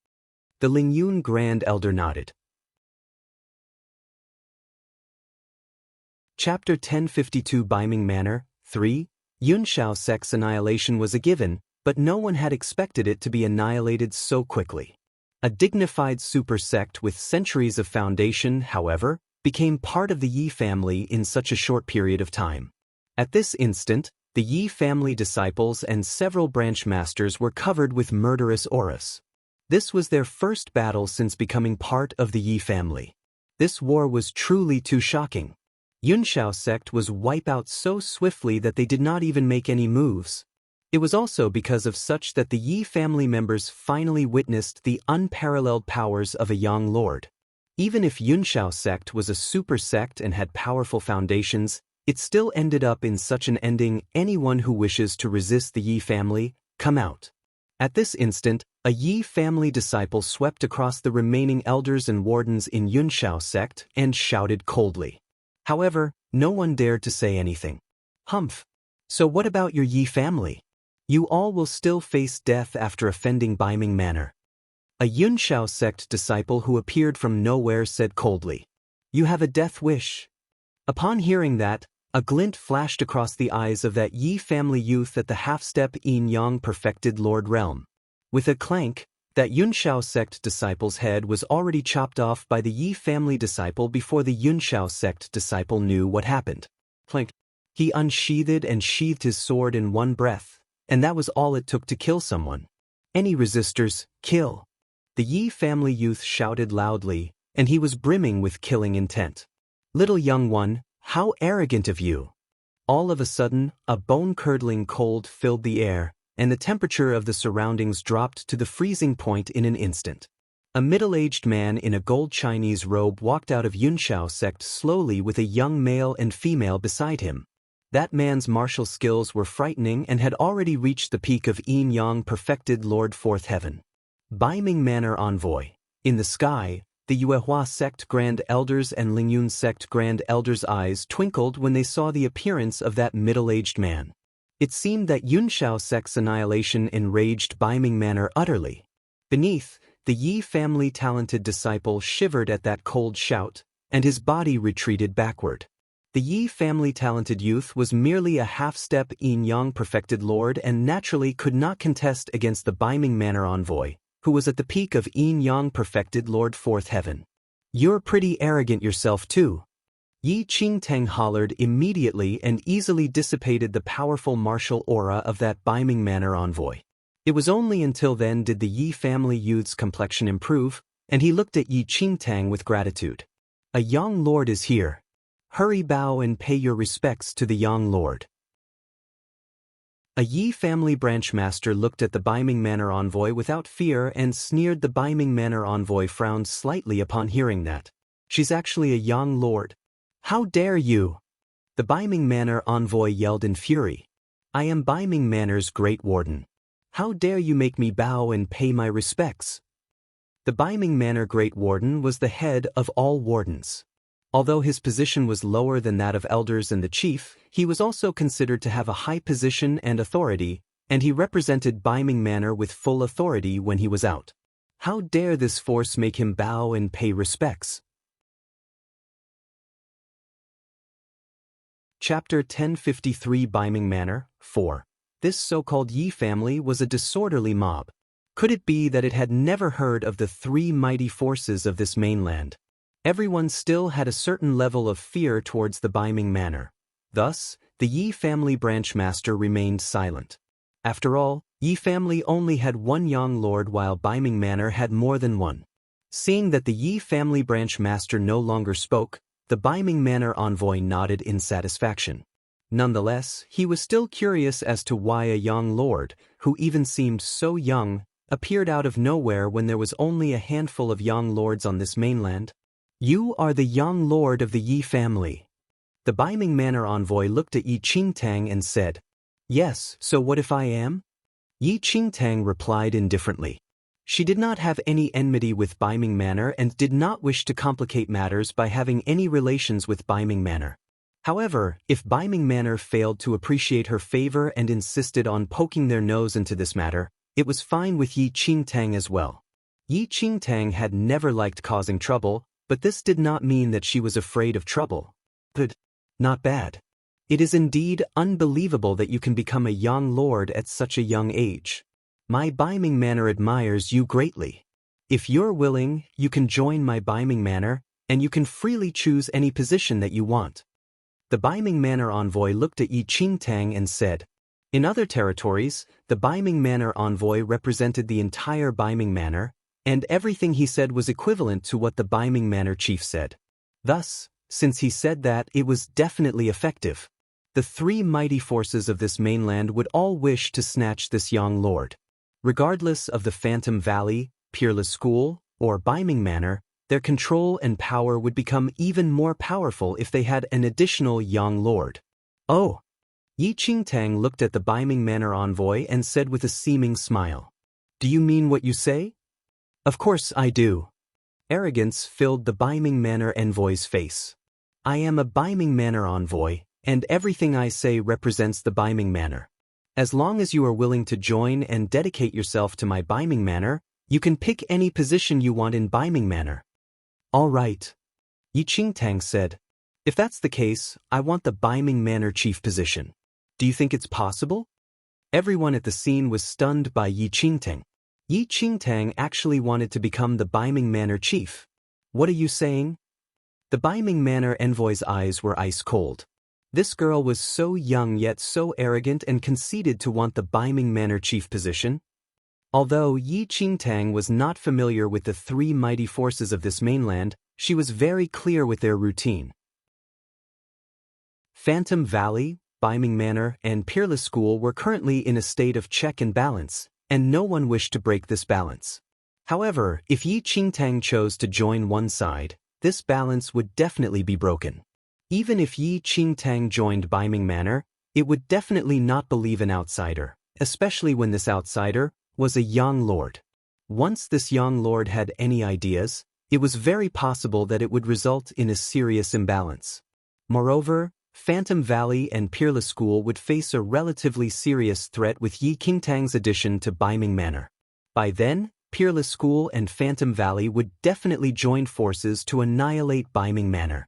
The Lingyun Grand Elder nodded. Chapter 1052 Baiming Manor 3. Yunshao sect's annihilation was a given, but no one had expected it to be annihilated so quickly. A dignified super sect with centuries of foundation, however, became part of the Yi family in such a short period of time. At this instant, the Yi family disciples and several branch masters were covered with murderous auras. This was their first battle since becoming part of the Yi family. This war was truly too shocking. Yunshao sect was wiped out so swiftly that they did not even make any moves. It was also because of such that the Yi family members finally witnessed the unparalleled powers of a young lord. Even if Yunshao sect was a super sect and had powerful foundations, it still ended up in such an ending. Anyone who wishes to resist the Yi family, come out. At this instant, a Yi family disciple swept across the remaining elders and wardens in Yunshao sect and shouted coldly. However, no one dared to say anything. Humph. So what about your Yi family? You all will still face death after offending Baiming Manor. A Yunshao sect disciple who appeared from nowhere said coldly. You have a death wish. Upon hearing that, a glint flashed across the eyes of that Yi family youth at the half-step Yin-Yang perfected Lord Realm. With a clank, that Yunshao sect disciple's head was already chopped off by the Yi family disciple before the Yunshao sect disciple knew what happened. Clink. He unsheathed and sheathed his sword in one breath, and that was all it took to kill someone. Any resistors, kill. The Yi family youth shouted loudly, and he was brimming with killing intent. Little young one, how arrogant of you! All of a sudden, a bone-curdling cold filled the air, and the temperature of the surroundings dropped to the freezing point in an instant. A middle-aged man in a gold Chinese robe walked out of Yunshao sect slowly with a young male and female beside him. That man's martial skills were frightening and had already reached the peak of Yin-Yang perfected Lord Fourth Heaven. Baiming Manor Envoy. In the sky, the Yuehua sect Grand Elders and Lingyun sect Grand Elders' eyes twinkled when they saw the appearance of that middle-aged man. It seemed that Yunshao sect's annihilation enraged Baiming Manor utterly. Beneath, the Yi family talented disciple shivered at that cold shout, and his body retreated backward. The Yi family talented youth was merely a half-step Yin-Yang perfected lord and naturally could not contest against the Baiming Manor envoy, who was at the peak of Yin-Yang perfected Lord Fourth Heaven. You're pretty arrogant yourself too. Yi Qingtang hollered immediately and easily dissipated the powerful martial aura of that Baiming Manor envoy. It was only until then did the Yi family youth's complexion improve, and he looked at Yi Qingtang with gratitude. A young lord is here. Hurry, bow and pay your respects to the young lord. A Yi family branch master looked at the Baiming Manor envoy without fear and sneered. The Baiming Manor envoy frowned slightly upon hearing that. She's actually a young lord. How dare you? The Baiming Manor envoy yelled in fury. I am Baiming Manor's great warden. How dare you make me bow and pay my respects? The Baiming Manor great warden was the head of all wardens. Although his position was lower than that of elders and the chief, he was also considered to have a high position and authority, and he represented Baiming Manor with full authority when he was out. How dare this force make him bow and pay respects? Chapter 1053 Baiming Manor 4. This so-called Yi family was a disorderly mob. Could it be that it had never heard of the three mighty forces of this mainland? Everyone still had a certain level of fear towards the Baiming Manor. Thus, the Yi family branch master remained silent. After all, Yi family only had one young lord while Baiming Manor had more than one. Seeing that the Yi family branch master no longer spoke, the Baiming Manor envoy nodded in satisfaction. Nonetheless, he was still curious as to why a young lord, who even seemed so young, appeared out of nowhere when there was only a handful of young lords on this mainland. You are the young lord of the Yi family. The Baiming Manor envoy looked at Yi Qingtang and said, Yes, so what if I am? Yi Qingtang replied indifferently. She did not have any enmity with Baiming Manor and did not wish to complicate matters by having any relations with Baiming Manor. However, if Baiming Manor failed to appreciate her favor and insisted on poking their nose into this matter, it was fine with Yi Qingtang as well. Yi Qingtang had never liked causing trouble, but this did not mean that she was afraid of trouble. Good. Not bad. It is indeed unbelievable that you can become a young lord at such a young age. My Baiming Manor admires you greatly. If you're willing, you can join my Baiming Manor, and you can freely choose any position that you want. The Baiming Manor envoy looked at Yi Qingtang and said, In other territories, the Baiming Manor envoy represented the entire Baiming Manor, and everything he said was equivalent to what the Baiming Manor chief said. Thus, since he said that, it was definitely effective. The three mighty forces of this mainland would all wish to snatch this young lord. Regardless of the Phantom Valley, Peerless School, or Baiming Manor, their control and power would become even more powerful if they had an additional young lord. Oh! Yi Qingtang looked at the Baiming Manor envoy and said with a seeming smile, Do you mean what you say? Of course I do. Arrogance filled the Baiming Manor envoy's face. I am a Baiming Manor envoy, and everything I say represents the Baiming Manor. As long as you are willing to join and dedicate yourself to my Baiming Manor, you can pick any position you want in Baiming Manor. All right. Yi Qingtang said. If that's the case, I want the Baiming Manor chief position. Do you think it's possible? Everyone at the scene was stunned by Yi Qingtang. Yi Qingtang actually wanted to become the Baiming Manor chief. What are you saying? The Baiming Manor envoy's eyes were ice cold. This girl was so young yet so arrogant and conceited to want the Baiming Manor chief position. Although Yi Qingtang was not familiar with the three mighty forces of this mainland, she was very clear with their routine. Phantom Valley, Baiming Manor, and Peerless School were currently in a state of check and balance, and no one wished to break this balance. However, if Yi Qingtang chose to join one side, this balance would definitely be broken. Even if Yi Qingtang joined Baiming Manor, it would definitely not believe an outsider, especially when this outsider was a young lord. Once this young lord had any ideas, it was very possible that it would result in a serious imbalance. Moreover, Phantom Valley and Peerless School would face a relatively serious threat with Yi Qingtang's addition to Baiming Manor. By then, Peerless School and Phantom Valley would definitely join forces to annihilate Baiming Manor.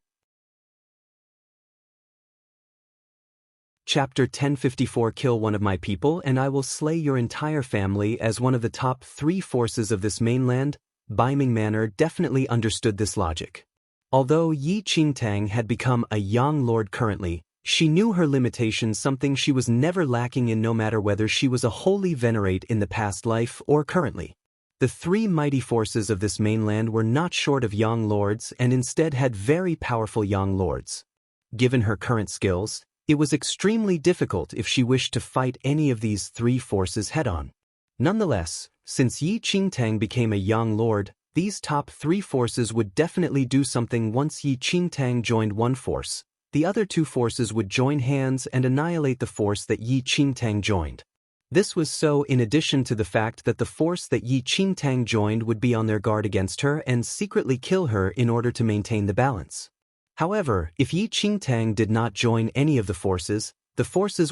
Chapter 1054 Kill one of my people and I will slay your entire family. As one of the top three forces of this mainland, Baiming Manor definitely understood this logic. Although Yi Qingtang had become a young lord currently, she knew her limitations, something she was never lacking in no matter whether she was a holy venerate in the past life or currently. The three mighty forces of this mainland were not short of young lords and instead had very powerful young lords. Given her current skills, it was extremely difficult if she wished to fight any of these three forces head-on. Nonetheless, since Yi Qingtang became a young lord, these top three forces would definitely do something. Once Yi Qingtang joined one force, the other two forces would join hands and annihilate the force that Yi Qingtang joined. This was so in addition to the fact that the force that Yi Qingtang joined would be on their guard against her and secretly kill her in order to maintain the balance. However, if Yi Qingtang did not join any of the forces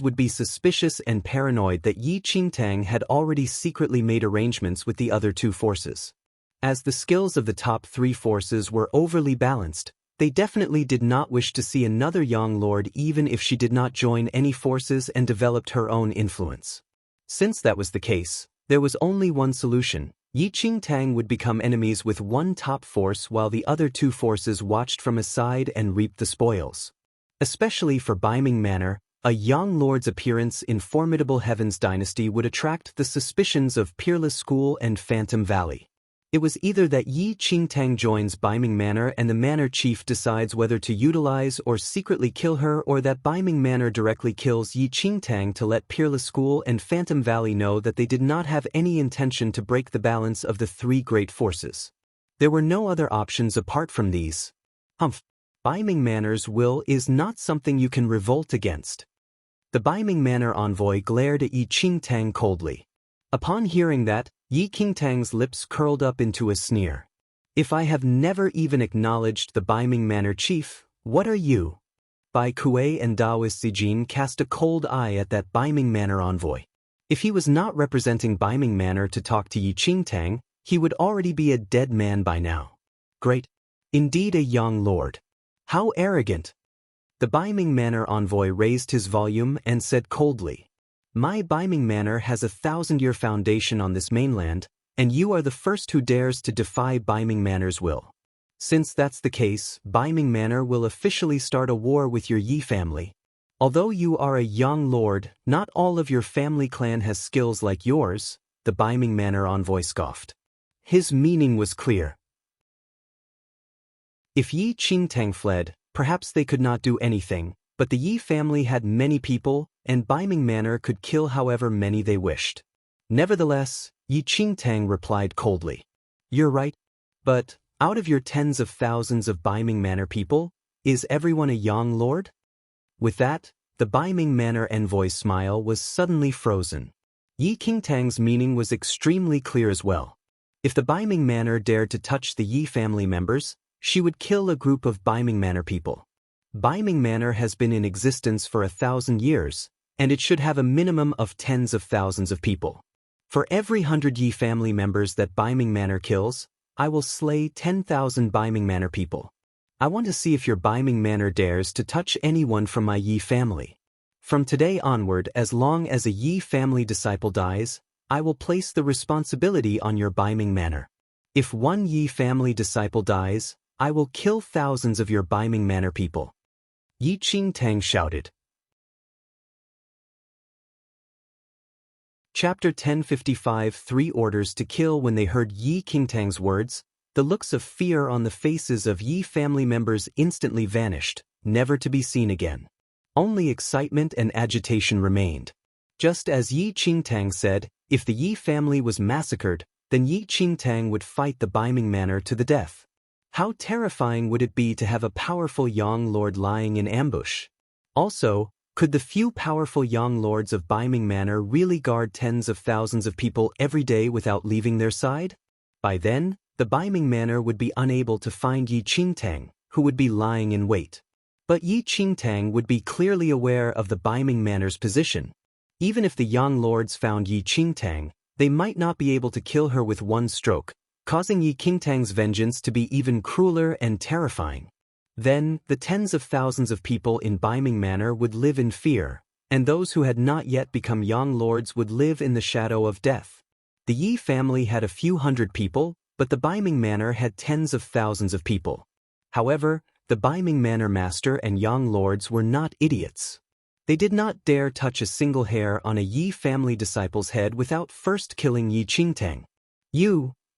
would be suspicious and paranoid that Yi Qingtang had already secretly made arrangements with the other two forces. As the skills of the top three forces were overly balanced, they definitely did not wish to see another young lord even if she did not join any forces and developed her own influence. Since that was the case, there was only one solution. Yi Qingtang would become enemies with one top force while the other two forces watched from a side and reaped the spoils. Especially for Baiming Manor, a young lord's appearance in formidable Heaven's dynasty would attract the suspicions of Peerless School and Phantom Valley. It was either that Yi Qingtang joins Baiming Manor and the Manor Chief decides whether to utilize or secretly kill her, or that Baiming Manor directly kills Yi Qingtang to let Peerless School and Phantom Valley know that they did not have any intention to break the balance of the three great forces. There were no other options apart from these. Baiming Manor's will is not something you can revolt against. The Baiming Manor envoy glared at Yi Qingtang coldly. Upon hearing that, Yi Qingtang's lips curled up into a sneer. If I have never even acknowledged the Baiming Manor chief, what are you? Bai Kuei and Daoist Zijin cast a cold eye at that Baiming Manor envoy. If he was not representing Baiming Manor to talk to Yi Qingtang, he would already be a dead man by now. Great. Indeed a young lord. How arrogant. The Baiming Manor envoy raised his volume and said coldly, My Baiming Manor has a 1,000-year foundation on this mainland, and you are the first who dares to defy Baiming Manor's will. Since that's the case, Baiming Manor will officially start a war with your Yi family. Although you are a young lord, not all of your family clan has skills like yours, the Baiming Manor envoy scoffed. His meaning was clear. If Yi Qingtang fled, perhaps they could not do anything, but the Yi family had many people, and Baiming Manor could kill however many they wished. Nevertheless, Yi Qingtang replied coldly. You're right. But, out of your tens of thousands of Baiming Manor people, is everyone a young lord? With that, the Baiming Manor envoy's smile was suddenly frozen. Yi Qingtang's meaning was extremely clear as well. If the Baiming Manor dared to touch the Yi family members, she would kill a group of Baiming Manor people. Baiming Manor has been in existence for 1,000 years, and it should have a minimum of tens of thousands of people. For every 100 Yi family members that Baiming Manor kills, I will slay 10,000 Baiming Manor people. I want to see if your Baiming Manor dares to touch anyone from my Yi family. From today onward, as long as a Yi family disciple dies, I will place the responsibility on your Baiming Manor. If one Yi family disciple dies, I will kill thousands of your Baiming Manor people. Yi Qingtang shouted. Chapter 1055 3 Orders to Kill. When they heard Yi Qingtang's words, the looks of fear on the faces of Yi family members instantly vanished, never to be seen again. Only excitement and agitation remained. Just as Yi Qingtang said, if the Yi family was massacred, then Yi Qingtang would fight the Baiming Manor to the death. How terrifying would it be to have a powerful young lord lying in ambush? Also, could the few powerful young lords of Baiming Manor really guard tens of thousands of people every day without leaving their side? By then, the Baiming Manor would be unable to find Yi Qingtang, who would be lying in wait. But Yi Qingtang would be clearly aware of the Baiming Manor's position. Even if the young lords found Yi Qingtang, they might not be able to kill her with one stroke, causing Yi Qingtang's vengeance to be even crueler and terrifying. Then, the tens of thousands of people in Baiming Manor would live in fear, and those who had not yet become young lords would live in the shadow of death. The Yi family had a few hundred people, but the Baiming Manor had tens of thousands of people. However, the Baiming Manor master and young lords were not idiots. They did not dare touch a single hair on a Yi family disciple's head without first killing Yi Qingtang.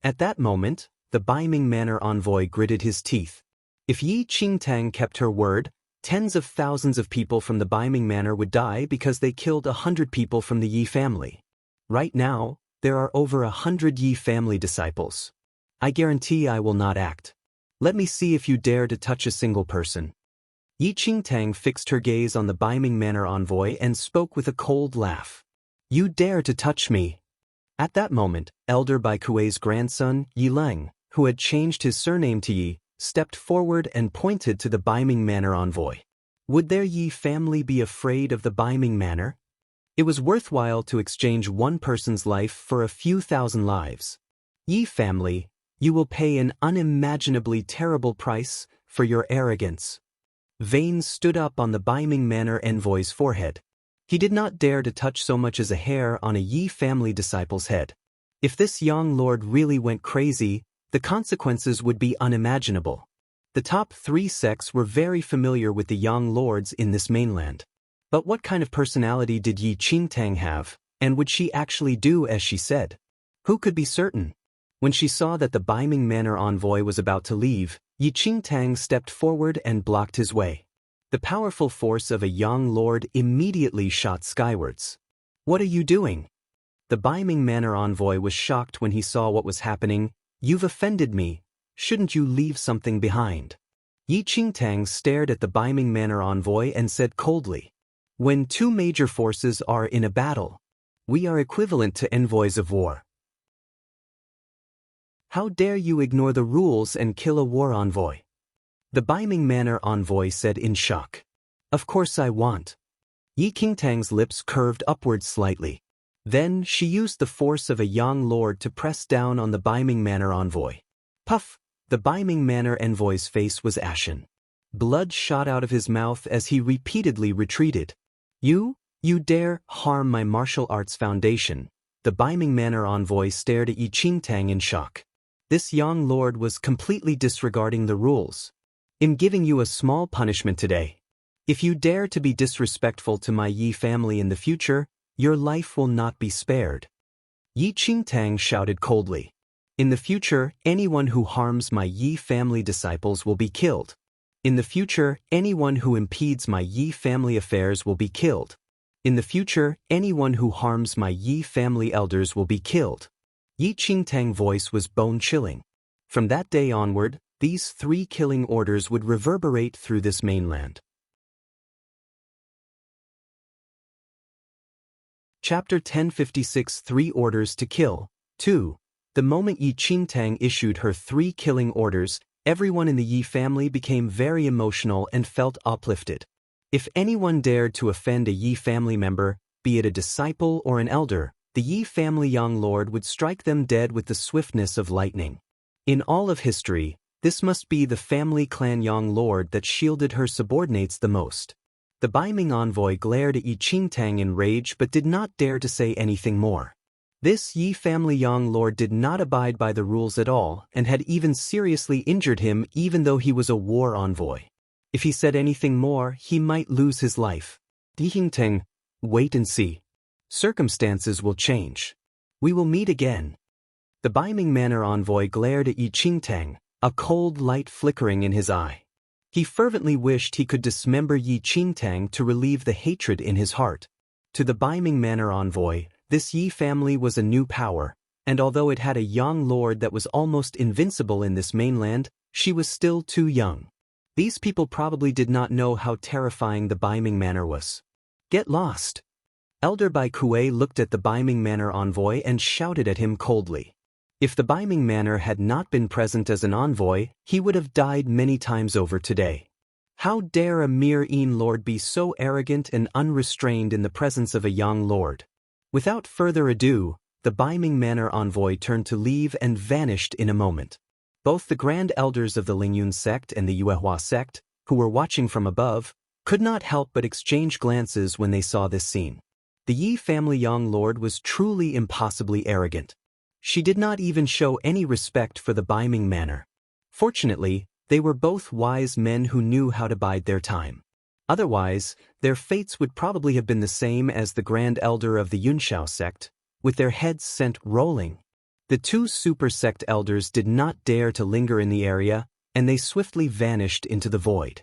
At that moment, the Baiming Manor envoy gritted his teeth. If Yi Qingtang kept her word, tens of thousands of people from the Baiming Manor would die because they killed 100 people from the Yi family. Right now, there are over 100 Yi family disciples. I guarantee I will not act. Let me see if you dare to touch a single person. Yi Qingtang fixed her gaze on the Baiming Manor envoy and spoke with a cold laugh. You dare to touch me? At that moment, Elder Bai Kuei's grandson, Yi Leng, who had changed his surname to Yi, stepped forward and pointed to the Baiming Manor envoy. Would their Yi family be afraid of the Baiming Manor? It was worthwhile to exchange one person's life for a few thousand lives. Yi family, you will pay an unimaginably terrible price for your arrogance. Veins stood up on the Baiming Manor envoy's forehead. He did not dare to touch so much as a hair on a Yi family disciple's head. If this young lord really went crazy, the consequences would be unimaginable. The top 3 sects were very familiar with the young lords in this mainland. But what kind of personality did Yi Qingtang have, and would she actually do as she said? Who could be certain? When she saw that the Baiming Manor envoy was about to leave, Yi Qingtang stepped forward and blocked his way. The powerful force of a young lord immediately shot skywards. "What are you doing?" The Baiming Manor envoy was shocked when he saw what was happening. "You've offended me. Shouldn't you leave something behind?" Yi Qingtang stared at the Baiming Manor envoy and said coldly, "When two major forces are in a battle, we are equivalent to envoys of war. How dare you ignore the rules and kill a war envoy?" The Baiming Manor envoy said in shock. "Of course I want." Yi Qingtang's lips curved upward slightly. Then she used the force of a young lord to press down on the Baiming Manor envoy. Puff! The Baiming Manor envoy's face was ashen. Blood shot out of his mouth as he repeatedly retreated. You dare harm my martial arts foundation." The Baiming Manor envoy stared at Yi Qingtang in shock. This young lord was completely disregarding the rules. "I'm giving you a small punishment today. If you dare to be disrespectful to my Yi family in the future, your life will not be spared." Yi Qingtang shouted coldly. "In the future, anyone who harms my Yi family disciples will be killed. In the future, anyone who impedes my Yi family affairs will be killed. In the future, anyone who harms my Yi family elders will be killed." Yi Qingtang's voice was bone-chilling. From that day onward, these 3 killing orders would reverberate through this mainland. Chapter 1056 3 Orders to Kill. 2. The moment Yi Qingtang issued her 3 killing orders, everyone in the Yi family became very emotional and felt uplifted. If anyone dared to offend a Yi family member, be it a disciple or an elder, the Yi family young lord would strike them dead with the swiftness of lightning. In all of history, this must be the family clan young lord that shielded her subordinates the most. The Baiming envoy glared at Yi Qingtang in rage but did not dare to say anything more. This Yi family young lord did not abide by the rules at all and had even seriously injured him even though he was a war envoy. If he said anything more, he might lose his life. Yi Qingtang, wait and see. Circumstances will change. We will meet again. The Baiming Manor envoy glared at Yi Qingtang, a cold light flickering in his eye. He fervently wished he could dismember Yi Qingtang to relieve the hatred in his heart. To the Baiming Manor envoy, this Yi family was a new power, and although it had a young lord that was almost invincible in this mainland, she was still too young. These people probably did not know how terrifying the Baiming Manor was. Get lost! Elder Bai Kuei looked at the Baiming Manor envoy and shouted at him coldly. If the Baiming Manor had not been present as an envoy, he would have died many times over today. How dare a mere lord be so arrogant and unrestrained in the presence of a young lord? Without further ado, the Baiming Manor envoy turned to leave and vanished in a moment. Both the grand elders of the Lingyun sect and the Yuehua sect, who were watching from above, could not help but exchange glances when they saw this scene. The Yi family young lord was truly impossibly arrogant. She did not even show any respect for the Baiming Manor. Fortunately, they were both wise men who knew how to bide their time. Otherwise, their fates would probably have been the same as the grand elder of the Yunshao sect, with their heads sent rolling. The 2 super sect elders did not dare to linger in the area, and they swiftly vanished into the void.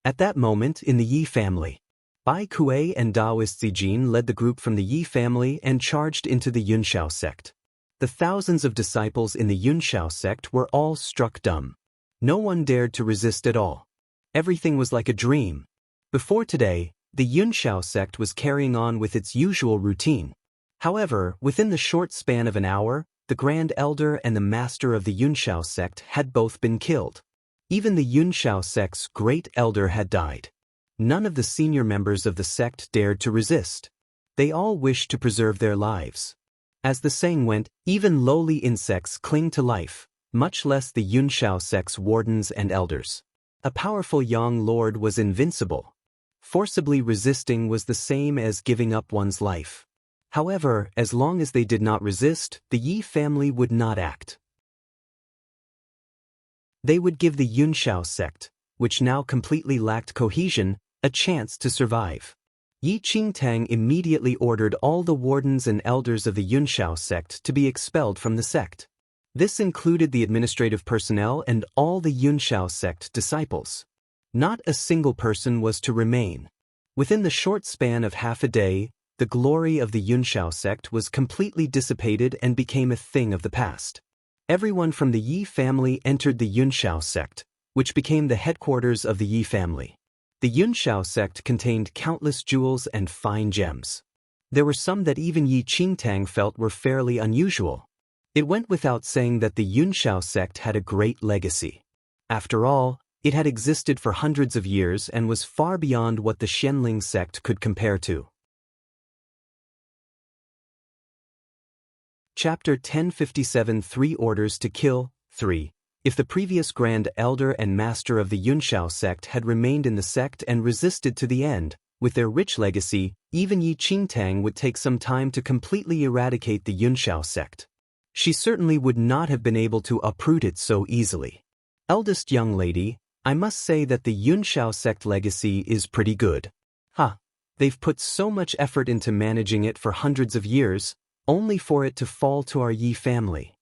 At that moment in the Yi family, Bai Kuei and Daoist Zijin led the group from the Yi family and charged into the Yunshao sect. The thousands of disciples in the Yunshao sect were all struck dumb. No one dared to resist at all. Everything was like a dream. Before today, the Yunshao sect was carrying on with its usual routine. However, within the short span of an hour, the Grand Elder and the Master of the Yunshao sect had both been killed. Even the Yunshao sect's Great Elder had died. None of the senior members of the sect dared to resist. They all wished to preserve their lives. As the saying went, even lowly insects cling to life, much less the Yunshao sect's wardens and elders. A powerful young lord was invincible. Forcibly resisting was the same as giving up one's life. However, as long as they did not resist, the Yi family would not act. They would give the Yunshao sect, which now completely lacked cohesion, a chance to survive. Yi Qingtang immediately ordered all the wardens and elders of the Yunshao sect to be expelled from the sect. This included the administrative personnel and all the Yunshao sect disciples. Not a single person was to remain. Within the short span of half a day, the glory of the Yunshao sect was completely dissipated and became a thing of the past. Everyone from the Yi family entered the Yunshao sect, which became the headquarters of the Yi family. The Yunshao sect contained countless jewels and fine gems. There were some that even Yi Qingtang felt were fairly unusual. It went without saying that the Yunshao sect had a great legacy. After all, it had existed for hundreds of years and was far beyond what the Xianling sect could compare to. Chapter 1057 3 Orders to Kill. 3. If the previous Grand Elder and Master of the Yunshao sect had remained in the sect and resisted to the end, with their rich legacy, even Yi Qingtang would take some time to completely eradicate the Yunshao sect. She certainly would not have been able to uproot it so easily. Eldest young lady, I must say that the Yunshao sect legacy is pretty good. They've put so much effort into managing it for hundreds of years, only for it to fall to our Yi family.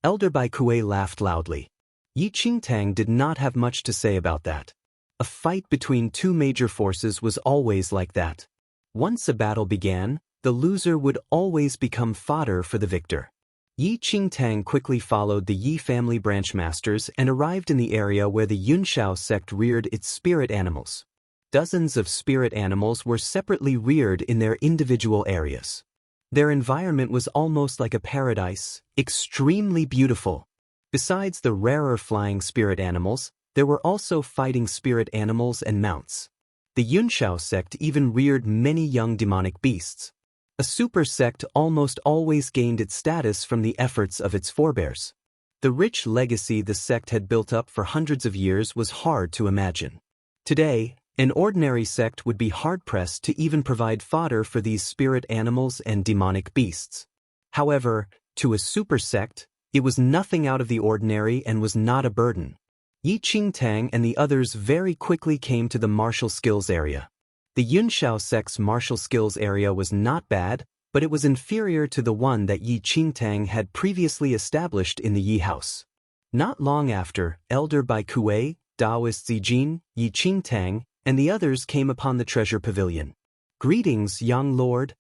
Elder Bai Kuei laughed loudly. Yi Qingtang did not have much to say about that. A fight between two major forces was always like that. Once a battle began, the loser would always become fodder for the victor. Yi Qingtang quickly followed the Yi family branch masters and arrived in the area where the Yunshao sect reared its spirit animals. Dozens of spirit animals were separately reared in their individual areas. Their environment was almost like a paradise, extremely beautiful. Besides the rarer flying spirit animals, there were also fighting spirit animals and mounts. The Yunshao sect even reared many young demonic beasts. A super sect almost always gained its status from the efforts of its forebears. The rich legacy the sect had built up for hundreds of years was hard to imagine. Today, an ordinary sect would be hard-pressed to even provide fodder for these spirit animals and demonic beasts. However, to a super sect, it was nothing out of the ordinary and was not a burden. Yi Qingtang and the others very quickly came to the martial skills area. The Yunshao sect's martial skills area was not bad, but it was inferior to the one that Yi Qingtang had previously established in the Yi house. Not long after, Elder Bai Kuei, Taoist Zijin, Yi Qingtang, and the others came upon the treasure pavilion. "Greetings, young lord."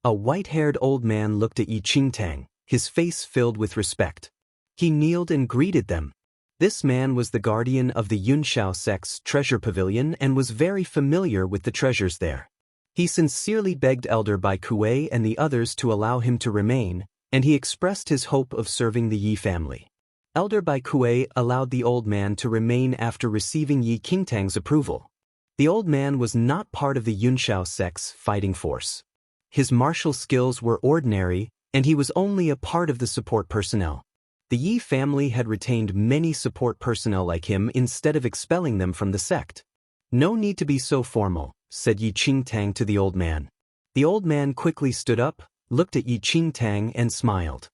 A white-haired old man looked at Yi Qingtang, his face filled with respect. He kneeled and greeted them. This man was the guardian of the Yunshao sect's treasure pavilion and was very familiar with the treasures there. He sincerely begged Elder Bai Kuei and the others to allow him to remain, and he expressed his hope of serving the Yi family. Elder Bai Kuei allowed the old man to remain after receiving Yi Qingtang's approval. The old man was not part of the Yunshao sect's fighting force. His martial skills were ordinary, and he was only a part of the support personnel. The Yi family had retained many support personnel like him instead of expelling them from the sect. "No need to be so formal," said Yi Qingtang to the old man. The old man quickly stood up, looked at Yi Qingtang and smiled.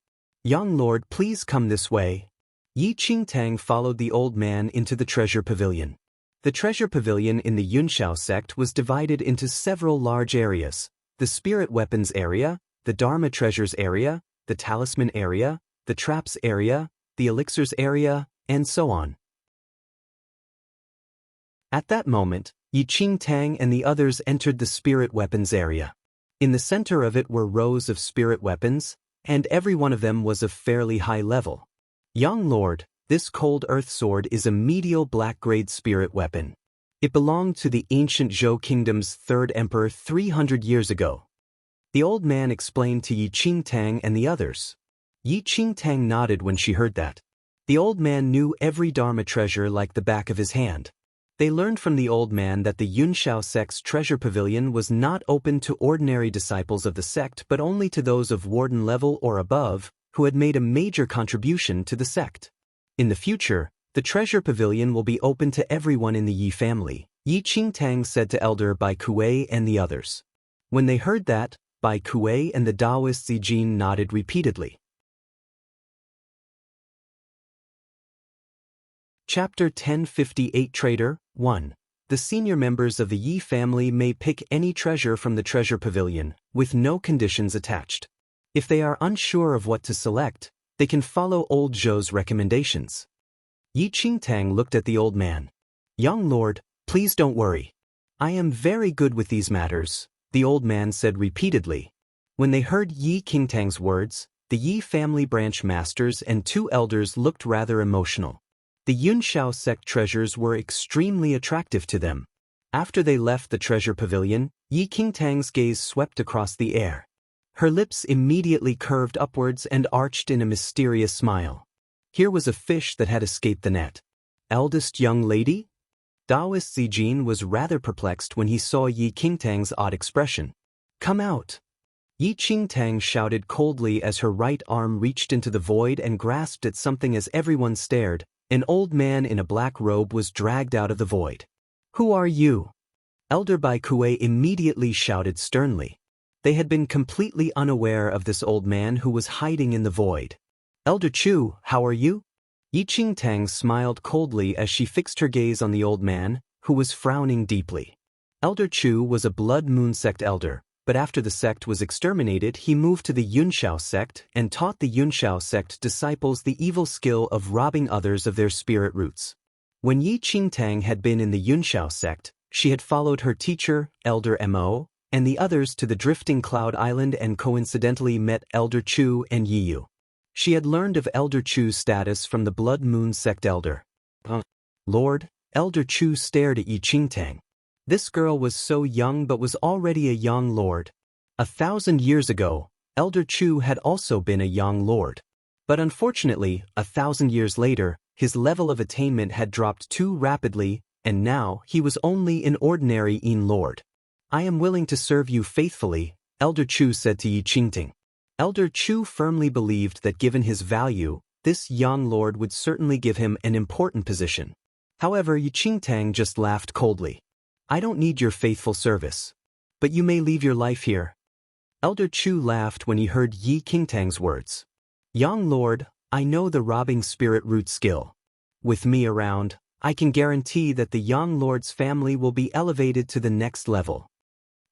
"Young lord, please come this way." Yi Qingtang followed the old man into the treasure pavilion. The treasure pavilion in the Yunshao sect was divided into several large areas: the spirit weapons area, the Dharma treasures area, the talisman area, the traps area, the elixirs area, and so on. At that moment, Yi Qingtang and the others entered the spirit weapons area. In the center of it were rows of spirit weapons, and every one of them was of fairly high level. "Young lord, this cold earth sword is a medial black-grade spirit weapon. It belonged to the ancient Zhou kingdom's third emperor 300 years ago." The old man explained to Yi Qingtang and the others. Yi Qingtang nodded when she heard that. The old man knew every Dharma treasure like the back of his hand. They learned from the old man that the Yunshao sect's treasure pavilion was not open to ordinary disciples of the sect but only to those of warden level or above, who had made a major contribution to the sect. In the future, the treasure pavilion will be open to everyone in the Yi family, Yi Qingtang said to Elder Bai Kuei and the others. When they heard that, Bai Kuei and the Taoist Zijin nodded repeatedly. Chapter 1058 Trader 1. The senior members of the Yi family may pick any treasure from the treasure pavilion, with no conditions attached. If they are unsure of what to select, They can follow old Zhou's recommendations. Yi Qingtang looked at the old man. Young lord, please don't worry. I am very good with these matters, the old man said repeatedly. When they heard Yi Qingtang's words, the Yi family branch masters and 2 elders looked rather emotional. The Yunshao sect treasures were extremely attractive to them. After they left the treasure pavilion, Yi Qingtang's gaze swept across the air. Her lips immediately curved upwards and arched in a mysterious smile. Here was a fish that had escaped the net. Eldest young lady? Taoist Zijin was rather perplexed when he saw Yi Qingtang's odd expression. Come out! Yi Qingtang shouted coldly as her right arm reached into the void and grasped at something. As everyone stared, an old man in a black robe was dragged out of the void. Who are you? Elder Bai Kuei immediately shouted sternly. They had been completely unaware of this old man who was hiding in the void. Elder Chu, how are you? Yi Qingtang smiled coldly as she fixed her gaze on the old man, who was frowning deeply. Elder Chu was a Blood Moon sect elder, but after the sect was exterminated he moved to the Yunshao sect and taught the Yunshao sect disciples the evil skill of robbing others of their spirit roots. When Yi Qingtang had been in the Yunshao sect, she had followed her teacher, Elder Mo, and the others to the Drifting Cloud Island and coincidentally met Elder Chu and Yi Yu. She had learned of Elder Chu's status from the Blood Moon sect elder. Lord, Elder Chu stared at Yi Qingtang. This girl was so young but was already a young lord. 1,000 years ago, Elder Chu had also been a young lord. But unfortunately, 1,000 years later, his level of attainment had dropped too rapidly, and now he was only an ordinary Yin lord. I am willing to serve you faithfully, Elder Chu said to Yi Qingtang. Elder Chu firmly believed that given his value, this young lord would certainly give him an important position. However, Yi Qingtang just laughed coldly. I don't need your faithful service. But you may leave your life here. Elder Chu laughed when he heard Yi Qingtang's words. Young lord, I know the robbing spirit root skill. With me around, I can guarantee that the young lord's family will be elevated to the next level.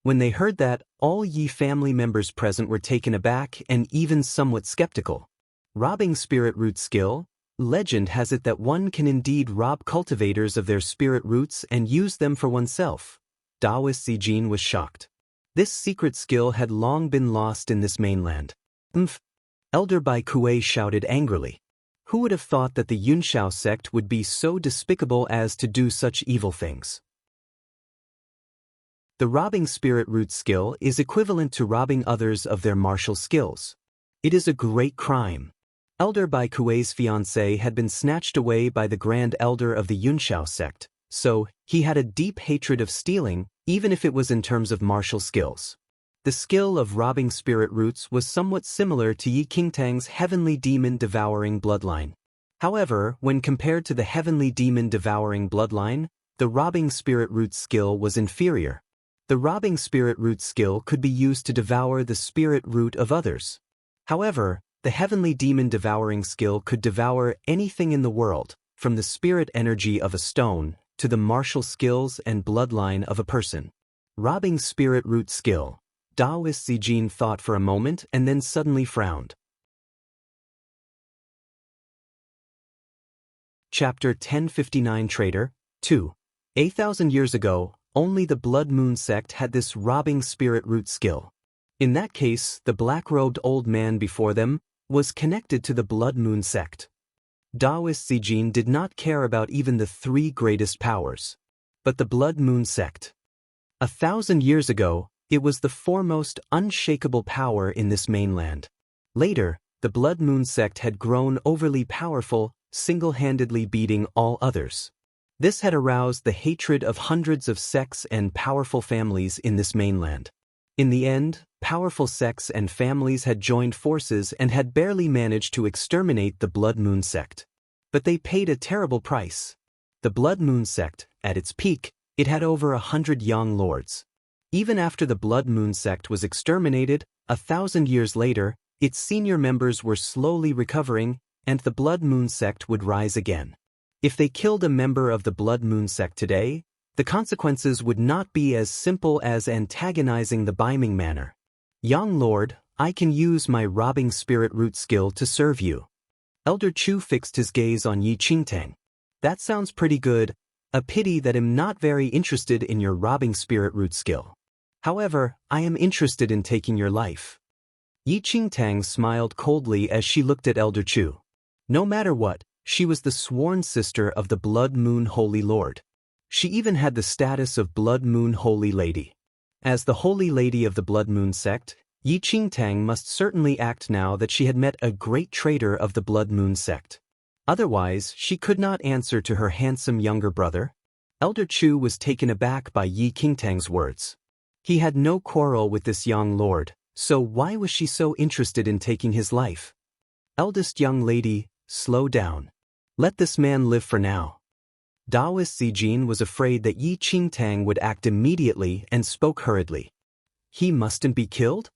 When they heard that, all Yi family members present were taken aback and even somewhat skeptical. Robbing spirit root skill? Legend has it that one can indeed rob cultivators of their spirit roots and use them for oneself. Taoist Zijin was shocked. This secret skill had long been lost in this mainland. Elder Bai Kuei shouted angrily. Who would have thought that the Yunshao sect would be so despicable as to do such evil things? The robbing spirit root skill is equivalent to robbing others of their martial skills. It is a great crime. Elder Bai Kuei's fiancée had been snatched away by the Grand Elder of the Yunshao sect, so he had a deep hatred of stealing, even if it was in terms of martial skills. The skill of robbing spirit roots was somewhat similar to Yi Qingtang's heavenly demon devouring bloodline. However, when compared to the heavenly demon devouring bloodline, the robbing spirit root skill was inferior. The robbing spirit root skill could be used to devour the spirit root of others. However, the heavenly demon devouring skill could devour anything in the world, from the spirit energy of a stone to the martial skills and bloodline of a person. Robbing spirit root skill. Taoist Zijin thought for a moment and then suddenly frowned. Chapter 1059 Trader 2. 8,000 years ago, only the Blood Moon sect had this robbing spirit root skill. In that case, the black-robed old man before them was connected to the Blood Moon sect. Taoist Zijin did not care about even the 3 greatest powers. But the Blood Moon sect. 1,000 years ago, it was the foremost unshakable power in this mainland. Later, the Blood Moon sect had grown overly powerful, single-handedly beating all others. This had aroused the hatred of hundreds of sects and powerful families in this mainland. In the end, powerful sects and families had joined forces and had barely managed to exterminate the Blood Moon sect. But they paid a terrible price. The Blood Moon sect, at its peak, it had over 100 young lords. Even after the Blood Moon sect was exterminated, 1,000 years later, its senior members were slowly recovering, and the Blood Moon sect would rise again. If they killed a member of the Blood Moon sect today, the consequences would not be as simple as antagonizing the Biming manner. Young lord, I can use my robbing spirit root skill to serve you. Elder Chu fixed his gaze on Yi Qingtang. That sounds pretty good. A pity that I'm not very interested in your robbing spirit root skill. However, I am interested in taking your life. Yi Qingtang smiled coldly as she looked at Elder Chu. No matter what, she was the sworn sister of the Blood Moon Holy Lord. She even had the status of Blood Moon Holy Lady. As the Holy Lady of the Blood Moon sect, Yi Qingtang must certainly act now that she had met a great traitor of the Blood Moon sect. Otherwise, she could not answer to her handsome younger brother. Elder Chu was taken aback by Yi Qingtang's words. He had no quarrel with this young lord, so why was she so interested in taking his life? Eldest young lady, slow down. Let this man live for now. Taoist Zijin was afraid that Yi Qingtang would act immediately and spoke hurriedly. He mustn't be killed?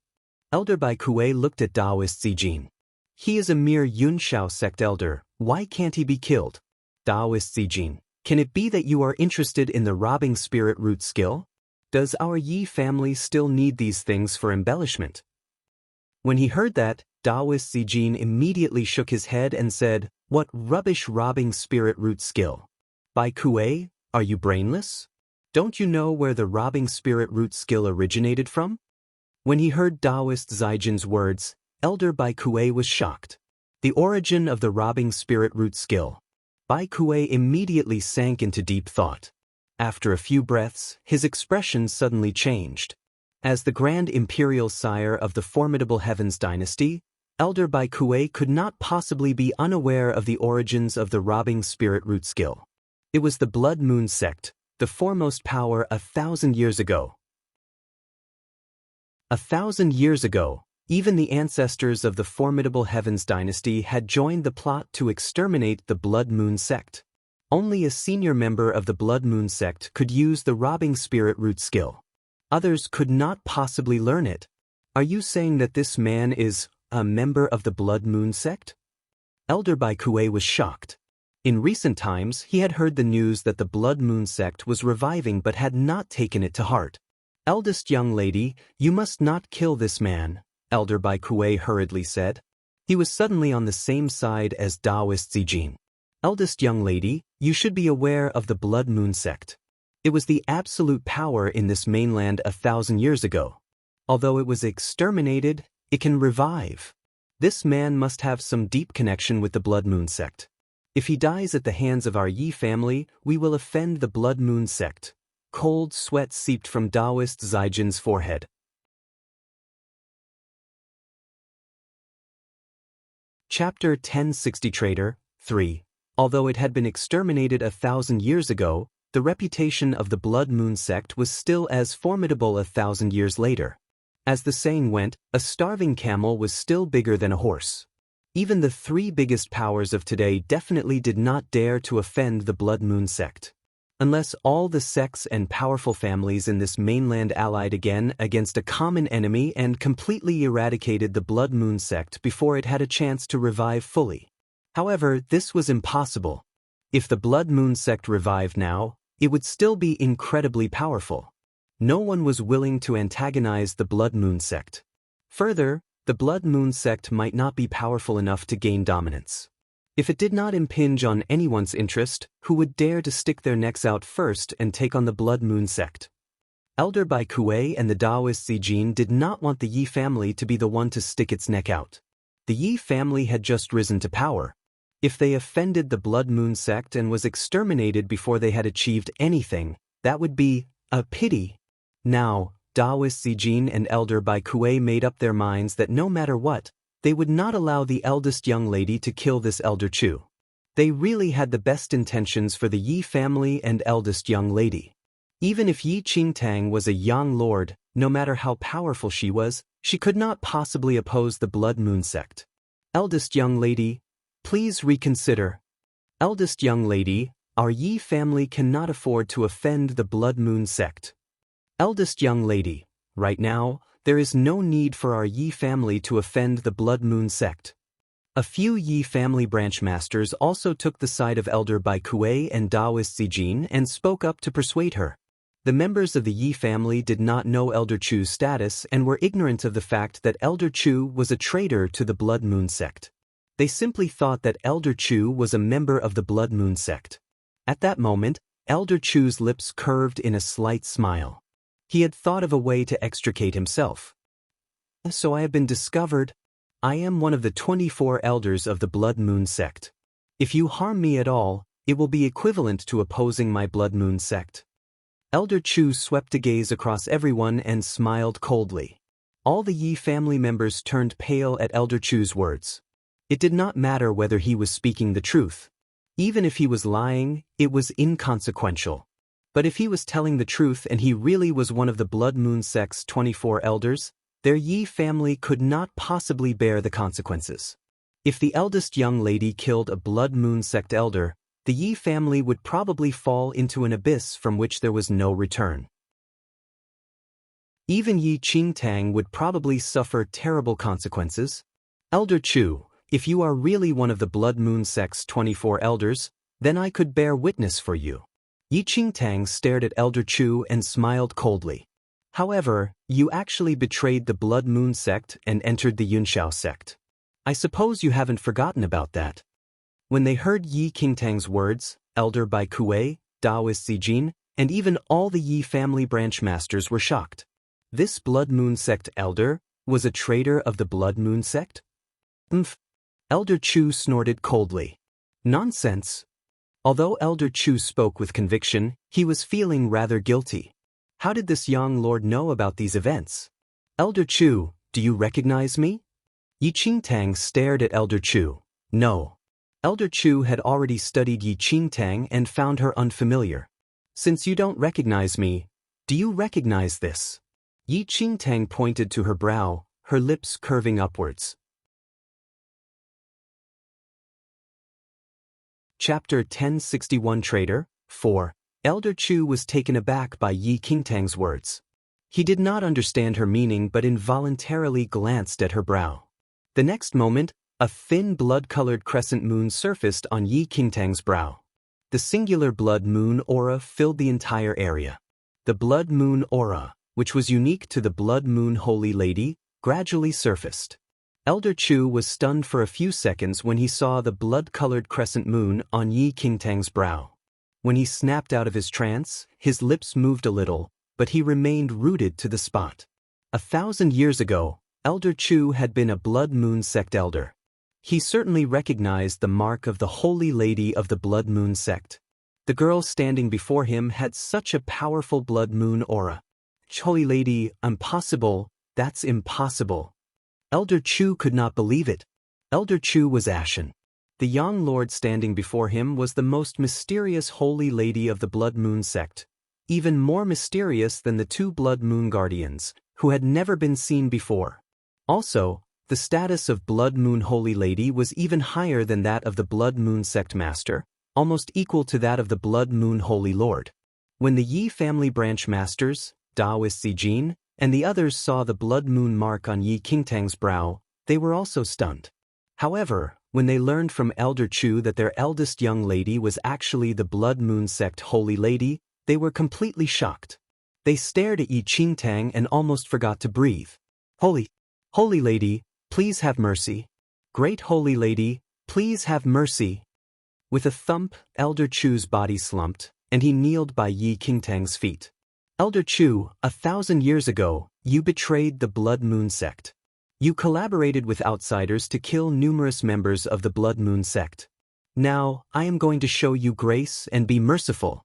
Elder Bai Kuei looked at Taoist Zijin. He is a mere Yunshao sect elder, why can't he be killed? Taoist Zijin, can it be that you are interested in the robbing spirit root skill? Does our Yi family still need these things for embellishment? When he heard that, Taoist Zijin immediately shook his head and said, What rubbish robbing spirit root skill? Bai Kuei, are you brainless? Don't you know where the robbing spirit root skill originated from? When he heard Taoist Zijin's words, Elder Bai Kuei was shocked. The origin of the robbing spirit root skill. Bai Kuei immediately sank into deep thought. After a few breaths, his expression suddenly changed. As the Grand Imperial Sire of the formidable Heavens dynasty, Elder Bai Kuei could not possibly be unaware of the origins of the robbing spirit root skill. It was the Blood Moon sect, the foremost power 1,000 years ago. 1,000 years ago, even the ancestors of the formidable Heavens dynasty had joined the plot to exterminate the Blood Moon sect. Only a senior member of the Blood Moon sect could use the robbing spirit root skill. Others could not possibly learn it. Are you saying that this man is a member of the Blood Moon sect? Elder Bai Kuei was shocked. In recent times, he had heard the news that the Blood Moon sect was reviving but had not taken it to heart. Eldest young lady, you must not kill this man, Elder Bai Kuei hurriedly said. He was suddenly on the same side as Taoist Zijin. Eldest young lady, you should be aware of the Blood Moon sect. It was the absolute power in this mainland 1,000 years ago. Although it was exterminated, it can revive. This man must have some deep connection with the Blood Moon sect. If he dies at the hands of our Yi family, we will offend the Blood Moon sect. Cold sweat seeped from Taoist Zijin's forehead. Chapter 1060 Trader 3. Although it had been exterminated 1,000 years ago, the reputation of the Blood Moon sect was still as formidable 1,000 years later. As the saying went, a starving camel was still bigger than a horse. Even the three biggest powers of today definitely did not dare to offend the Blood Moon sect. Unless all the sects and powerful families in this mainland allied again against a common enemy and completely eradicated the Blood Moon sect before it had a chance to revive fully. However, this was impossible. If the Blood Moon sect revived now, it would still be incredibly powerful. No one was willing to antagonize the Blood Moon sect. Further, the Blood Moon sect might not be powerful enough to gain dominance. If it did not impinge on anyone's interest, who would dare to stick their necks out first and take on the Blood Moon sect? Elder Bai Kuei and the Taoist Zijin did not want the Yi family to be the one to stick its neck out. The Yi family had just risen to power. If they offended the Blood Moon sect and was exterminated before they had achieved anything, that would be a pity. Now, Taoist Zijin and Elder Bai Kuei made up their minds that no matter what, they would not allow the eldest young lady to kill this Elder Chu. They really had the best intentions for the Yi family and eldest young lady. Even if Yi Qingtang was a young lord, no matter how powerful she was, she could not possibly oppose the Blood Moon sect. Eldest young lady, please reconsider. Eldest young lady, our Yi family cannot afford to offend the Blood Moon sect. Eldest young lady, right now, there is no need for our Yi family to offend the Blood Moon sect. A few Yi family branch masters also took the side of Elder Bai Kuei and Taoist Zijin and spoke up to persuade her. The members of the Yi family did not know Elder Chu's status and were ignorant of the fact that Elder Chu was a traitor to the Blood Moon sect. They simply thought that Elder Chu was a member of the Blood Moon sect. At that moment, Elder Chu's lips curved in a slight smile. He had thought of a way to extricate himself. So I have been discovered. I am one of the 24 elders of the Blood Moon sect. If you harm me at all, it will be equivalent to opposing my Blood Moon sect. Elder Chu swept a gaze across everyone and smiled coldly. All the Yi family members turned pale at Elder Chu's words. It did not matter whether he was speaking the truth. Even if he was lying, it was inconsequential. But if he was telling the truth and he really was one of the Blood Moon sect's 24 elders, their Yi family could not possibly bear the consequences. If the eldest young lady killed a Blood Moon sect elder, the Yi family would probably fall into an abyss from which there was no return. Even Yi Qingtang would probably suffer terrible consequences. Elder Chu, if you are really one of the Blood Moon sect's 24 elders, then I could bear witness for you. Yi Qingtang stared at Elder Chu and smiled coldly. However, you actually betrayed the Blood Moon sect and entered the Yunxiao sect. I suppose you haven't forgotten about that. When they heard Yi Qingtang's words, Elder Bai Kuei, Daoist Zijin, and even all the Yi family branch masters were shocked. This Blood Moon sect elder was a traitor of the Blood Moon sect? Elder Chu snorted coldly. Nonsense. Although Elder Chu spoke with conviction, he was feeling rather guilty. How did this young lord know about these events? Elder Chu, do you recognize me? Yi Qingtang stared at Elder Chu. No. Elder Chu had already studied Yi Qingtang and found her unfamiliar. Since you don't recognize me, do you recognize this? Yi Qingtang pointed to her brow, her lips curving upwards. Chapter 1061 Traitor 4. Elder Chu was taken aback by Yi Qingtang's words. He did not understand her meaning but involuntarily glanced at her brow. The next moment, a thin blood-colored crescent moon surfaced on Yi Qingtang's brow. The singular blood moon aura filled the entire area. The blood moon aura, which was unique to the Blood Moon Holy Lady, gradually surfaced. Elder Chu was stunned for a few seconds when he saw the blood-colored crescent moon on Yi Qingtang's brow. When he snapped out of his trance, his lips moved a little, but he remained rooted to the spot. 1,000 years ago, Elder Chu had been a Blood Moon sect elder. He certainly recognized the mark of the Holy Lady of the Blood Moon sect. The girl standing before him had such a powerful Blood Moon aura. Holy Lady, impossible, that's impossible. Elder Chu could not believe it. Elder Chu was ashen. The young lord standing before him was the most mysterious Holy Lady of the Blood Moon sect, even more mysterious than the 2 Blood Moon guardians, who had never been seen before. Also, the status of Blood Moon Holy Lady was even higher than that of the Blood Moon sect master, almost equal to that of the Blood Moon Holy Lord. When the Yi family branch masters, Daoist Zijin, and the others saw the Blood Moon mark on Yi Qingtang's brow, they were also stunned. However, when they learned from Elder Chu that their eldest young lady was actually the Blood Moon sect Holy Lady, they were completely shocked. They stared at Yi Qingtang and almost forgot to breathe. Holy Lady, please have mercy. Great Holy Lady, please have mercy. With a thump, Elder Chu's body slumped, and he kneeled by Yi Qingtang's feet. Elder Chu, 1,000 years ago, you betrayed the Blood Moon sect. You collaborated with outsiders to kill numerous members of the Blood Moon sect. Now, I am going to show you grace and be merciful.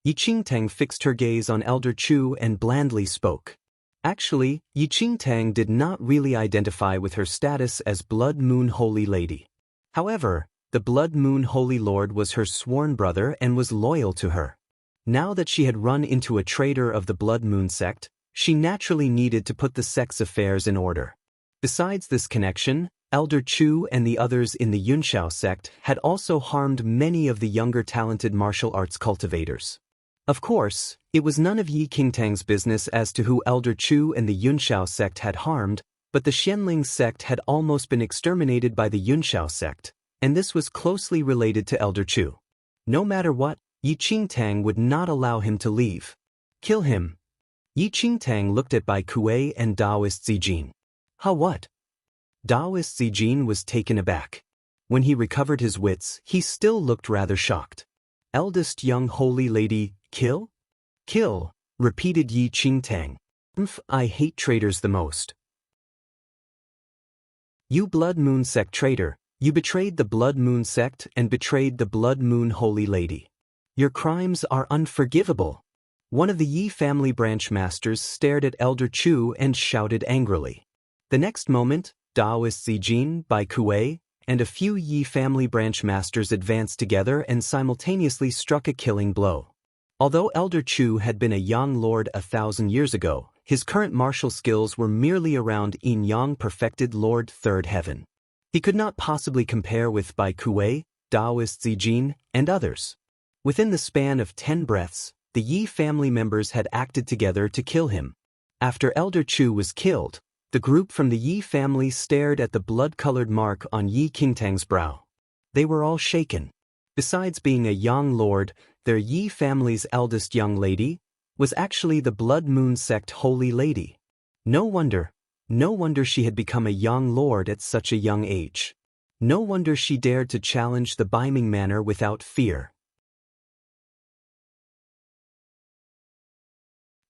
Yi Qingtang fixed her gaze on Elder Chu and blandly spoke. Actually, Yi Qingtang did not really identify with her status as Blood Moon Holy Lady. However, the Blood Moon Holy Lord was her sworn brother and was loyal to her. Now that she had run into a traitor of the Blood Moon sect, she naturally needed to put the sect's affairs in order. Besides this connection, Elder Chu and the others in the Yunxiao sect had also harmed many of the younger talented martial arts cultivators. Of course, it was none of Yi Qingtang's business as to who Elder Chu and the Yunxiao sect had harmed, but the Xianling sect had almost been exterminated by the Yunxiao sect, and this was closely related to Elder Chu. No matter what, Yi Qingtang would not allow him to leave. Kill him. Yi Qingtang looked at Bai Kuei and Daoist Zijin. What? Daoist Zijin was taken aback. When he recovered his wits, he still looked rather shocked. Eldest young holy lady, kill? Kill, repeated Yi Qingtang. I hate traitors the most. You Blood Moon Sect traitor, you betrayed the Blood Moon Sect and betrayed the Blood Moon Holy Lady. Your crimes are unforgivable. One of the Yi family branch masters stared at Elder Chu and shouted angrily. The next moment, Daoist Zijin, Bai Kuei, and a few Yi family branch masters advanced together and simultaneously struck a killing blow. Although Elder Chu had been a Yang Lord 1,000 years ago, his current martial skills were merely around Yin Yang perfected Lord Third Heaven. He could not possibly compare with Bai Kuei, Daoist Zijin, and others. Within the span of 10 breaths, the Yi family members had acted together to kill him. After Elder Chu was killed, the group from the Yi family stared at the blood-colored mark on Yi Qingtang's brow. They were all shaken. Besides being a Yang Lord, their Yi family's eldest young lady was actually the Blood Moon Sect Holy Lady. No wonder she had become a Yang Lord at such a young age. No wonder she dared to challenge the Baiming Manor without fear.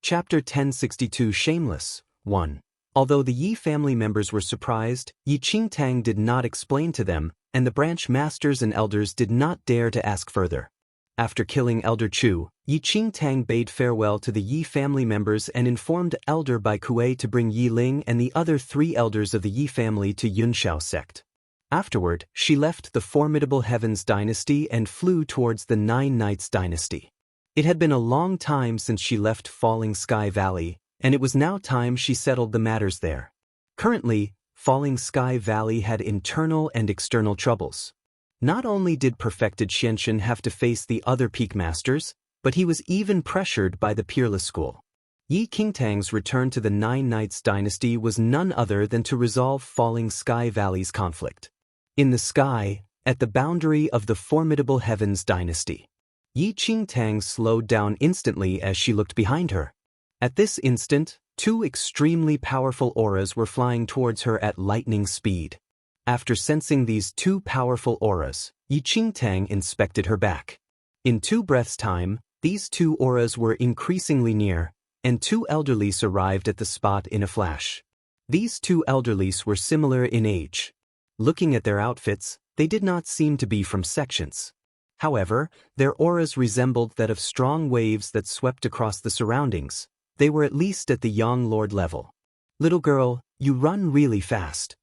Chapter 1062 Shameless 1. Although the Yi family members were surprised, Yi Qingtang did not explain to them, and the branch masters and elders did not dare to ask further. After killing Elder Chu, Yi Qingtang bade farewell to the Yi family members and informed Elder Bai Kuei to bring Yi Ling and the other 3 elders of the Yi family to Yunshao sect. Afterward, she left the formidable Heavens dynasty and flew towards the Nine Knights dynasty. It had been a long time since she left Falling Sky Valley, and it was now time she settled the matters there. Currently, Falling Sky Valley had internal and external troubles. Not only did perfected Xianxun have to face the other peak masters, but he was even pressured by the Peerless School. Yi Qingtang's return to the Nine Knights dynasty was none other than to resolve Falling Sky Valley's conflict. In the sky, at the boundary of the formidable Heavens dynasty, Yi Qingtang slowed down instantly as she looked behind her. At this instant, 2 extremely powerful auras were flying towards her at lightning speed. After sensing these 2 powerful auras, Yi Qingtang inspected her back. In 2 breaths' time, these 2 auras were increasingly near, and 2 elderlies arrived at the spot in a flash. These 2 elderlies were similar in age. Looking at their outfits, they did not seem to be from sections. However, their auras resembled that of strong waves that swept across the surroundings. They were at least at the Yang Lord level. Little girl, you run really fast.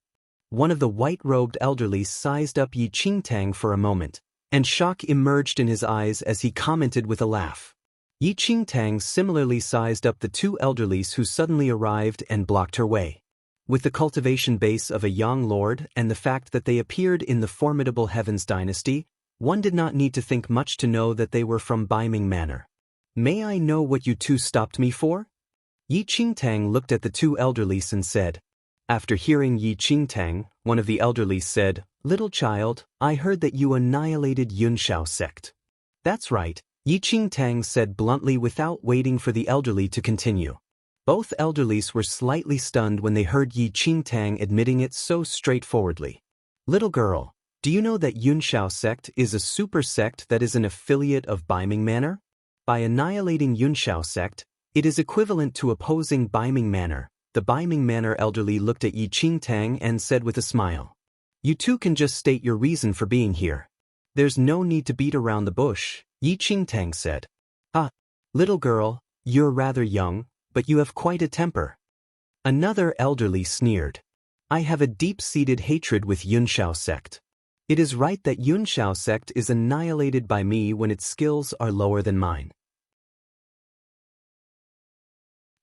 One of the white-robed elderlies sized up Yi Qingtang for a moment, and shock emerged in his eyes as he commented with a laugh. Yi Qingtang similarly sized up the 2 elderlies who suddenly arrived and blocked her way. With the cultivation base of a Yang Lord and the fact that they appeared in the formidable Heavens dynasty, one did not need to think much to know that they were from Baiming Manor. May I know what you 2 stopped me for? Yi Qingtang looked at the 2 elderlies and said. After hearing Yi Qingtang, one of the elderlies said, Little child, I heard that you annihilated Yunshao sect. That's right, Yi Qingtang said bluntly without waiting for the elderly to continue. Both elderlies were slightly stunned when they heard Yi Qingtang admitting it so straightforwardly. Little girl, do you know that Yunshao sect is a super sect that is an affiliate of Baiming Manor? By annihilating Yunshao sect, it is equivalent to opposing Baiming Manor. The Baiming Manor elderly looked at Yi Qingtang and said with a smile. You 2 can just state your reason for being here. There's no need to beat around the bush, Yi Qingtang said. Little girl, you're rather young, but you have quite a temper. Another elderly sneered. I have a deep-seated hatred with Yunshao sect. It is right that Yunshao sect is annihilated by me when its skills are lower than mine.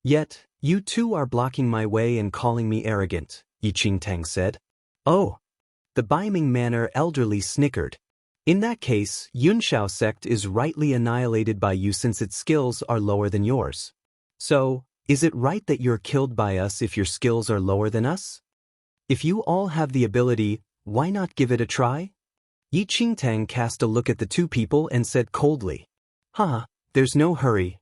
Yet, you 2 are blocking my way and calling me arrogant, Yi Qingtang said. Oh! The Baiming Manor elderly snickered. In that case, Yunshao sect is rightly annihilated by you since its skills are lower than yours. So, is it right that you're killed by us if your skills are lower than us? If you all have the ability, why not give it a try? Yi Qingtang cast a look at the 2 people and said coldly. There's no hurry.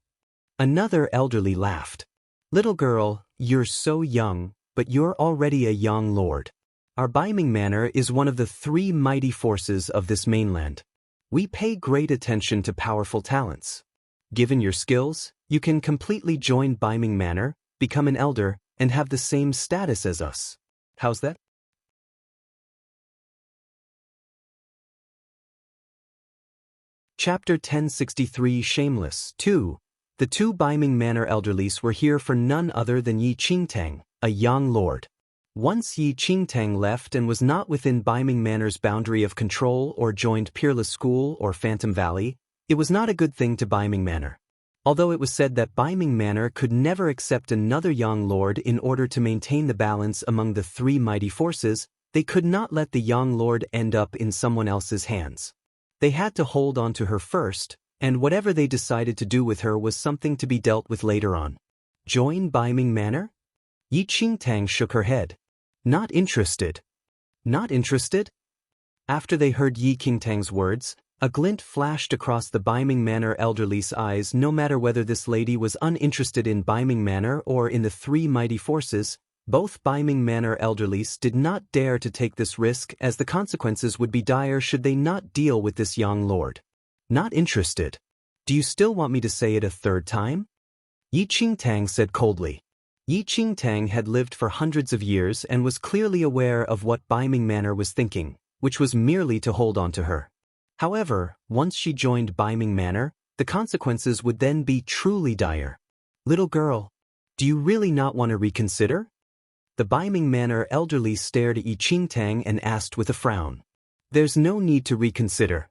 Another elderly laughed. Little girl, you're so young, but you're already a Yang Lord. Our Baiming Manor is one of the three mighty forces of this mainland. We pay great attention to powerful talents. Given your skills, you can completely join Baiming Manor, become an elder, and have the same status as us. How's that? Chapter 1063 Shameless 2. The two Baiming Manor elderlies were here for none other than Yi Qingtang, a young lord. Once Yi Qingtang left and was not within Baiming Manor's boundary of control or joined Peerless School or Phantom Valley, it was not a good thing to Baiming Manor. Although it was said that Baiming Manor could never accept another young lord in order to maintain the balance among the three mighty forces, they could not let the young lord end up in someone else's hands. They had to hold on to her first, and whatever they decided to do with her was something to be dealt with later on. Join Baiming Manor? Yi Qingtang shook her head. Not interested. Not interested? After they heard Yi Qingtang's words, a glint flashed across the Baiming Manor elderly's eyes. No matter whether this lady was uninterested in Baiming Manor or in the three mighty forces, both Baiming Manor elderlies did not dare to take this risk, as the consequences would be dire should they not deal with this young lord. Not interested. Do you still want me to say it a third time? Yi Qingtang said coldly. Yi Qingtang had lived for hundreds of years and was clearly aware of what Baiming Manor was thinking, which was merely to hold on to her. However, once she joined Baiming Manor, the consequences would then be truly dire. Little girl, do you really not want to reconsider? The Baiming Manor elderly stared at Yi Qingtang and asked with a frown. There's no need to reconsider.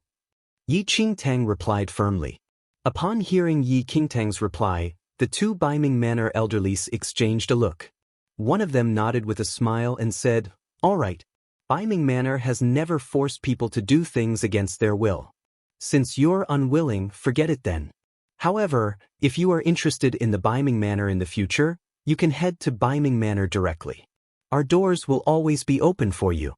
Yi Qingtang replied firmly. Upon hearing Yi Qingtang's reply, the two Baiming Manor elderlies exchanged a look. One of them nodded with a smile and said, All right. Baiming Manor has never forced people to do things against their will. Since you're unwilling, forget it then. However, if you are interested in the Baiming Manor in the future, you can head to Baiming Manor directly. Our doors will always be open for you.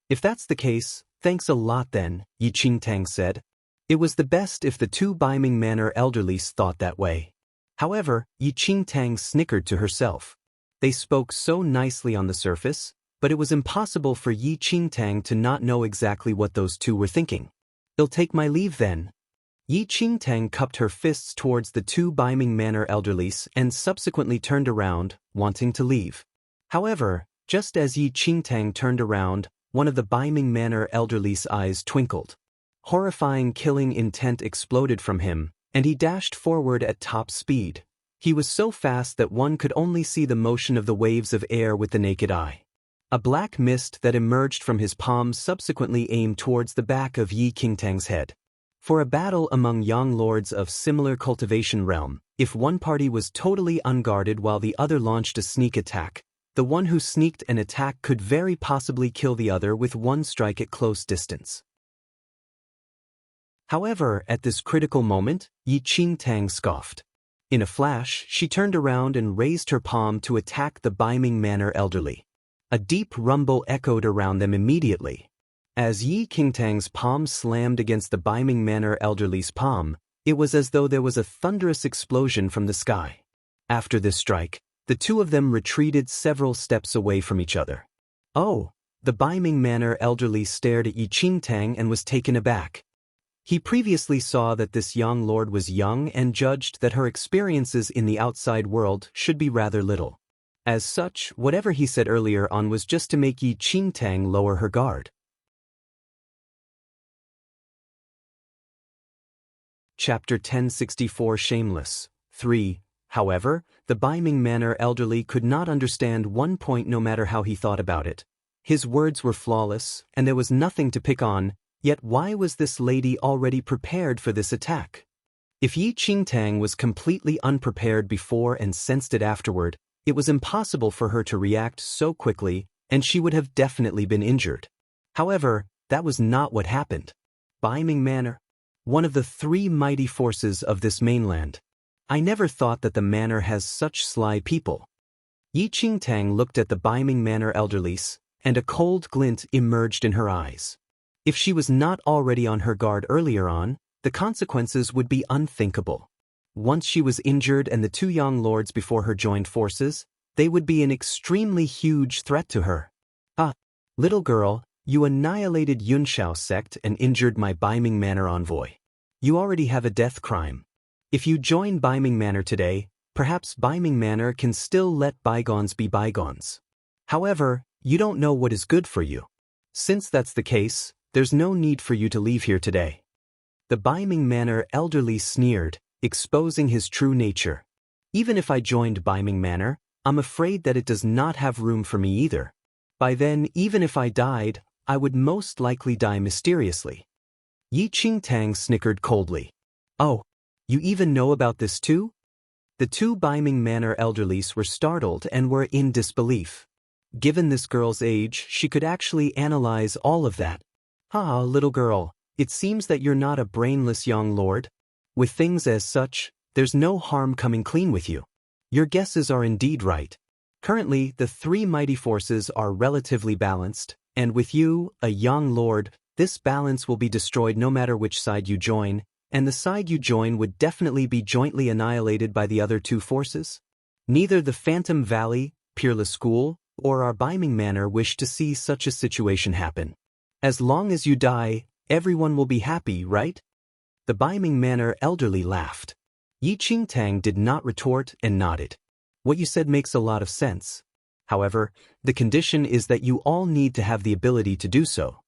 If that's the case, thanks a lot then, Yi Qingtang said. It was the best if the two Baiming Manor elderlies thought that way. However, Yi Qingtang snickered to herself. They spoke so nicely on the surface, but it was impossible for Yi Qingtang to not know exactly what those two were thinking. I'll take my leave then. Yi Qingtang cupped her fists towards the two Baiming Manor elderlies and subsequently turned around, wanting to leave. However, just as Yi Qingtang turned around, one of the Baiming Manor elderly's eyes twinkled. Horrifying killing intent exploded from him, and he dashed forward at top speed. He was so fast that one could only see the motion of the waves of air with the naked eye. A black mist that emerged from his palm subsequently aimed towards the back of Yi Qingtang's head. For a battle among young lords of similar cultivation realm, if one party was totally unguarded while the other launched a sneak attack, the one who sneaked an attack could very possibly kill the other with one strike at close distance. However, at this critical moment, Yi Qingtang scoffed. In a flash, she turned around and raised her palm to attack the Baiming Manor elderly. A deep rumble echoed around them immediately. As Yi Qingtang's palm slammed against the Baiming Manor elderly's palm, it was as though there was a thunderous explosion from the sky. After this strike, the two of them retreated several steps away from each other. Oh! The Baiming Manor elderly stared at Yi Qingtang and was taken aback. He previously saw that this young lord was young and judged that her experiences in the outside world should be rather little. As such, whatever he said earlier on was just to make Yi Qingtang lower her guard. Chapter 1064 Shameless 3. However, the Baiming Manor elderly could not understand one point no matter how he thought about it. His words were flawless, and there was nothing to pick on, yet why was this lady already prepared for this attack? If Yi Qingtang was completely unprepared before and sensed it afterward, it was impossible for her to react so quickly, and she would have definitely been injured. However, that was not what happened. Baiming Manor, one of the three mighty forces of this mainland. I never thought that the manor has such sly people. Yi Qingtang looked at the Baiming Manor elderlies, and a cold glint emerged in her eyes. If she was not already on her guard earlier on, the consequences would be unthinkable. Once she was injured and the two young lords before her joined forces, they would be an extremely huge threat to her. Little girl, you annihilated Yunshao sect and injured my Baiming Manor envoy. You already have a death crime. If you join Baiming Manor today, perhaps Baiming Manor can still let bygones be bygones. However, you don't know what is good for you. Since that's the case, there's no need for you to leave here today. The Baiming Manor elderly sneered, exposing his true nature. Even if I joined Baiming Manor, I'm afraid that it does not have room for me either. By then, even if I died, I would most likely die mysteriously. Yi Qingtang snickered coldly. Oh, you even know about this too? The two Baiming Manor elderlies were startled and were in disbelief. Given this girl's age, she could actually analyze all of that. Ah, little girl, it seems that you're not a brainless young lord. With things as such, there's no harm coming clean with you. Your guesses are indeed right. Currently, the three mighty forces are relatively balanced, and with you, a young lord, this balance will be destroyed no matter which side you join, and the side you join would definitely be jointly annihilated by the other two forces. Neither the Phantom Valley, Peerless School, or our Baiming Manor wish to see such a situation happen. As long as you die, everyone will be happy, right? The Baiming Manor elderly laughed. Yi Qingtang did not retort and nodded. What you said makes a lot of sense. However, the condition is that you all need to have the ability to do so.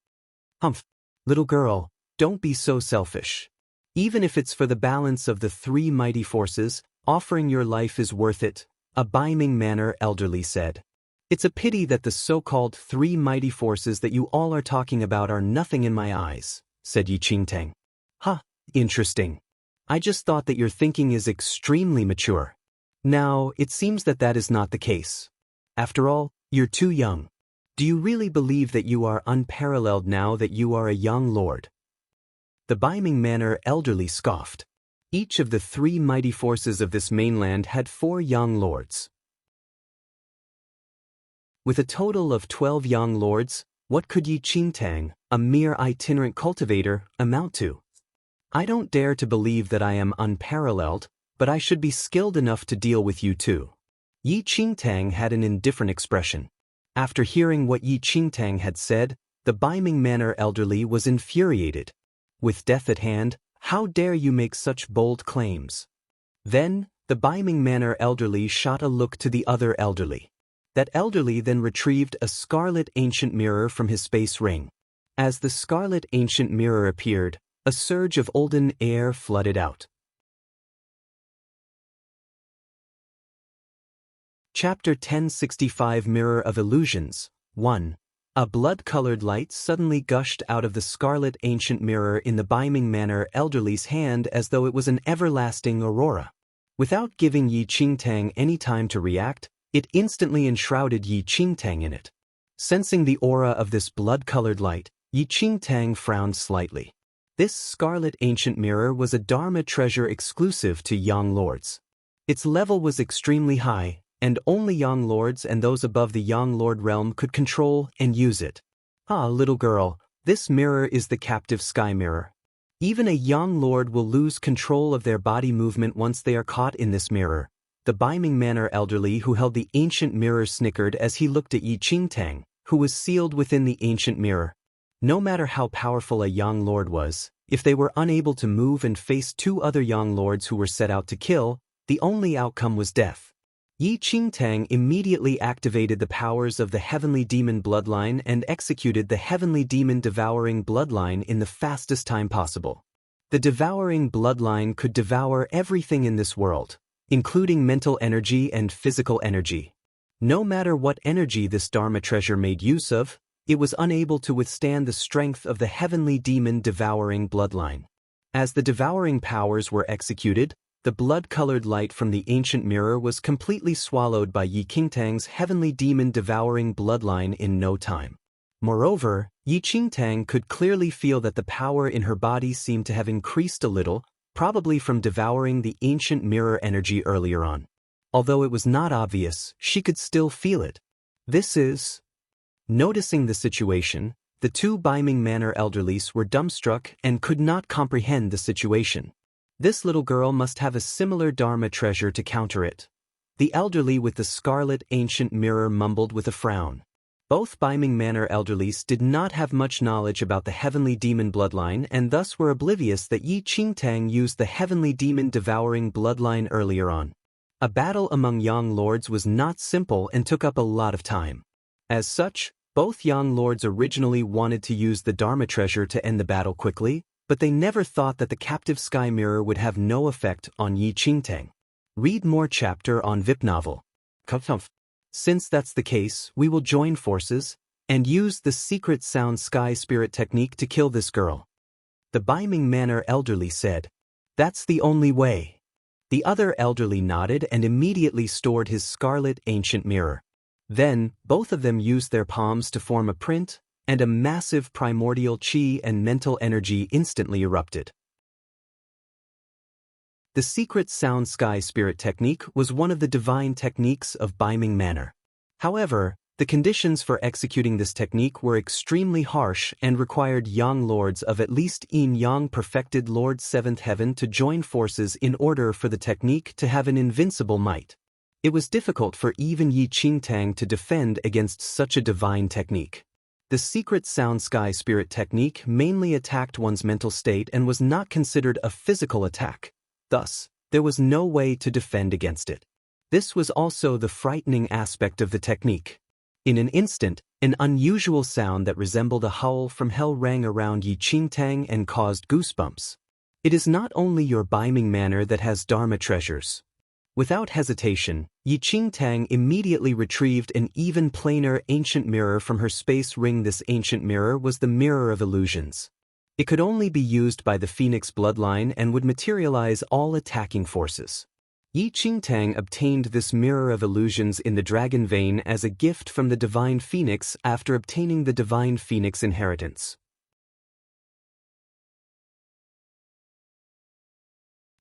Humph, little girl, don't be so selfish. Even if it's for the balance of the three mighty forces, offering your life is worth it, a Baiming Manor elderly said. It's a pity that the so-called three mighty forces that you all are talking about are nothing in my eyes, said Yi Qingtang. Ha, interesting. I just thought that your thinking is extremely mature. Now, it seems that that is not the case. After all, you're too young. Do you really believe that you are unparalleled now that you are a young lord? The Baiming Manor elderly scoffed. Each of the three mighty forces of this mainland had 4 young lords. With a total of 12 young lords, what could Yi Qingtang, a mere itinerant cultivator, amount to? I don't dare to believe that I am unparalleled, but I should be skilled enough to deal with you too. Yi Qingtang had an indifferent expression. After hearing what Yi Qingtang had said, the Baiming Manor elderly was infuriated. With death at hand, how dare you make such bold claims? Then, the Baiming Manor elderly shot a look to the other elderly. That elderly then retrieved a scarlet ancient mirror from his space ring. As the scarlet ancient mirror appeared, a surge of olden air flooded out. Chapter 1065 Mirror of Illusions 1. A blood-colored light suddenly gushed out of the scarlet ancient mirror in the Baiming Manor elderly's hand as though it was an everlasting aurora. Without giving Yi Qingtang any time to react, it instantly enshrouded Yi Qingtang in it. Sensing the aura of this blood-colored light, Yi Qingtang frowned slightly. This scarlet ancient mirror was a Dharma treasure exclusive to young lords. Its level was extremely high, and only young lords and those above the young lord realm could control and use it. Ah, little girl, this mirror is the captive sky mirror. Even a young lord will lose control of their body movement once they are caught in this mirror. The Baiming Manor elderly who held the ancient mirror snickered as he looked at Yi Qingtang, who was sealed within the ancient mirror. No matter how powerful a young lord was, if they were unable to move and face 2 other young lords who were set out to kill, the only outcome was death. Yi Qingtang immediately activated the powers of the Heavenly Demon bloodline and executed the Heavenly Demon Devouring bloodline in the fastest time possible. The Devouring bloodline could devour everything in this world, including mental energy and physical energy. No matter what energy this Dharma treasure made use of, it was unable to withstand the strength of the Heavenly Demon Devouring bloodline. As the devouring powers were executed, the blood-colored light from the ancient mirror was completely swallowed by Yi Qingtang's Heavenly Demon Devouring bloodline in no time. Moreover, Yi Qingtang could clearly feel that the power in her body seemed to have increased a little, probably from devouring the ancient mirror energy earlier on. Although it was not obvious, she could still feel it. This is... Noticing the situation, the 2 Baiming Manor elderlies were dumbstruck and could not comprehend the situation. This little girl must have a similar Dharma treasure to counter it. The elderly with the scarlet ancient mirror mumbled with a frown. Both Biming Manor elderlies did not have much knowledge about the heavenly demon bloodline and thus were oblivious that Yi Qingtang used the heavenly demon devouring bloodline earlier on. A battle among Yang lords was not simple and took up a lot of time. As such, both Yang lords originally wanted to use the Dharma treasure to end the battle quickly, but they never thought that the captive sky mirror would have no effect on Yi Qingtang. Read more chapter on VIP novel. Since that's the case, we will join forces and use the secret sound sky spirit technique to kill this girl. The Biming Manor elderly said. That's the only way. The other elderly nodded and immediately stored his scarlet ancient mirror. Then, both of them used their palms to form a print, and a massive primordial chi and mental energy instantly erupted. The secret sound sky spirit technique was one of the divine techniques of Biming Manor. However, the conditions for executing this technique were extremely harsh and required Yang lords of at least Yin Yang perfected Lord 7th Heaven to join forces in order for the technique to have an invincible might. It was difficult for even Yi Qingtang to defend against such a divine technique. The secret sound sky spirit technique mainly attacked one's mental state and was not considered a physical attack. Thus, there was no way to defend against it. This was also the frightening aspect of the technique. In an instant, an unusual sound that resembled a howl from hell rang around Yi Qingtang and caused goosebumps. It is not only your Biming Manor that has Dharma treasures. Without hesitation, Yi Qingtang immediately retrieved an even plainer ancient mirror from her space ring. This ancient mirror was the Mirror of Illusions. It could only be used by the Phoenix bloodline and would materialize all attacking forces. Yi Qingtang obtained this Mirror of Illusions in the Dragon Vein as a gift from the Divine Phoenix after obtaining the Divine Phoenix inheritance.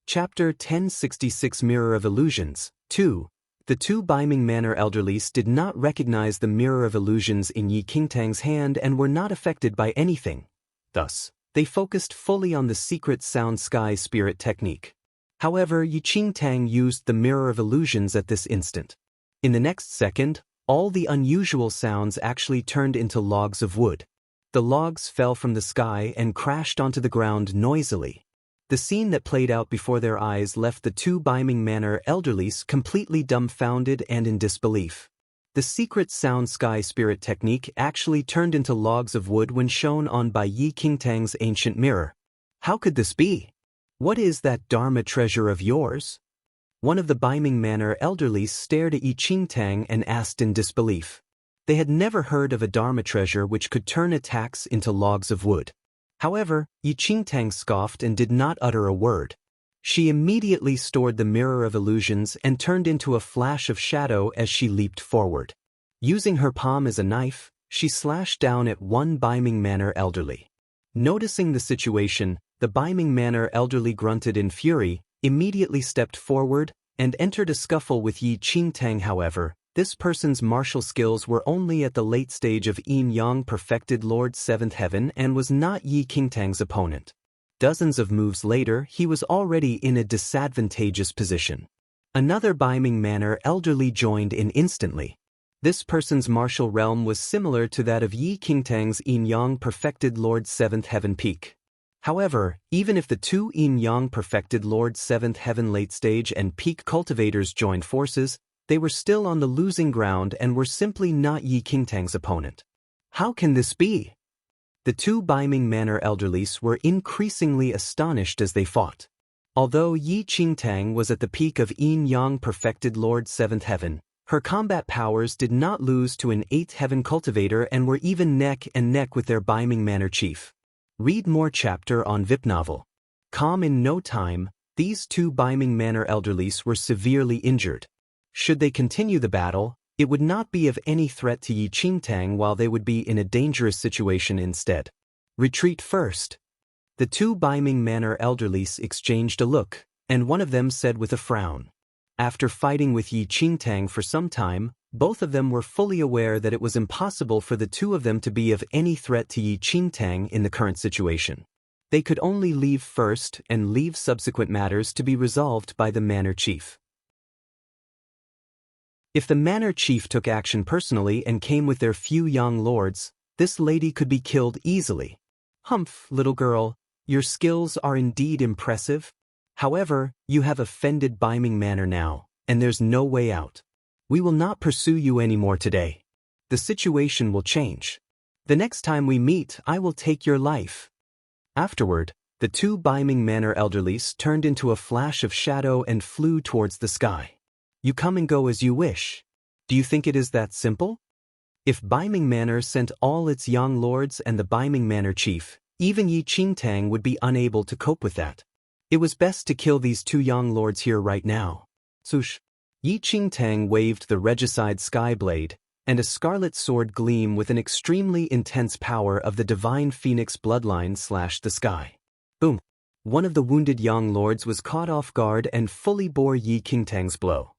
Chapter 1066 Mirror of Illusions 2. The two Biming Manor elderlies did not recognize the Mirror of Illusions in Yi Qingtang's hand and were not affected by anything. Thus, they focused fully on the secret sound sky spirit technique. However, Yi Qingtang used the Mirror of Illusions at this instant. In the next second, all the unusual sounds actually turned into logs of wood. The logs fell from the sky and crashed onto the ground noisily. The scene that played out before their eyes left the two Biming Manor elderlies completely dumbfounded and in disbelief. The secret sound sky spirit technique actually turned into logs of wood when shown on by Yi Qingtang's ancient mirror. How could this be? What is that Dharma treasure of yours? One of the Biming Manor elderlies stared at Yi Qingtang and asked in disbelief. They had never heard of a Dharma treasure which could turn attacks into logs of wood. However, Yi Qingtang scoffed and did not utter a word. She immediately stored the Mirror of Illusions and turned into a flash of shadow as she leaped forward. Using her palm as a knife, she slashed down at one Biming Manor elderly. Noticing the situation, the Biming Manor elderly grunted in fury, immediately stepped forward, and entered a scuffle with Yi Qingtang. However, this person's martial skills were only at the late stage of Yin Yang perfected Lord 7th Heaven and was not Yi Qingtang's opponent. Dozens of moves later, he was already in a disadvantageous position. Another Biming Manor elderly joined in instantly. This person's martial realm was similar to that of Yi Qingtang's Yin Yang perfected Lord 7th Heaven peak. However, even if the two Yin Yang perfected Lord 7th Heaven late stage and peak cultivators joined forces, they were still on the losing ground and were simply not Yi Qingtang's opponent. How can this be? The two Biming Manor elderlies were increasingly astonished as they fought. Although Yi Qingtang was at the peak of Yin Yang perfected Lord 7th Heaven, her combat powers did not lose to an 8th Heaven cultivator and were even neck and neck with their Biming Manor chief. Read more chapter on VIP novel. Calm in no time, these two Biming Manor elderlies were severely injured. Should they continue the battle, it would not be of any threat to Yi Qingtang while they would be in a dangerous situation instead. Retreat first. The two Biming Manor elderlies exchanged a look, and one of them said with a frown. After fighting with Yi Qingtang for some time, both of them were fully aware that it was impossible for the two of them to be of any threat to Yi Qingtang in the current situation. They could only leave first and leave subsequent matters to be resolved by the Manor chief. If the manor chief took action personally and came with their few young lords, this lady could be killed easily. Humph, little girl, your skills are indeed impressive. However, you have offended Biming Manor now, and there's no way out. We will not pursue you anymore today. The situation will change. The next time we meet, I will take your life. Afterward, the two Biming Manor elderlies turned into a flash of shadow and flew towards the sky. You come and go as you wish. Do you think it is that simple? If Biming Manor sent all its young lords and the Biming Manor chief, even Yi Qingtang would be unable to cope with that. It was best to kill these two young lords here right now. Swoosh! Yi Qingtang waved the regicide sky blade, and a scarlet sword gleam with an extremely intense power of the divine phoenix bloodline slashed the sky. Boom! One of the wounded young lords was caught off guard and fully bore Yi Qingtang's blow.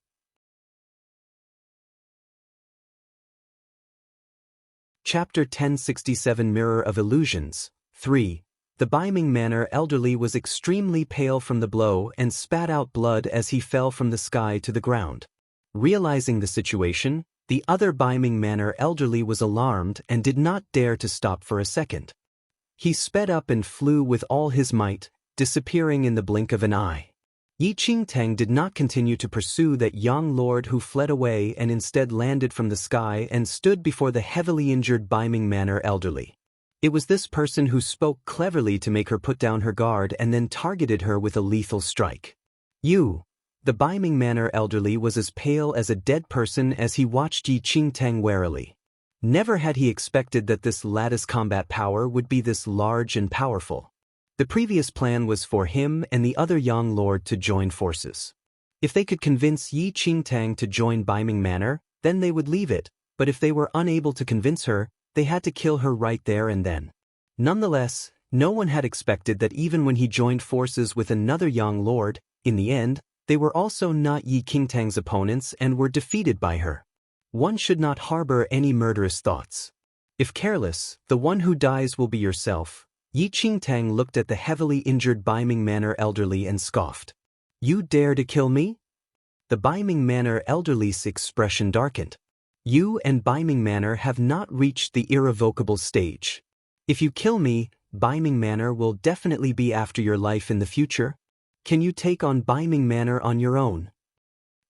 Chapter 1067 Mirror of Illusions 3. The Biming Manor elderly was extremely pale from the blow and spat out blood as he fell from the sky to the ground. Realizing the situation, the other Biming Manor elderly was alarmed and did not dare to stop for a second. He sped up and flew with all his might, disappearing in the blink of an eye. Yi Qingtang did not continue to pursue that young lord who fled away and instead landed from the sky and stood before the heavily injured Biming Manor elderly. It was this person who spoke cleverly to make her put down her guard and then targeted her with a lethal strike. You! The Biming Manor elderly was as pale as a dead person as he watched Yi Qingtang warily. Never had he expected that this lattice combat power would be this large and powerful. The previous plan was for him and the other young lord to join forces. If they could convince Yi Qingtang to join Biming Manor, then they would leave it, but if they were unable to convince her, they had to kill her right there and then. Nonetheless, no one had expected that even when he joined forces with another young lord, in the end, they were also not Yi Qingtang's opponents and were defeated by her. One should not harbor any murderous thoughts. If careless, the one who dies will be yourself. Yi Qingtang looked at the heavily injured Biming Manor elderly and scoffed. You dare to kill me? The Biming Manor elderly's expression darkened. You and Biming Manor have not reached the irrevocable stage. If you kill me, Biming Manor will definitely be after your life in the future. Can you take on Biming Manor on your own?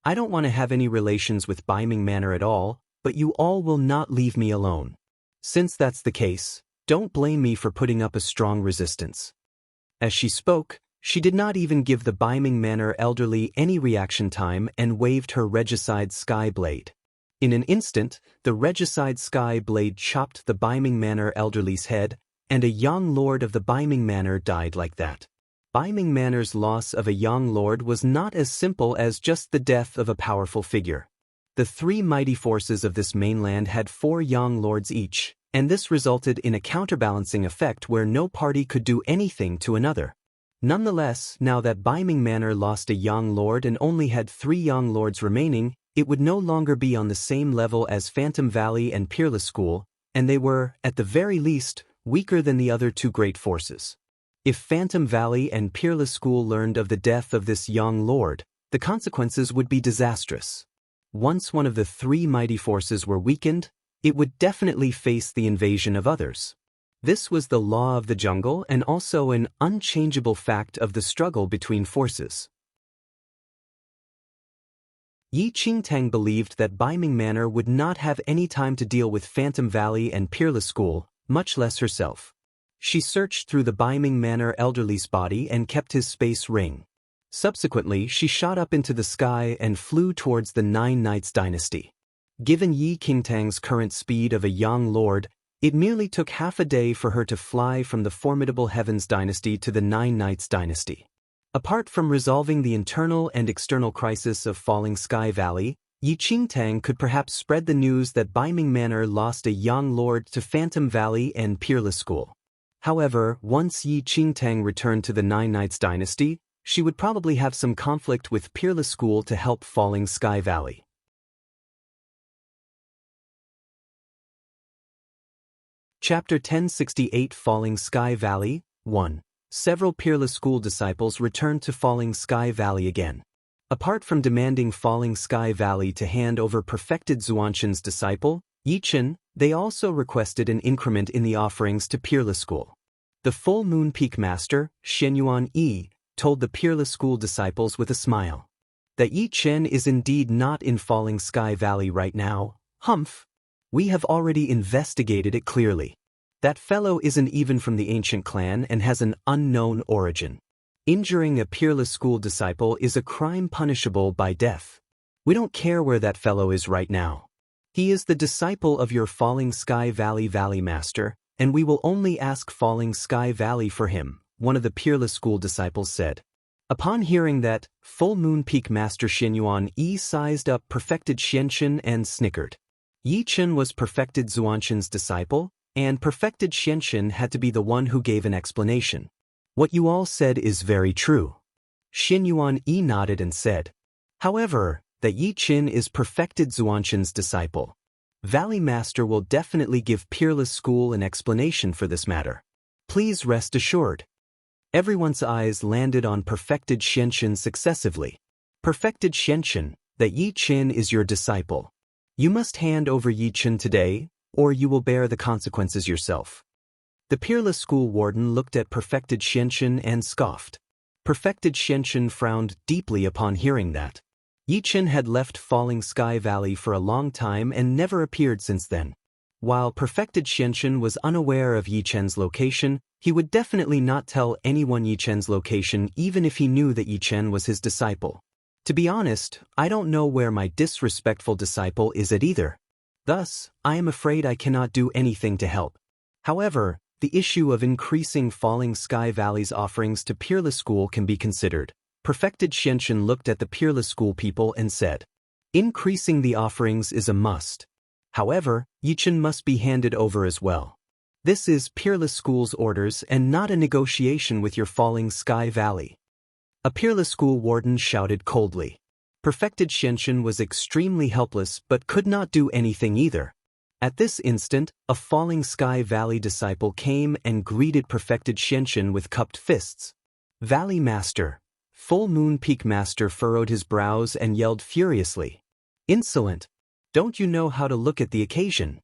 I don't want to have any relations with Biming Manor at all, but you all will not leave me alone. Since that's the case, don't blame me for putting up a strong resistance. As she spoke, she did not even give the Biming Manor elderly any reaction time and waved her regicide sky blade. In an instant, the regicide sky blade chopped the Biming Manor elderly's head, and a young lord of the Biming Manor died like that. Biming Manor's loss of a young lord was not as simple as just the death of a powerful figure. The three mighty forces of this mainland had 4 young lords each, and this resulted in a counterbalancing effect where no party could do anything to another. Nonetheless, now that Biming Manor lost a young lord and only had 3 young lords remaining, it would no longer be on the same level as Phantom Valley and Peerless School, and they were, at the very least, weaker than the other 2 great forces. If Phantom Valley and Peerless School learned of the death of this young lord, the consequences would be disastrous. Once one of the 3 mighty forces were weakened, it would definitely face the invasion of others. This was the law of the jungle and also an unchangeable fact of the struggle between forces. Yi Qingtang believed that Biming Manor would not have any time to deal with Phantom Valley and Peerless School, much less herself. She searched through the Biming Manor elderly's body and kept his space ring. Subsequently, she shot up into the sky and flew towards the Nine Knights dynasty. Given Yi Qingtang's current speed of a young lord, it merely took half a day for her to fly from the formidable Heavens dynasty to the Nine Knights dynasty. Apart from resolving the internal and external crisis of Falling Sky Valley, Yi Qingtang could perhaps spread the news that Biming Manor lost a young lord to Phantom Valley and Peerless School. However, once Yi Qingtang returned to the Nine Knights dynasty, she would probably have some conflict with Peerless School to help Falling Sky Valley. Chapter 1068 Falling Sky Valley 1. Several Peerless School disciples returned to Falling Sky Valley again. Apart from demanding Falling Sky Valley to hand over perfected Xuanzhen's disciple, Yichen, they also requested an increment in the offerings to Peerless School. The Full Moon Peak Master, Shenyuan Yi, told the Peerless School disciples with a smile that Yichen is indeed not in Falling Sky Valley right now. Humph! We have already investigated it clearly. That fellow isn't even from the ancient clan and has an unknown origin. Injuring a Peerless School disciple is a crime punishable by death. We don't care where that fellow is right now. He is the disciple of your Falling Sky Valley Master, and we will only ask Falling Sky Valley for him, one of the Peerless School disciples said. Upon hearing that, Full Moon Peak Master Shenyuan Yi sized up Perfected Xianxin and snickered. Yichen was Perfected Xuanzhen's disciple, and Perfected Xianxin had to be the one who gave an explanation. What you all said is very true. Shenyuan Yi nodded and said. However, that Yichen is Perfected Xuanzhen's disciple. Valley Master will definitely give Peerless School an explanation for this matter. Please rest assured. Everyone's eyes landed on Perfected Xianxin successively. Perfected Xianxin, that Yichen is your disciple. You must hand over Yichen today, or you will bear the consequences yourself. The Peerless School warden looked at Perfected Xianxin and scoffed. Perfected Xianxin frowned deeply upon hearing that. Yichen had left Falling Sky Valley for a long time and never appeared since then. While Perfected Xianxin was unaware of Yichen's location, he would definitely not tell anyone Yichen's location even if he knew that Yichen was his disciple. To be honest, I don't know where my disrespectful disciple is at either. Thus, I am afraid I cannot do anything to help. However, the issue of increasing Falling Sky Valley's offerings to Peerless School can be considered. Perfected Xianxin looked at the Peerless School people and said, increasing the offerings is a must. However, Yichen must be handed over as well. This is Peerless School's orders and not a negotiation with your Falling Sky Valley. A Peerless School warden shouted coldly. Perfected Xianxin was extremely helpless but could not do anything either. At this instant, a Falling Sky Valley disciple came and greeted Perfected Xianxin with cupped fists. Valley Master, Full Moon Peak Master furrowed his brows and yelled furiously. Insolent! Don't you know how to look at the occasion?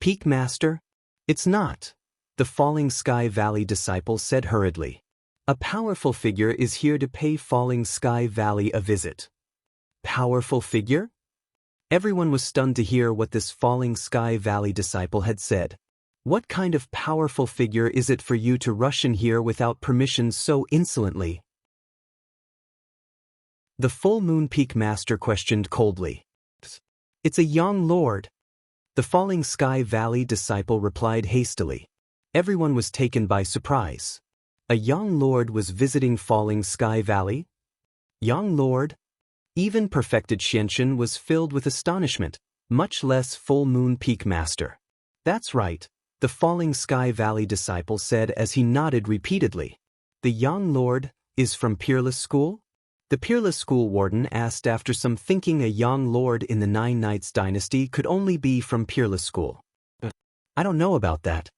Peak Master? It's not. The Falling Sky Valley disciple said hurriedly. A powerful figure is here to pay Falling Sky Valley a visit. Powerful figure? Everyone was stunned to hear what this Falling Sky Valley disciple had said. What kind of powerful figure is it for you to rush in here without permission so insolently? The Full Moon Peak Master questioned coldly. It's a young lord. The Falling Sky Valley disciple replied hastily. Everyone was taken by surprise. A young lord was visiting Falling Sky Valley? Young lord? Even Perfected Xianxin was filled with astonishment, much less Full Moon Peak Master. That's right, the Falling Sky Valley disciple said as he nodded repeatedly. The young lord is from Peerless School? The Peerless School warden asked after some thinking. A young lord in the Nine Knights dynasty could only be from Peerless School. I don't know about that.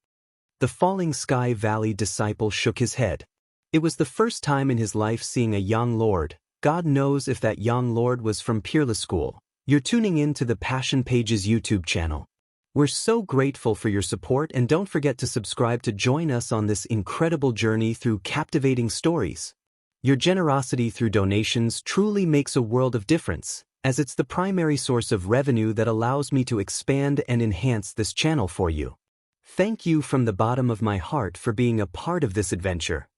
The Falling Sky Valley disciple shook his head. It was the first time in his life seeing a young lord. God knows if that young lord was from Peerless School. You're tuning in to the Passion Pages YouTube channel. We're so grateful for your support, and don't forget to subscribe to join us on this incredible journey through captivating stories. Your generosity through donations truly makes a world of difference, as it's the primary source of revenue that allows me to expand and enhance this channel for you. Thank you from the bottom of my heart for being a part of this adventure.